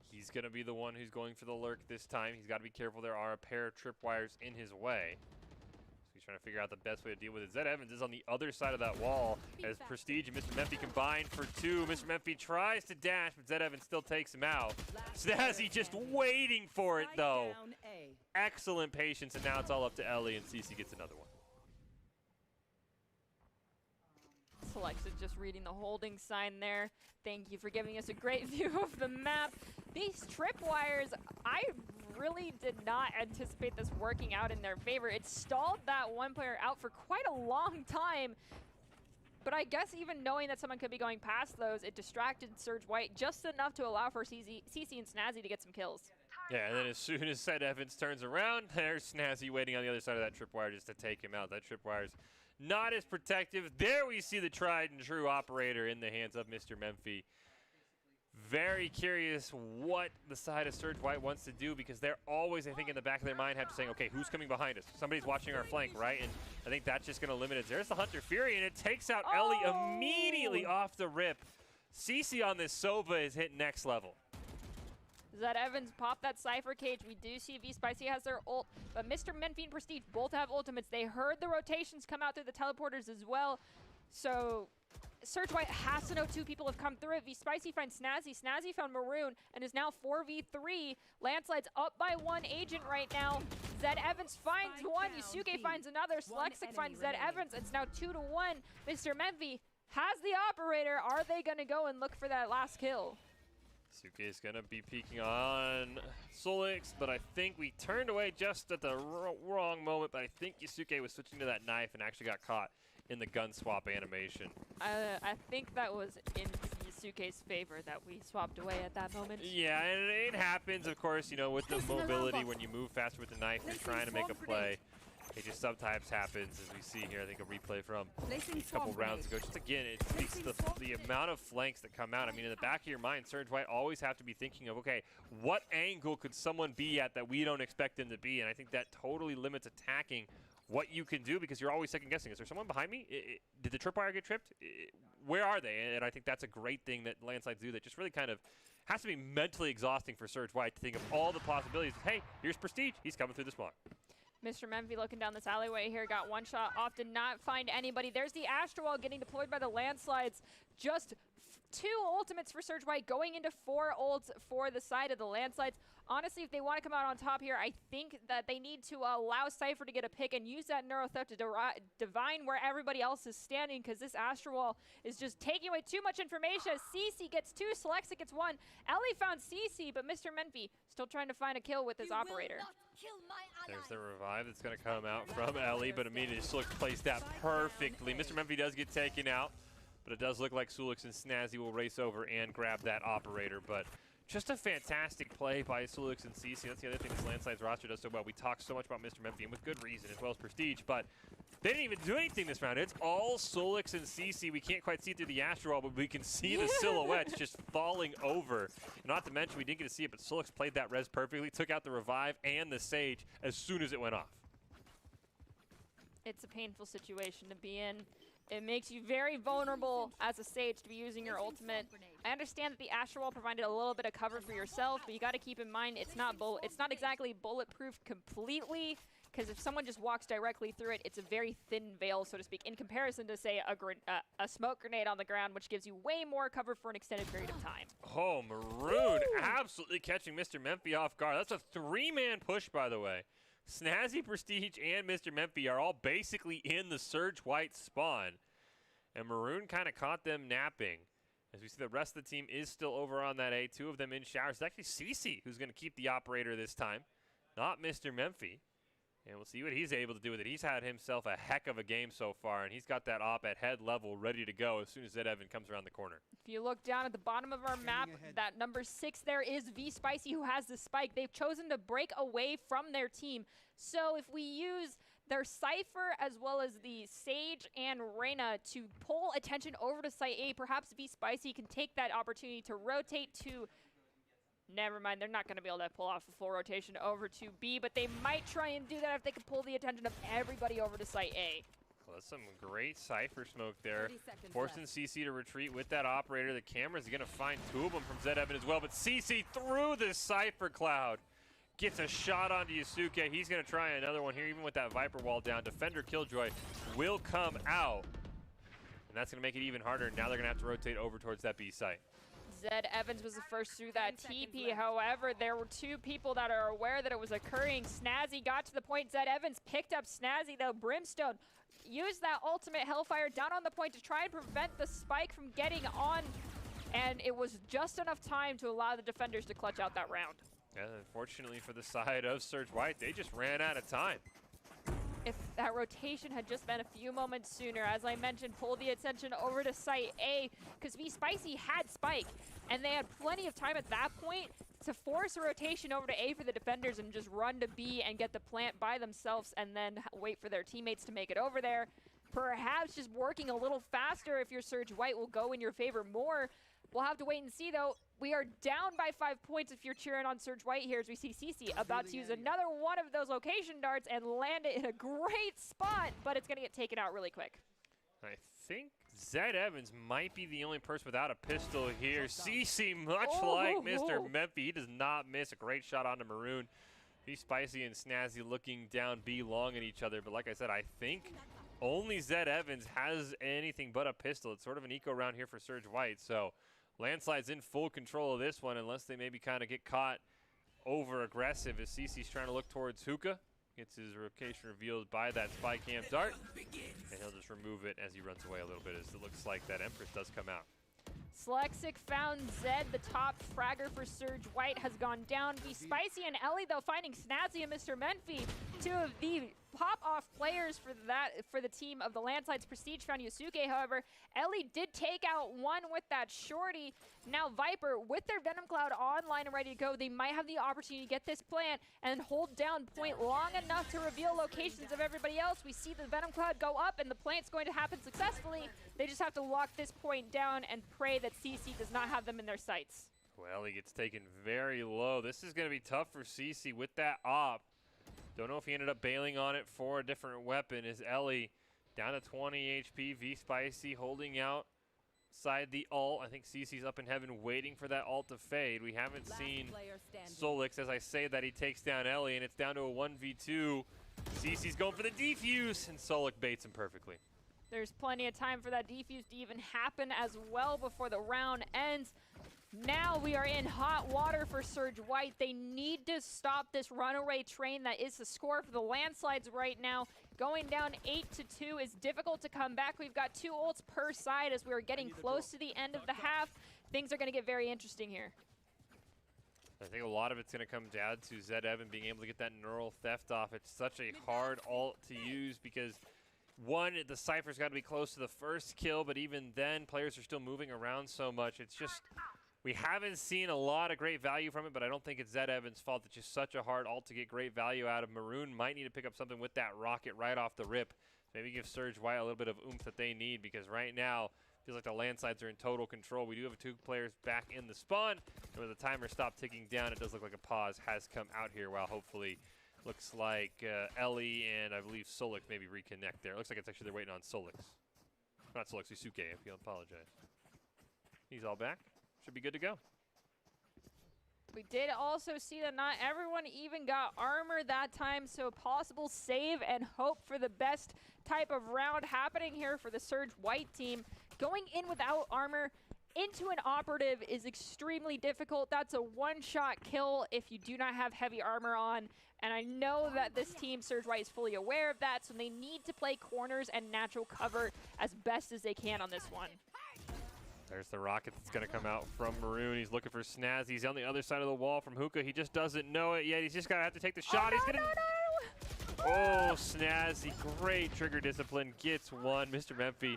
He's going to be the one who's going for the lurk this time. He's got to be careful. There are a pair of tripwires in his way. So he's trying to figure out the best way to deal with it. Zed Evans is on the other side of that wall as Prestige and Mr. Memphi combine for 2. Mr. Memphi tries to dash, but Zed Evans still takes him out. Snazzy just waiting for it, though. Excellent patience, and now it's all up to Ellie, and CC gets another one. Alexa just reading the holding sign there. Thank you for giving us a great view of the map. These tripwires, I really did not anticipate this working out in their favor. It stalled that one player out for quite a long time. But I guess even knowing that someone could be going past those, it distracted Surge White just enough to allow for CC and Snazzy to get some kills. Yeah, and then as soon as Zed Evans turns around, there's Snazzy waiting on the other side of that tripwire just to take him out. That tripwire's not as protective. There we see the tried and true operator in the hands of Mr. Memphi. Very curious what the side of Surge White wants to do, because they're always, I think, in the back of their mind have to say, okay, who's coming behind us? Somebody's watching our flank, right? And I think that's just going to limit it. There's the Hunter Fury, and it takes out Ellie immediately off the rip. CC on this Sova is hit next level. Zed Evans popped that Cypher cage. We do see V-Spicy has their ult, but Mr. Memphi and Prestige both have ultimates. They heard the rotations come out through the teleporters as well. So Surge White has to know 2 people have come through it. V-Spicy finds Snazzy. Snazzy found Maroon and is now 4v3. Landslide's up by 1 agent right now. Zed Evans finds 1. Yusuke finds another. Slexic finds Zed Evans. It's now 2-1. Mr. Memphi has the operator. Are they going to go and look for that last kill? Suke is going to be peeking on Solix, but I think we turned away just at the wrong moment, but I think Yusuke was switching to that knife and actually got caught in the gun swap animation. I think that was in Yusuke's favor that we swapped away at that moment. Yeah, and it happens, of course, you know, with the mobility when you move faster with the knife, you're trying to make a play. It just sometimes happens, as we see here. I think a replay from a couple rounds ago. Just again, it speaks to the amount of flanks that come out. I mean, in the back of your mind, Surge White always have to be thinking of, okay, what angle could someone be at that we don't expect them to be? And I think that totally limits attacking what you can do, because you're always second guessing. Is there someone behind me? Did the tripwire get tripped? Where are they? And I think that's a great thing that landslides do that just really kind of has to be mentally exhausting for Surge White to think of all the possibilities. Hey, here's Prestige. He's coming through the smoke. Mr. Memphi looking down this alleyway here, got one shot off, did not find anybody. There's the Astro Wall getting deployed by the landslides. Just 2 ultimates for Surge White, going into 4 ults for the side of the landslides. Honestly, if they want to come out on top here, I think that they need to allow Cypher to get a pick and use that Neuro Theft to divine where everybody else is standing, because this Astro Wall is just taking away too much information. CC gets 2, Selexa gets 1. Ellie found CC, but Mr. Memphi still trying to find a kill with his operator. There's the revive that's going to come out from Ellie, but immediately Sulix plays that perfectly. Mr. Memphi does get taken out, but it does look like Sulix and Snazzy will race over and grab that operator. But just a fantastic play by Sulix and CC. That's the other thing this Landslide's roster does so well. We talk so much about Mr. Memphi, and with good reason, as well as Prestige, but they didn't even do anything this round. It's all Sulix and CC. We can't quite see through the Astro Wall, but we can see the silhouettes just falling over. And not to mention, we didn't get to see it, but Sulix played that res perfectly, took out the revive and the Sage as soon as it went off. It's a painful situation to be in. It makes you very vulnerable as a Sage to be using your ultimate. I understand that the Astro Wall provided a little bit of cover for yourself, but you got to keep in mind it's not exactly bulletproof completely, because if someone just walks directly through it, it's a very thin veil, so to speak, in comparison to, say, a smoke grenade on the ground, which gives you way more cover for an extended period of time. Oh, Maroon absolutely catching Mr. Memphi off guard. That's a 3-man push, by the way. Snazzy, Prestige, and Mr. Memphi are all basically in the Surge White spawn. And Maroon kind of caught them napping. As we see the rest of the team is still over on that A. 2 of them in showers. It's actually CC who's going to keep the operator this time, not Mr. Memphi. And we'll see what he's able to do with it. He's had himself a heck of a game so far, and he's got that op at head level ready to go as soon as Zed Evan comes around the corner. If you look down at the bottom of our map, that number 6 there is V Spicy, who has the spike. They've chosen to break away from their team. So if we use their Cypher as well as the Sage and Reyna to pull attention over to Site A, perhaps V Spicy can take that opportunity to rotate to... Never mind, they're not going to be able to pull off a full rotation over to B, but they might try and do that if they can pull the attention of everybody over to Site A. Well, that's some great Cypher smoke there, forcing CC to retreat with that operator. The camera's going to find 2 of them from Zed Evan as well, but CC through the Cypher cloud gets a shot onto Yusuke. He's going to try another one here, even with that Viper wall down. Defender Killjoy will come out, and that's going to make it even harder. Now they're going to have to rotate over towards that B site. Zed Evans was the first through that TP. However, there were 2 people that are aware that it was occurring. Snazzy got to the point. Zed Evans picked up Snazzy, though. Brimstone used that ultimate Hellfire down on the point to try and prevent the spike from getting on, and it was just enough time to allow the defenders to clutch out that round. And unfortunately for the side of Surge White, they just ran out of time. If that rotation had just been a few moments sooner, as I mentioned, pull the attention over to Site A, because V Spicy had Spike, and they had plenty of time at that point to force a rotation over to A for the defenders and just run to B and get the plant by themselves and then wait for their teammates to make it over there. Perhaps just working a little faster if your Surge White will go in your favor more. We'll have to wait and see, though. We are down by 5 points if you're cheering on Surge White here, as we see CC about to use another one of those location darts and land it in a great spot, but it's going to get taken out really quick. I think Zed Evans might be the only person without a pistol here. CC, much like Mr. Memphi, he does not miss. A great shot onto Maroon. He's Spicy and Snazzy looking down B long at each other, but like I said, I think only Zed Evans has anything but a pistol. It's sort of an eco round here for Surge White, so Landslide's in full control of this one unless they maybe kind of get caught over aggressive as CC's trying to look towards Hookah. Gets his location revealed by that spy cam dart, and he'll just remove it as he runs away a little bit, as it looks like that Empress does come out. Slexic found Zed, the top fragger for Surge White has gone down. Be Spicy and Ellie, though, finding Snazzy and Mr. Memphi, 2 of the pop-off players for the team of the Landslides. Prestige found Yusuke, however. Ellie did take out one with that shorty. Now Viper, with their Venom Cloud online and ready to go, they might have the opportunity to get this plant and hold down point long enough to reveal locations of everybody else. We see the Venom Cloud go up, and the plant's going to happen successfully. They just have to lock this point down and pray that CC does not have them in their sights. Well, he gets taken very low. This is going to be tough for CC with that op. Don't know if he ended up bailing on it for a different weapon. Is Ellie down to 20 HP. V Spicy holding out side the ult. I think CC's up in heaven waiting for that ult to fade. We haven't seen Solix, as I say that, he takes down Ellie, and it's down to a 1v2. CC's going for the defuse, and Solic baits him perfectly. There's plenty of time for that defuse to even happen as well before the round ends. Now we are in hot water for Surge White. They need to stop this runaway train that is the score for the Landslides right now. Going down 8-2 is difficult to come back. We've got 2 ults per side as we are getting close to the end of the half. Things are going to get very interesting here. I think a lot of it's going to come down to Zed Evan being able to get that neural theft off. It's such a hard ult to use because, one, the Cypher's got to be close to the first kill, but even then, players are still moving around so much. It's just, we haven't seen a lot of great value from it, but I don't think it's Zed Evan's fault. It's just such a hard ult to get great value out of. Maroon might need to pick up something with that rocket right off the rip. Maybe give Surge White a little bit of oomph that they need, because right now, feels like the Landslides are in total control. We do have 2 players back in the spawn, and with the timer stopped ticking down, it does look like a pause has come out here, while hopefully looks like Ellie and I believe Solix maybe reconnect there. It looks like it's actually they're waiting on Solix. Not Solix, Yusuke, if you apologize. He's all back. Should be good to go. We did also see that not everyone even got armor that time, so possible save and hope for the best type of round happening here for the Surge White team. Going in without armor into an operative is extremely difficult. That's a one-shot kill if you do not have heavy armor on. And I know that this team, Surge White, is fully aware of that, so they need to play corners and natural cover as best as they can on this one. There's the rocket that's going to come out from Maroon. He's looking for Snazzy. He's on the other side of the wall from Hookah. He just doesn't know it yet. He's just going to have to take the shot. Oh, He's going to... Oh, Snazzy, great trigger discipline, gets one. Mr. Memphi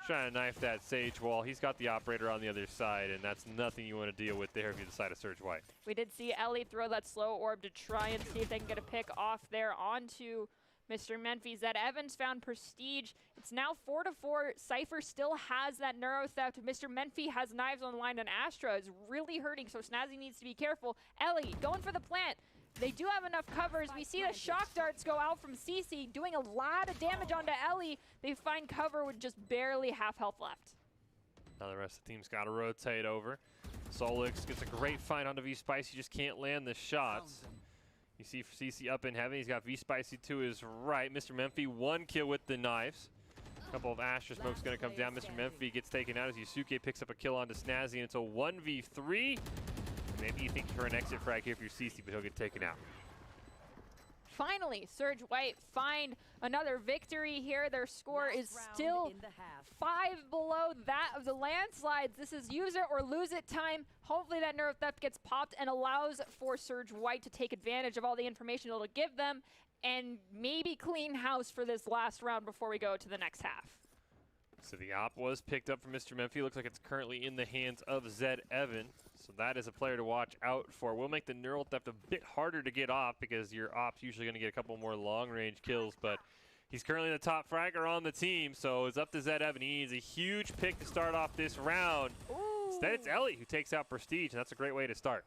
trying to knife that Sage wall. He's got the operator on the other side, and that's nothing you want to deal with there if you decide to Surge White. We did see Ellie throw that slow orb to try and see if they can get a pick off there onto Mr. Memphi. Zed Evans found Prestige. It's now 4-4. Cypher still has that Neuro Theft. Mr. Memphi has knives on the line, and Astra is really hurting, so Snazzy needs to be careful. Ellie going for the plant. They do have enough covers. We see the shock darts go out from CC, doing a lot of damage onto Ellie. They find cover with just barely half health left. Now the rest of the team's got to rotate over. Solix gets a great fight onto V-Spicy, just can't land the shots. You see CC up in heaven. He's got V-Spicy to his right. Mr. Memphi, 1 kill with the knives. A couple of Astra smokes going to come down. Mr. Memphi gets taken out as Yusuke picks up a kill onto Snazzy, and it's a 1v3. Maybe you think for an exit frag here if you're CC, but he'll get taken out. Finally, Surge White find another victory here. Their score is still 5 below that of the Landslides. This is use it or lose it time. Hopefully that Neuro Theft gets popped and allows for Surge White to take advantage of all the information it'll give them and maybe clean house for this last round before we go to the next half. So the op was picked up from Mr. Memphi. Looks like it's currently in the hands of Zed Evan. So that is a player to watch out for. We'll make the Neural Theft a bit harder to get off because your op's usually going to get a couple more long-range kills, but he's currently the top fragger on the team, so it's up to Zed Evan. He needs a huge pick to start off this round. Ooh. Instead, it's Ellie who takes out Prestige, and that's a great way to start.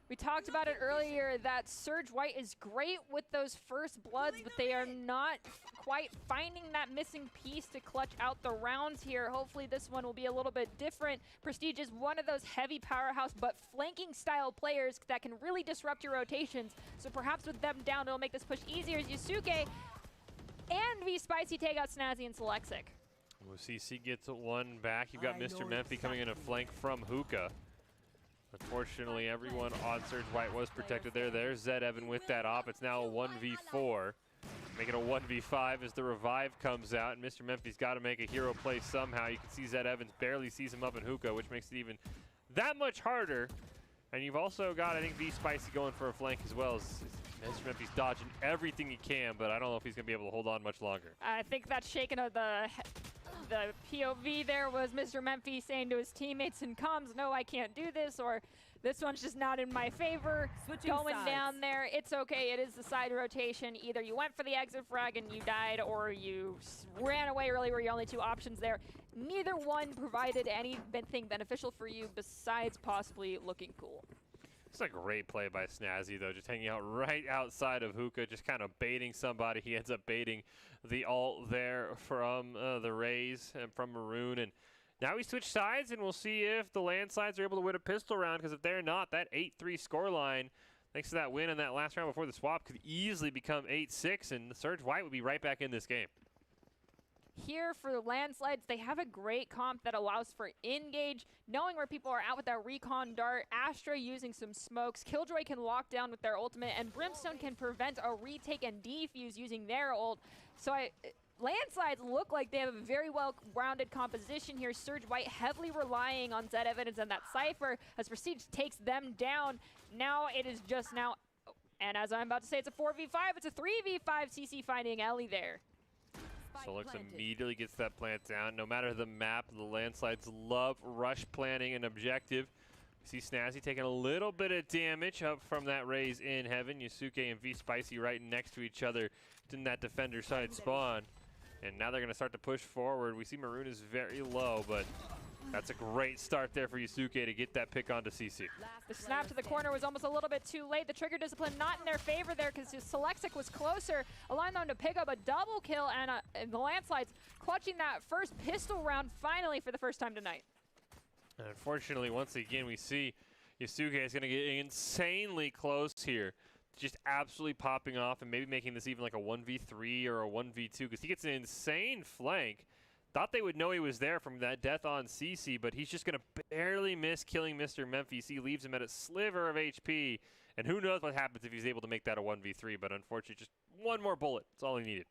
We talked about it earlier that Surge White is great with those first bloods, but they are not quite finding that missing piece to clutch out the rounds here. Hopefully this one will be a little bit different. Prestige is one of those heavy powerhouse but flanking style players that can really disrupt your rotations. So perhaps with them down, it'll make this push easier as Yusuke and V-Spicy take out Snazzy and Selexic. Well, CC gets one back. You've got Mr. Memphi coming in a flank from Hookah. Unfortunately, everyone on Surge White was protected there. There's Zed Evan with that op. It's now a 1v4. Make it a 1v5 as the revive comes out, and Mr. Memphi's got to make a hero play somehow. You can see Zed Evans barely sees him up in Hookah, which makes it even that much harder. And you've also got, I think, V-Spicy going for a flank as well. Mr. Memphi's dodging everything he can, but I don't know if he's going to be able to hold on much longer. I think that shaking of the POV there was Mr. Memphi saying to his teammates in comms, no, I can't do this, or this one's just not in my favor. Going down there, it's okay. It is the side rotation. Either you went for the exit frag and you died, or you ran away early were your only 2 options there. Neither one provided anything beneficial for you besides possibly looking cool. It's a great play by Snazzy, though, just hanging out right outside of Hookah, just kind of baiting somebody. He ends up baiting the ult there from the Rays and from Maroon. And now we switch sides, and we'll see if the Landslides are able to win a pistol round, because if they're not, that 8-3 scoreline, thanks to that win in that last round before the swap, could easily become 8-6, and Surge White would be right back in this game. Here for the Landslides, they have a great comp that allows for engage, knowing where people are at with that recon dart. Astra using some smokes. Killjoy can lock down with their ultimate, and Brimstone can prevent a retake and defuse using their ult. So Landslides look like they have a very well-rounded composition here. Surge White heavily relying on Zed Evans and that Cypher as Prestige takes them down. Now it is just now, and as I'm about to say, it's a 4v5. It's a 3v5. CC finding Ellie there. Solix immediately gets that plant down. No matter the map, the Landslides love rush planning and objective. We see Snazzy taking a little bit of damage up from that raise in heaven. Yusuke and V-Spicy right next to each other in that defender side spawn. And now they're going to start to push forward. We see Maroon is very low, but that's a great start there for Yusuke to get that pick onto CC. The snap to the corner was almost a little bit too late. The trigger discipline not in their favor there because Selexic was closer, allowing them to pick up a double kill, and the Landslides clutching that first pistol round finally for the first time tonight. And unfortunately, once again, we see Yusuke is going to get insanely close here. Just absolutely popping off and maybe making this even like a 1v3 or a 1v2 because he gets an insane flank Thought they would know he was there from that death on CC, but he's just going to barely miss killing Mr. Memphis. He leaves him at a sliver of HP, and who knows what happens if he's able to make that a 1v3, but unfortunately just one more bullet. That's all he needed.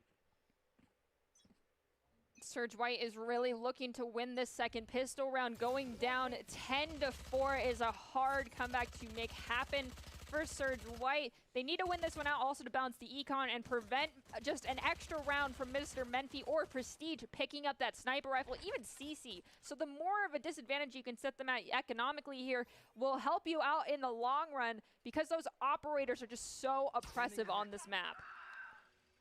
Surge White is really looking to win this second pistol round. Going down 10-4 is a hard comeback to make happen for Surge White. They need to win this one out also to balance the econ and prevent just an extra round from Mr. Menfi or Prestige picking up that sniper rifle, even CC. So the more of a disadvantage you can set them at economically here will help you out in the long run because those operators are just so oppressive on this map.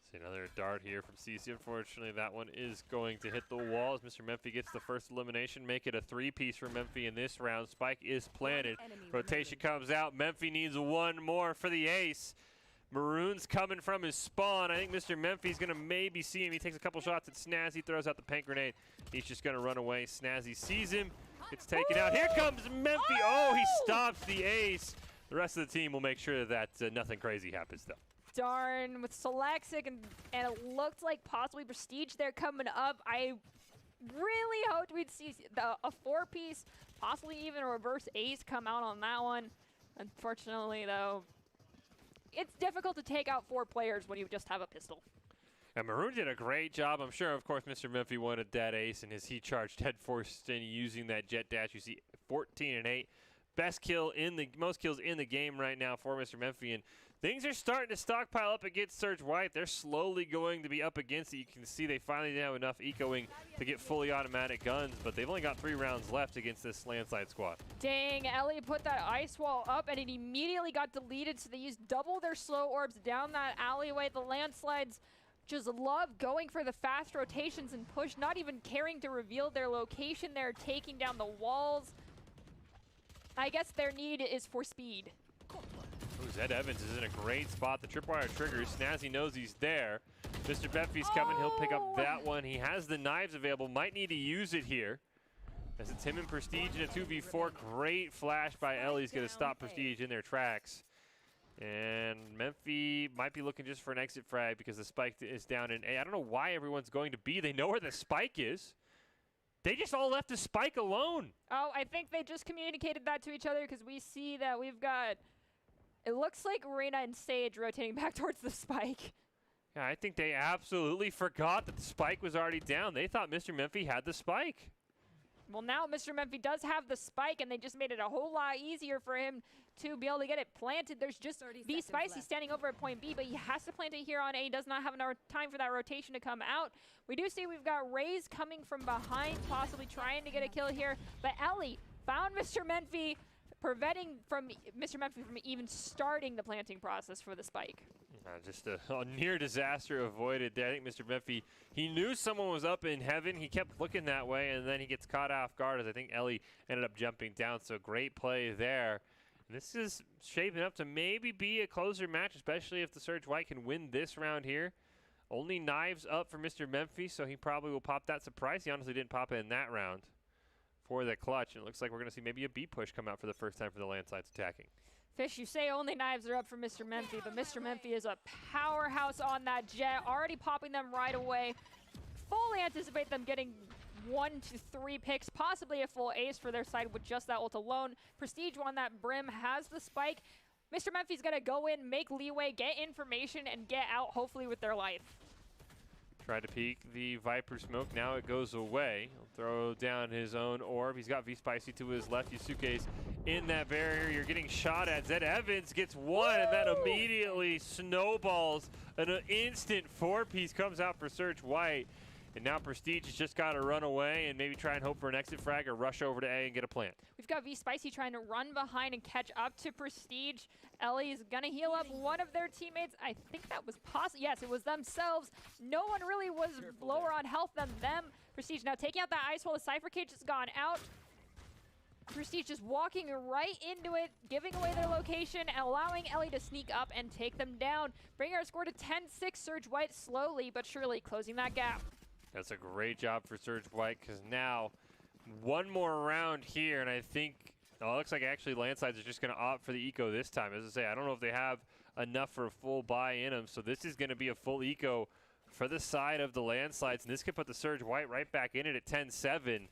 See another dart here from CC. Unfortunately, that one is going to hit the wall as Mr. Memphis gets the first elimination. Make it a 3-piece for Memphis in this round. Spike is planted. Rotation comes out. Memphis needs one more for the ace. Maroon's coming from his spawn. I think Mr. Memphis is going to maybe see him. He takes a couple shots at Snazzy, throws out the paint grenade. He's just going to run away. Snazzy sees him. Gets taken out. Here comes Memphis. Oh, he stops the ace. The rest of the team will make sure that nothing crazy happens, though. Darn, with Selexic and it looked like possibly Prestige there coming up. I really hoped we'd see a 4-piece, possibly even a reverse ace come out on that one. Unfortunately, though, it's difficult to take out 4 players when you just have a pistol. And Maroon did a great job. I'm sure, of course, Mr. Memphis wanted that ace, and as he charged headfirst and using that jet dash, you see 14 and 8. Best kill in the most kills in the game right now for Mr. Memphis, and things are starting to stockpile up against Surge White. They're slowly going to be up against it. You can see they finally have enough ecoing to get fully automatic guns, but they've only got 3 rounds left against this landslide squad. Dang, Ellie put that ice wall up and it immediately got deleted, so they used double their slow orbs down that alleyway. The landslides just love going for the fast rotations and push, not even caring to reveal their location. They're taking down the walls. I guess their need is for speed. Oh, Zed Evans is in a great spot. The tripwire triggers. Snazzy knows he's there. Mr. Memphis coming. He'll pick up that one. He has the knives available. Might need to use it here. As it's him and Prestige in a 2v4. Great flash by Ellie. He's going to stop Prestige in their tracks. And Memphis might be looking just for an exit frag because the spike is down in A. I don't know why everyone's going to B. They know where the spike is. They just all left the spike alone. Oh, I think they just communicated that to each other because we see that we've got, it looks like Reyna and Sage rotating back towards the spike. Yeah, I think they absolutely forgot that the spike was already down. They thought Mr. Memphis had the spike. Well, now Mr. Memphis does have the spike, and they just made it a whole lot easier for him to be able to get it planted. There's just B Spicy standing over at point B, but he has to plant it here on A. He does not have enough time for that rotation to come out. We do see we've got Raze coming from behind, possibly trying to get a kill here, but Ellie found Mr. Memphis, preventing from Mr. Memphis from even starting the planting process for the spike. Just a near disaster avoided there. I think Mr. Memphis, he knew someone was up in heaven. He kept looking that way, and then he gets caught off guard as I think Ellie ended up jumping down. So great play there. And this is shaping up to maybe be a closer match, especially if the Surge White can win this round here. Only knives up for Mr. Memphis, so he probably will pop that surprise. He honestly didn't pop it in that round for the clutch. And it looks like we're going to see maybe a B push come out for the first time for the landslides attacking. Fish, you say only knives are up for Mr. Memphis, but Mr. Memphis is a powerhouse on that jet, already popping them right away. Fully anticipate them getting 1 to 3 picks, possibly a full ace for their side with just that ult alone. Prestige on that brim has the spike. Mr. Memphis is going to go in, make leeway, get information, and get out, hopefully with their life. Tried to peek the Viper smoke. Now it goes away. He'll throw down his own orb. He's got V-Spicy to his left. Yusuke's in that barrier. You're getting shot at. Zed Evans gets one, and that immediately snowballs. An instant 4-piece comes out for Surge White. And now Prestige has just got to run away and maybe try and hope for an exit frag or rush over to A and get a plant. We've got V-Spicy trying to run behind and catch up to Prestige. Ellie is going to heal up one of their teammates. I think that was possible. Yes, it was themselves. No one really was lower on health than them. Prestige now taking out that ice wall. The Cypher Cage has gone out. Prestige just walking right into it, giving away their location, and allowing Ellie to sneak up and take them down. Bringing our score to 10-6. Surge White slowly but surely closing that gap. That's a great job for Surge White because now one more round here, and I think it looks like actually landslides are just going to opt for the eco this time. As I say, I don't know if they have enough for a full buy in them, so this is going to be a full eco for the side of the landslides, and this could put the Surge White right back in it at 10-7.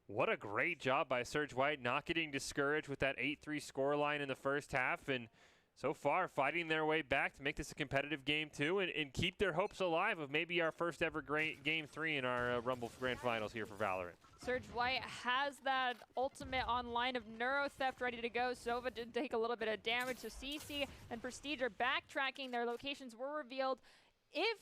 What a great job by Surge White, not getting discouraged with that 8-3 scoreline in the first half, and so far fighting their way back to make this a competitive game too, and keep their hopes alive of maybe our first ever game 3 in our Rumble Grand Finals here for Valorant. Surge White has that ultimate online of Neuro Theft ready to go. Sova did take a little bit of damage, so CC and Prestige are backtracking. Their locations were revealed. If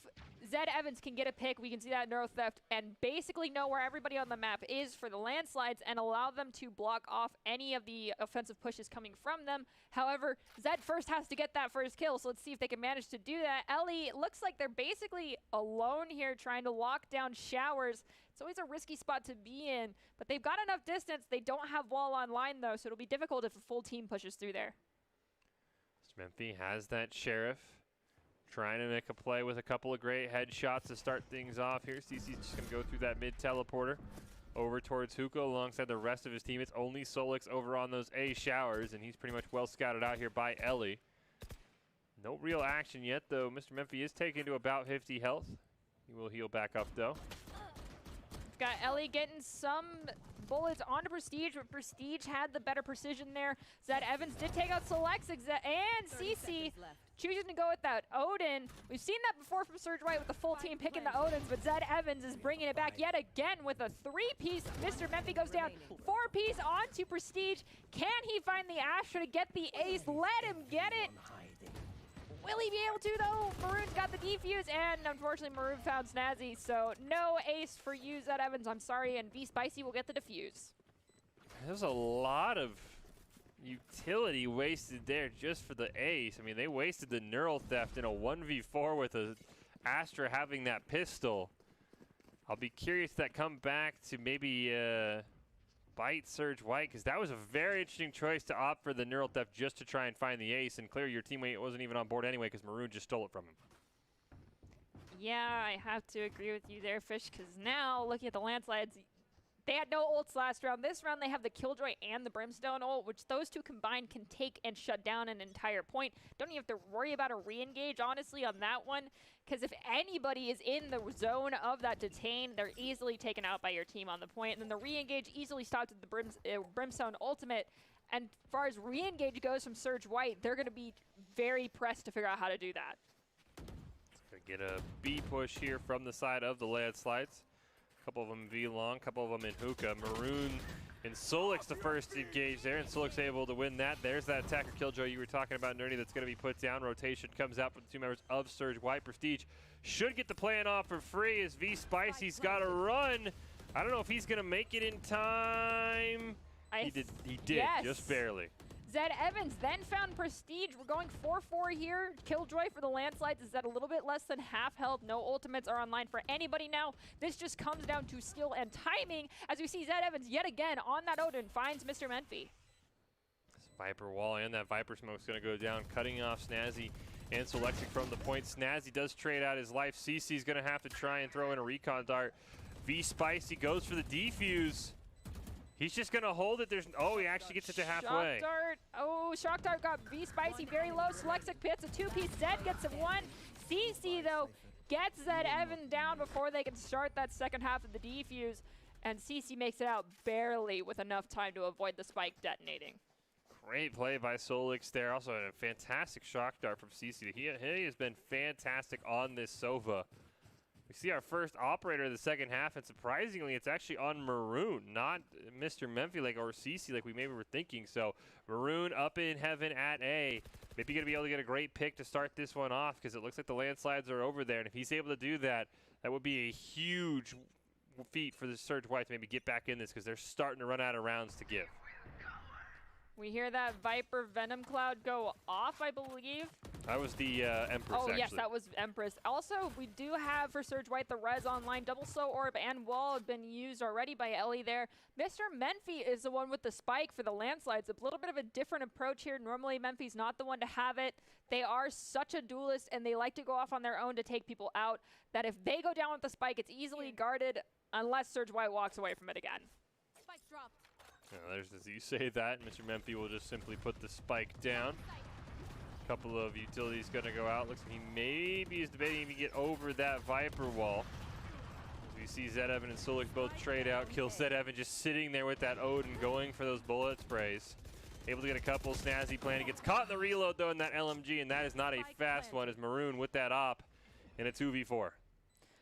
Zed Evans can get a pick, we can see that Neuro Theft and basically know where everybody on the map is for the landslides and allow them to block off any of the offensive pushes coming from them. However, Zed first has to get that first kill, so let's see if they can manage to do that. Ellie, looks like they're basically alone here trying to lock down Showers. It's always a risky spot to be in, but they've got enough distance. They don't have wall online though, so it'll be difficult if a full team pushes through there. Memphi has that Sheriff. Trying to make a play with a couple of great headshots to start things off here. CC's just going to go through that mid teleporter over towards Hookah alongside the rest of his team. It's only Solix over on those A Showers, and he's pretty much well scouted out here by Ellie. No real action yet, though. Mr. Memphi is taken to about 50 health. He will heal back up, though. Got Ellie getting some bullets onto Prestige, but Prestige had the better precision there. Zed Evans did take out Solex, and CC choosing to go with that Odin. We've seen that before from Surge White with the full team picking the Odins, but Zed Evans is bringing it back yet again with a 3-piece. Mr. Memphi goes down, 4-piece onto Prestige. Can he find the Astra to get the ace? Let him get it. Will he be able to, though? Maroon's got the defuse, and unfortunately, Maroon found Snazzy, so no ace for you, Zed Evans. I'm sorry, and V Spicy will get the defuse. There's a lot of utility wasted there just for the ace. I mean, they wasted the Neural Theft in a 1v4 with a Astra having that pistol. I'll be curious if that come back to maybe bite Surge White, because that was a very interesting choice to opt for the Neural Theft just to try and find the ace, and clearly your teammate wasn't even on board anyway because Maroon just stole it from him. Yeah, I have to agree with you there, Fish, because now, looking at the landslides, they had no ults last round. This round, they have the Killjoy and the Brimstone ult, which those two combined can take and shut down an entire point. Don't even have to worry about a re-engage, honestly, on that one, because if anybody is in the zone of that detain, they're easily taken out by your team on the point, and then the re-engage easily stopped with the Brimstone ultimate. And as far as re-engage goes from Surge White, they're going to be very pressed to figure out how to do that. Gonna get a B push here from the side of the landslides. Couple of them V long, couple of them in Hookah. Maroon and Solix the first engage there, and Solix able to win that. There's that attacker Killjoy you were talking about, Nerdy, that's going to be put down. Rotation comes out for the two members of Surge White. Prestige should get the plan off for free as V Spicy's got to run. I don't know if he's going to make it in time. He did, yes. Just barely. Zed Evans then found Prestige. We're going 4-4 here. Killjoy for the landslides is at a little bit less than half health. No ultimates are online for anybody now. This just comes down to skill and timing as we see Zed Evans yet again on that Odin finds Mr. Memphi. This Viper wall and that Viper smoke's going to go down, cutting off Snazzy and Solexic from the point. Snazzy does trade out his life. CC's going to have to try and throw in a recon dart. V Spicy goes for the defuse. He's just going to hold it. Oh, he actually gets it to halfway. Shock Dart. Oh, Shock Dart got V Spicy very low. Solexic pits a 2-piece. Zed gets a 1. CC, though, gets Zed Evan down before they can start that second half of the defuse. And CC makes it out barely with enough time to avoid the spike detonating. Great play by Solix there. Also a fantastic Shock Dart from CC. He has been fantastic on this Sova. We see our first operator of the second half, and surprisingly, it's actually on Maroon, not Mr. Memphi or CC like we maybe were thinking. So Maroon up in heaven at A. Maybe going to be able to get a great pick to start this one off because it looks like the landslides are over there. And if he's able to do that, that would be a huge feat for the Surge White to maybe get back in this because they're starting to run out of rounds to give. We hear that Viper Venom Cloud go off, I believe. That was the Empress, Oh, actually. yes, that was Empress. Also, we do have for Surge White the Res online. Double Slow Orb and Wall have been used already by Ellie there. Mr. Memphi is the one with the spike for the landslides. A little bit of a different approach here. Normally, Memphi's not the one to have it. They are such a duelist, and they like to go off on their own to take people out, that if they go down with the spike, it's easily guarded unless Surge White walks away from it again. Spike drop. There's as you say that, Mr. Memphi will just simply put the spike down. Couple of utilities going to go out. Looks like he maybe is debating to get over that Viper wall. As we see Zed Evan and Sulik both trade out. Kill Zed Evan just sitting there with that Odin going for those bullet sprays. Able to get a couple. Snazzy playing. Gets caught in the reload though in that LMG, and that is not a fast one as Maroon with that op in a 2v4.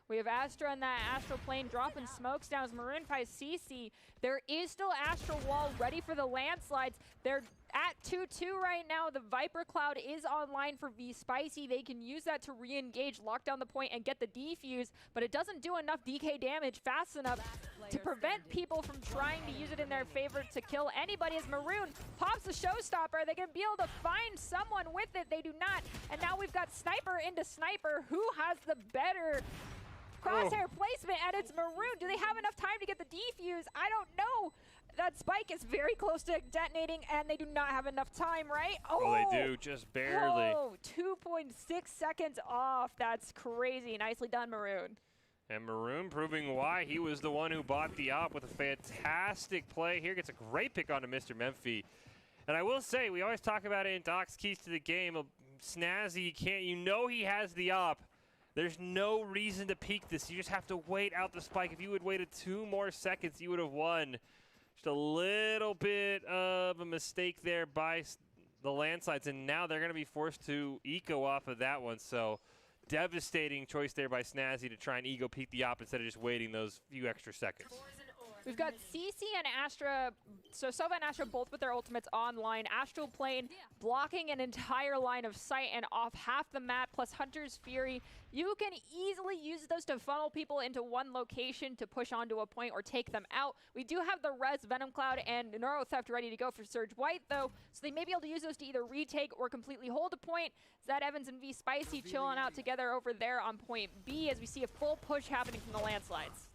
We have Astra in that Astral Plane dropping smokes down as Maroon fights CC. There is still Astral Wall ready for the landslides. They're at 2-2 right now. The Viper Cloud is online for V Spicy. They can use that to re-engage, lock down the point, and get the defuse, but it doesn't do enough DK damage fast enough to prevent people from trying to use it in their favor to kill anybody. As Maroon pops the showstopper, they can be able to find someone with it. They do not, and now we've got Sniper into Sniper. Who has the better crosshair placement? And it's Maroon. Do they have enough time to get the defuse? I don't know. That spike is very close to detonating, and they do not have enough time, right? Oh, they do, just barely. Oh, 2.6 seconds off. That's crazy. Nicely done, Maroon. And Maroon proving why he was the one who bought the op with a fantastic play here. Gets a great pick onto Mr. Memphi. And I will say, we always talk about it in Doc's Keys to the Game. Snazzy can't, you know he has the op. There's no reason to peek this. You just have to wait out the spike. If you had waited 2 more seconds, you would have won. Just a little bit of a mistake there by the landslides, and now they're going to be forced to eco off of that one. So devastating choice there by Snazzy to try and ego peek the op instead of just waiting those few extra seconds. We've got CC and Astra, so Sova and Astra both with their ultimates online. Astral Plane blocking an entire line of sight and off half the map, plus Hunter's Fury. You can easily use those to funnel people into one location to push onto a point or take them out. We do have the Res, Venom Cloud, and Neuro Theft ready to go for Surge White, though, so they may be able to use those to either retake or completely hold a point. Zed Evans and V Spicy chilling out together over there on point B as we see a full push happening from the landslides.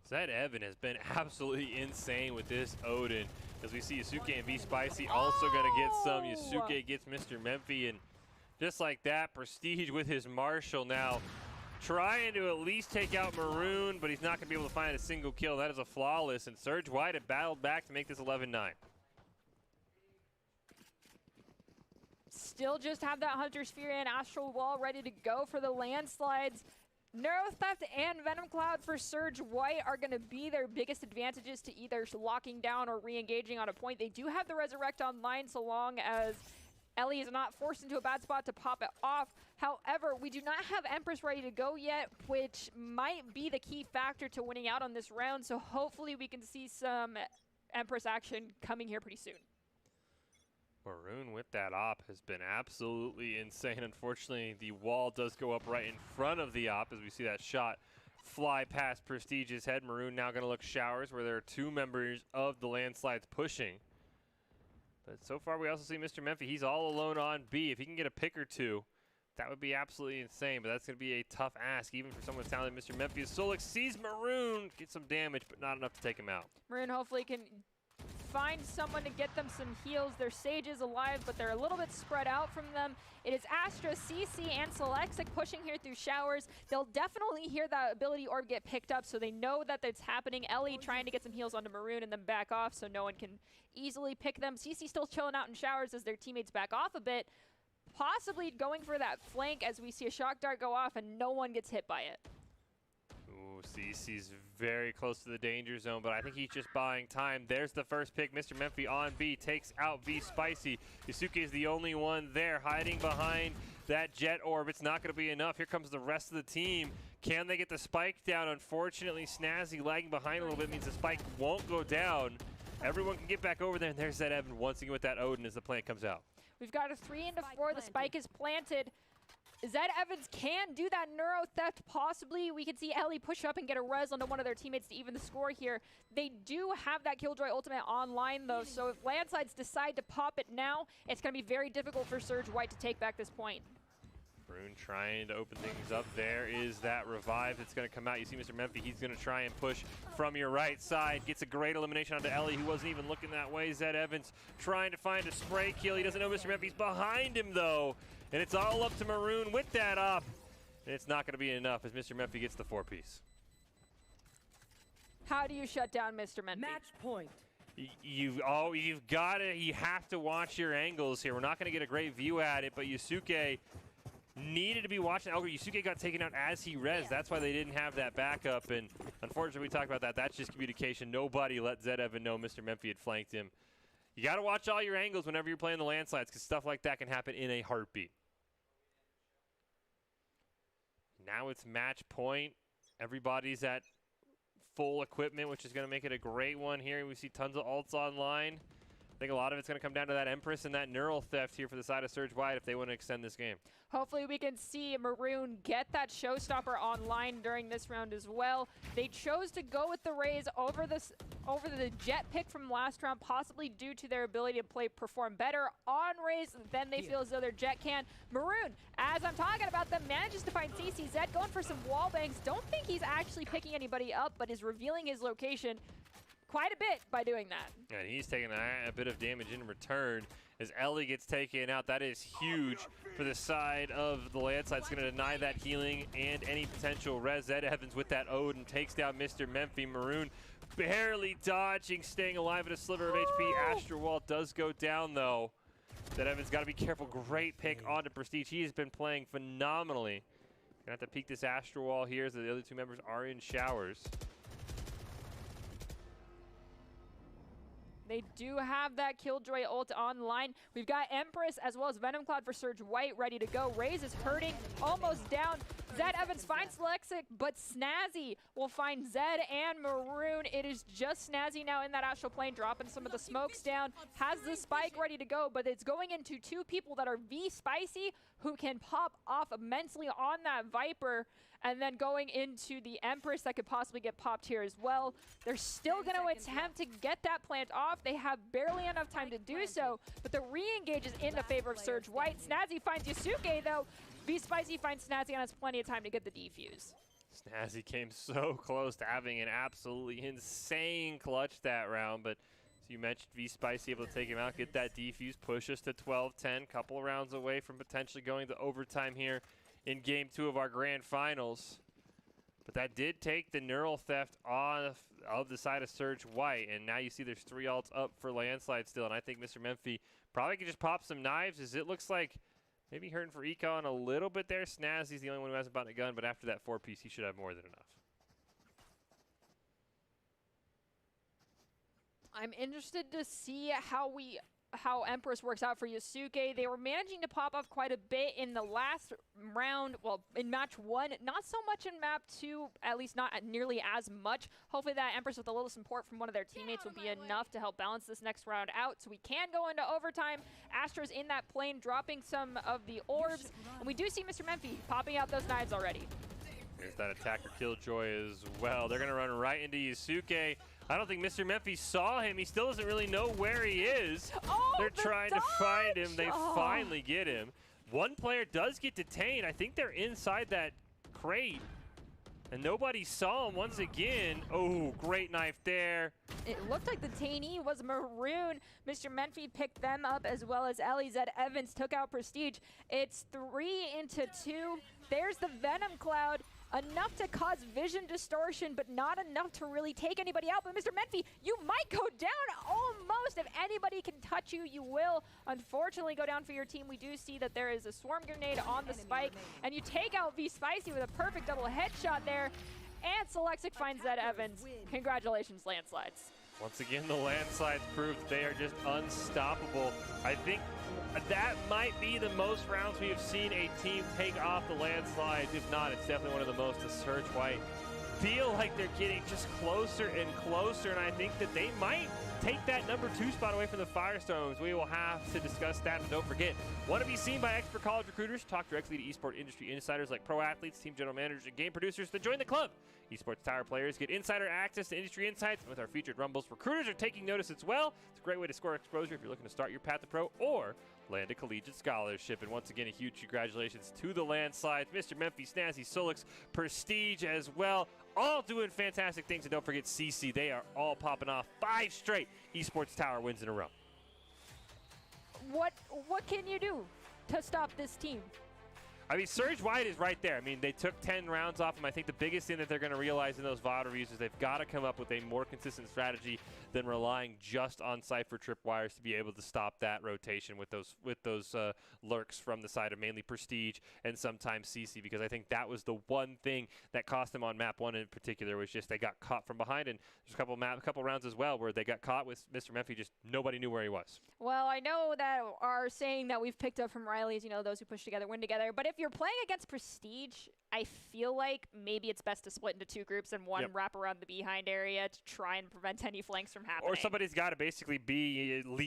Zed Evan has been absolutely insane with this Odin. As we see Yasuke and V Spicy also going to get some. Yasuke gets Mr. Memphi, and just like that, Prestige with his Marshall now trying to at least take out Maroon, but he's not going to be able to find a single kill. That is a flawless, and Surge White had battled back to make this 11-9. Still just have that Hunter's Fury and Astral Wall ready to go for the landslides. Neuro Theft and Venom Cloud for Surge White are going to be their biggest advantages to either locking down or re-engaging on a point. They do have the Resurrect online so long as Ellie is not forced into a bad spot to pop it off. However, we do not have Empress ready to go yet, which might be the key factor to winning out on this round. So hopefully we can see some Empress action coming here pretty soon. Maroon with that op has been absolutely insane. Unfortunately, the wall does go up right in front of the op as we see that shot fly past Prestige's head. Maroon now going to look showers where there are 2 members of the landslides pushing. But so far we also see Mr. Memphi. He's all alone on B. If he can get a pick or 2, that would be absolutely insane. But that's going to be a tough ask even for someone as talented as Mr. Memphi. Solik sees Maroon get some damage, but not enough to take him out. Maroon hopefully can find someone to get them some heals. Their Sage is alive, but they're a little bit spread out from them. It is Astra, CC, and Selexic pushing here through showers. They'll definitely hear that ability orb get picked up, so they know that it's happening. Ellie trying to get some heals onto Maroon and then back off so no one can easily pick them. CC still chilling out in showers as their teammates back off a bit, possibly going for that flank as we see a shock dart go off and no one gets hit by it. Ooh, CC's very close to the danger zone, but I think he's just buying time. There's the first pick. Mr. Memphi on B takes out V Spicy. Yasuke is the only one there hiding behind that jet orb. It's not going to be enough. Here comes the rest of the team. Can they get the spike down? Unfortunately, Snazzy lagging behind a little bit means the spike won't go down. Everyone can get back over there, and there's that Evan once again with that Odin as the plant comes out. We've got a 3 into 4. The spike is planted. Zed Evans can do that Neuro Theft possibly. We can see Ellie push up and get a res onto one of their teammates to even the score here. They do have that Killjoy ultimate online though, so if landslides decide to pop it now, it's going to be very difficult for Surge White to take back this point. Maroon trying to open things up. There is that revive that's going to come out. You see Mr. Memphi, he's going to try and push from your right side. Gets a great elimination onto Ellie, who wasn't even looking that way. Zed Evans trying to find a spray kill. He doesn't know Mr. Memphi's behind him though. And it's all up to Maroon with that up. And it's not going to be enough as Mr. Memphi gets the 4-piece. How do you shut down Mr. Memphi? Match point. You have to watch your angles here. We're not going to get a great view at it, but Yusuke needed to be watching. Yusuke got taken out as he res. That's why they didn't have that backup, and unfortunately we talked about that. That's just communication. Nobody let Zed Evan know Mr. Memphi had flanked him. You got to watch all your angles whenever you're playing the landslides, because stuff like that can happen in a heartbeat. Now it's match point. Everybody's at full equipment, which is going to make it a great one here. We see tons of ults online. I think a lot of it's going to come down to that Empress and that Neural Theft here for the side of Surge White if they want to extend this game. Hopefully we can see Maroon get that showstopper online during this round as well. They chose to go with the Raze over the Jet pick from last round, possibly due to their ability to perform better on Raze than they feel as though their Jet can. Maroon, as I'm talking about them, manages to find CC. Zed going for some wall bangs. Don't think he's actually picking anybody up, but is revealing his location quite a bit by doing that. And he's taking a bit of damage in return as Ellie gets taken out. That is huge for the side of the landslide. It's going to deny that healing and any potential res. Zed Evans with that ode and takes down Mr. Memphi. Maroon barely dodging, staying alive at a sliver of HP. Astro Wall does go down though. Zed Evans got to be careful. Great pick onto Prestige. He has been playing phenomenally. Gonna have to peek this Astro Wall here as the other two members are in showers. They do have that Killjoy ult online. We've got Empress as well as Venom Cloud for Surge White ready to go. Raze is hurting, almost down. Zed Evans finds Lexic, but Snazzy will find Zed and Maroon. It is just Snazzy now in that astral plane, dropping some of the smokes down. Has the spike ready to go, but it's going into two people that are V-Spicy, who can pop off immensely on that Viper, and then going into the Empress that could possibly get popped here as well. They're still going to attempt to get that plant off. They have barely enough time to do so, but the re-engage is in the favor of Surge White. Snazzy finds Yusuke though. V-Spicy finds Snazzy and has plenty of time to get the defuse. Snazzy came so close to having an absolutely insane clutch that round, but as you mentioned, V-Spicy able to take him out, get that defuse, push us to 12-10, couple rounds away from potentially going to overtime here in game 2 of our grand finals. But that did take the Neural Theft off of the side of Surge White, and now you see there's 3 ults up for Landslide still, and I think Mr. Memphi probably could just pop some knives, as it looks like maybe hurting for Econ a little bit there. Snazzy's the only one who hasn't bought a gun, but after that 4-piece, he should have more than enough. I'm interested to see how Empress works out for Yusuke. They were managing to pop off quite a bit in the last round, well, in match 1, not so much in map 2, at least not nearly as much. Hopefully that Empress with a little support from one of their teammates will be enough to help balance this next round out, so we can go into overtime. Astro's in that plane, dropping some of the orbs, and we do see Mr. Memphi popping out those knives already. There's that attacker Killjoy as well. They're going to run right into Yusuke. I don't think Mr. Memphi saw him. He still doesn't really know where he is. Oh, they're trying to find him. They finally get him. One player does get detained. I think they're inside that crate. And nobody saw him once again. Oh, great knife there. It looked like the detainee was Maroon. Mr. Memphi picked them up as well as Ellie. Zed Evans took out Prestige. It's 3-2. There's the Venom Cloud. Enough to cause vision distortion, but not enough to really take anybody out. But Mr. Memphi, you might go down almost. If anybody can touch you, you will unfortunately go down for your team. We do see that there is a swarm grenade on the spike, and you take out V-Spicy with a perfect double headshot there. And Selexic finds Zed Evans. Congratulations, Landslides. Once again, the Landslides proved they are just unstoppable. I think that might be the most rounds we have seen a team take off the Landslides. If not, it's definitely one of the most to Surge White. Feel like they're getting just closer and closer, and I think that they might take that number 2 spot away from the Firestorms. We will have to discuss that, but don't forget, want to be seen by expert college recruiters? Talk directly to esports industry insiders like pro athletes, team general managers, and game producers to join the club. Esports Tower players get insider access to industry insights. With our featured Rumbles, recruiters are taking notice as well. It's a great way to score exposure if you're looking to start your path to pro or land a collegiate scholarship. And once again, a huge congratulations to the Landslides, Mr. Memphi, Snazzy, Solix, Prestige as well. All doing fantastic things. And don't forget CC. They are all popping off 5 straight Esports Tower wins in a row. What can you do to stop this team? I mean, Surge White is right there. I mean, they took 10 rounds off him. I think the biggest thing that they're going to realize in those VAL reviews is they've got to come up with a more consistent strategy than relying just on Cypher tripwires to be able to stop that rotation with those lurks from the side of mainly Prestige and sometimes CC, because I think that was the one thing that cost them on map 1 in particular, was just they got caught from behind. And there's a couple rounds as well where they got caught with Mr. Memphi, just nobody knew where he was. Well, I know that our saying that we've picked up from Riley is, those who push together win together. But if you're playing against Prestige, I feel like maybe it's best to split into 2 groups and one wrap around the behind area to try and prevent any flanks from happening. Or somebody's got to basically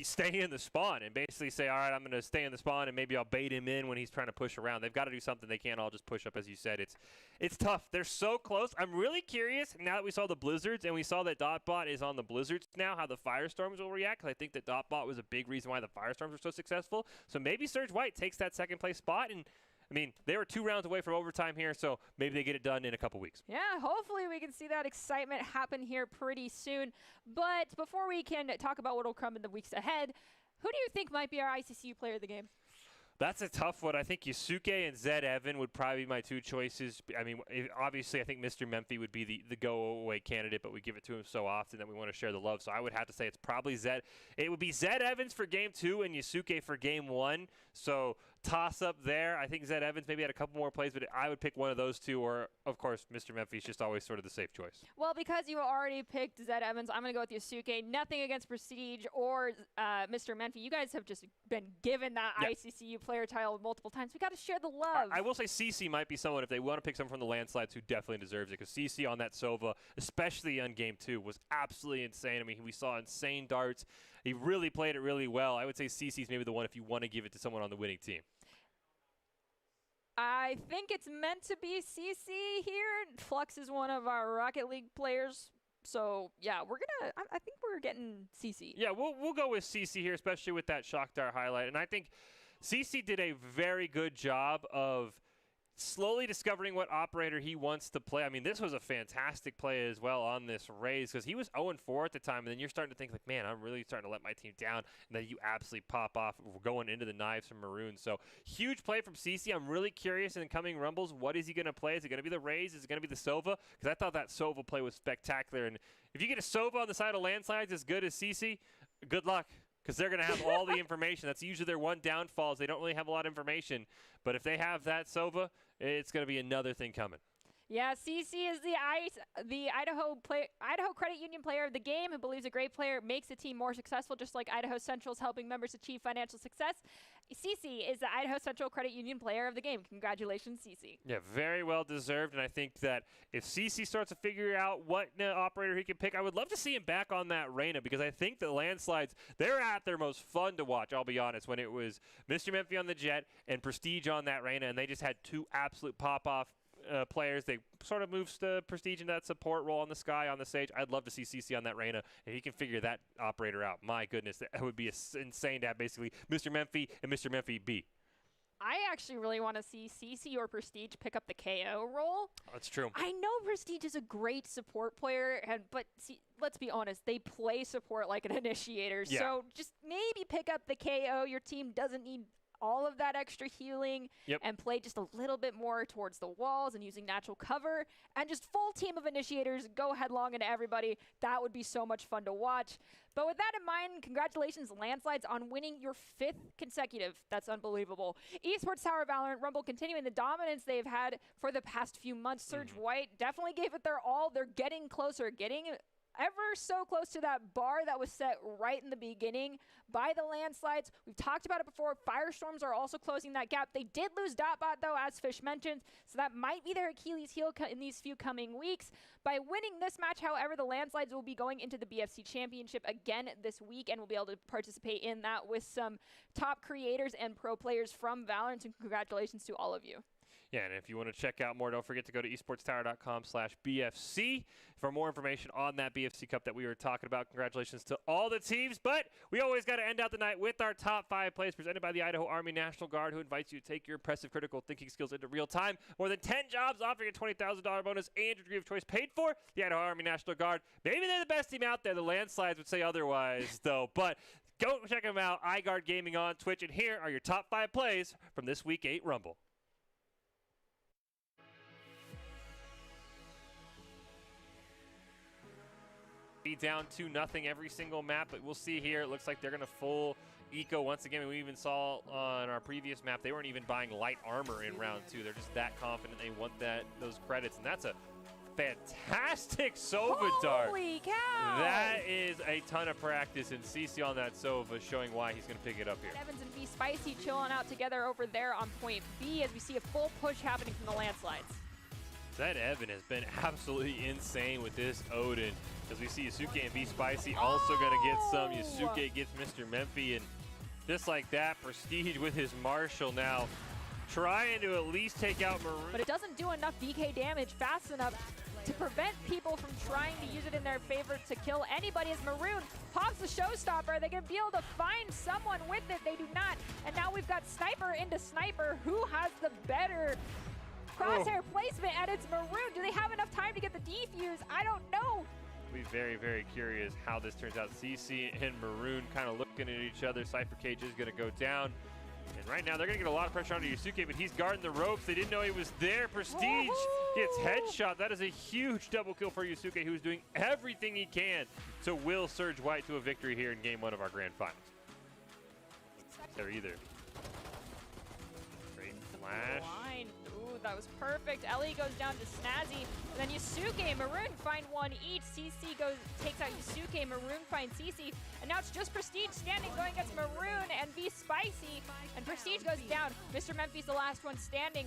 stay in the spawn and basically say, all right, I'm going to stay in the spawn and maybe I'll bait him in when he's trying to push around. They've got to do something. They can't all just push up, as you said. It's tough. They're so close. I'm really curious, now that we saw the Blizzards and we saw that Dotbot is on the Blizzards now, how the Firestorms will react, because I think that Dotbot was a big reason why the Firestorms were so successful. So maybe Surge White takes that second place spot, and I mean, they were 2 rounds away from overtime here, so maybe they get it done in a couple weeks. Yeah, hopefully we can see that excitement happen here pretty soon. But before we can talk about what will come in the weeks ahead, who do you think might be our ICCU player of the game? That's a tough one. I think Yusuke and Zed Evan would probably be my 2 choices. I mean, obviously, I think Mr. Memphi would be the go-away candidate, but we give it to him so often that we want to share the love. So I would have to say it's probably Zed. It would be Zed Evans for Game 2 and Yusuke for Game 1. So toss-up there. I think Zed Evans maybe had a couple more plays, but I would pick one of those 2, or, of course, Mr. Memphi is just always sort of the safe choice. Well, because you already picked Zed Evans, I'm going to go with Yusuke. Nothing against Prestige or Mr. Memphi. You guys have just been given that ICCU player title multiple times. We got to share the love. I will say CC might be someone, if they want to pick someone from the landslides, who definitely deserves it, because CC on that Sova, especially on Game 2, was absolutely insane. I mean, we saw insane darts. He really played it really well. I would say CC's maybe the one if you want to give it to someone on the winning team. I think it's meant to be CC here. Flux is one of our Rocket League players. So, yeah, I think we're getting CC. Yeah, we'll go with CC here, especially with that shock dart highlight. And I think CC did a very good job of slowly discovering what operator he wants to play. I mean, this was a fantastic play as well on this raise, because he was 0-4 at the time, and then you're starting to think, like, man, I'm really starting to let my team down, and then you absolutely pop off going into the knives from Maroon. So huge play from CC. I'm really curious in the coming Rumbles, what is he going to play? Is it going to be the raise? Is it going to be the Sova? Because I thought that Sova play was spectacular, and if you get a Sova on the side of landslides as good as CC, good luck, because they're going to have all the information. That's usually their one downfall, is they don't really have a lot of information. But if they have that Sova, it's going to be another thing coming. Yeah, CC is the Idaho Credit Union player of the game, who believes a great player makes a team more successful, just like Idaho Central's helping members achieve financial success. CC is the Idaho Central Credit Union player of the game. Congratulations, CC. Yeah, very well deserved, and I think that if CC starts to figure out what operator he can pick, I would love to see him back on that Reyna, because I think the landslides, they're at their most fun to watch, I'll be honest, when it was Mr. Memphi on the Jet and Prestige on that Reyna, and they just had 2 absolute pop-off players. They sort of moves to Prestige into that support role on the Sky, on the Sage. I'd love to see CC on that Reyna, and he can figure that operator out. My goodness, that would be insane to have basically Mr. Memphi and Mr. Memphi B. I actually really want to see CC or Prestige pick up the KO role. That's true. I know Prestige is a great support player, but let's be honest, they play support like an initiator. Yeah. So just maybe pick up the KO. Your team doesn't need all of that extra healing, and play just a little bit more towards the walls and using natural cover, and just full team of initiators go headlong into everybody. That would be so much fun to watch. But with that in mind, congratulations, Landslides, on winning your 5th consecutive. That's unbelievable. Esports Tower Valorant Rumble continuing the dominance they've had for the past few months. Surge White definitely gave it their all. They're getting closer, getting ever so close to that bar that was set right in the beginning by the Landslides. We've talked about it before. Firestorms are also closing that gap. They did lose Dotbot, though, as Fish mentioned, so that might be their Achilles heel in these few coming weeks. By winning this match, however, the Landslides will be going into the BFC Championship again this week, and will be able to participate in that with some top creators and pro players from Valorant, and congratulations to all of you. Yeah, and if you want to check out more, don't forget to go to esportstower.com/BFC for more information on that BFC Cup that we were talking about. Congratulations to all the teams, but we always got to end out the night with our top 5 plays presented by the Idaho Army National Guard, who invites you to take your impressive critical thinking skills into real time. More than 10 jobs offering a $20,000 bonus and your degree of choice paid for. The Idaho Army National Guard. Maybe they're the best team out there. The Landslides would say otherwise, though. But go check them out. iGuard Gaming on Twitch. And here are your top 5 plays from this Week 8 Rumble. be down 2-0 every single map, but we'll see here. It looks like they're going to full eco once again. We even saw on our previous map, they weren't even buying light armor in round 2. They're just that confident they want those credits, and that's a fantastic Sova dart. Holy cow! That is a ton of practice, and CC on that Sova showing why he's going to pick it up here. Evans and V Spicy chilling out together over there on point B as we see a full push happening from the landslides. That Evan has been absolutely insane with this Odin, because we see Yusuke and V Spicy also going to get some. Yusuke gets Mr. Memphi, and just like that, Prestige with his Marshall now trying to at least take out Maroon. But it doesn't do enough DK damage fast enough to prevent people from trying to use it in their favor to kill anybody as Maroon pops the showstopper. They're going to be able to find someone with it. They do not. And now we've got Sniper into Sniper. Who has the better crosshair placement? And it's Maroon. Do they have enough time to get the defuse? I don't know. We'll be very, very curious how this turns out. CC and Maroon kind of looking at each other. Cypher Cage is going to go down. And right now, they're going to get a lot of pressure onto Yusuke, but he's guarding the ropes. They didn't know he was there. Prestige gets headshot. That is a huge double kill for Yusuke, who's doing everything he can to will Surge White to a victory here in Game 1 of our Grand Finals. They're either. Great flash. Ooh, that was perfect. Ellie goes down to Snazzy. And then Yusuke and Maroon find one each. CC takes out Yusuke. Maroon finds CC. And now it's just Prestige standing, going against Maroon and V Spicy. And Prestige goes down. Mr. Memphi's the last one standing.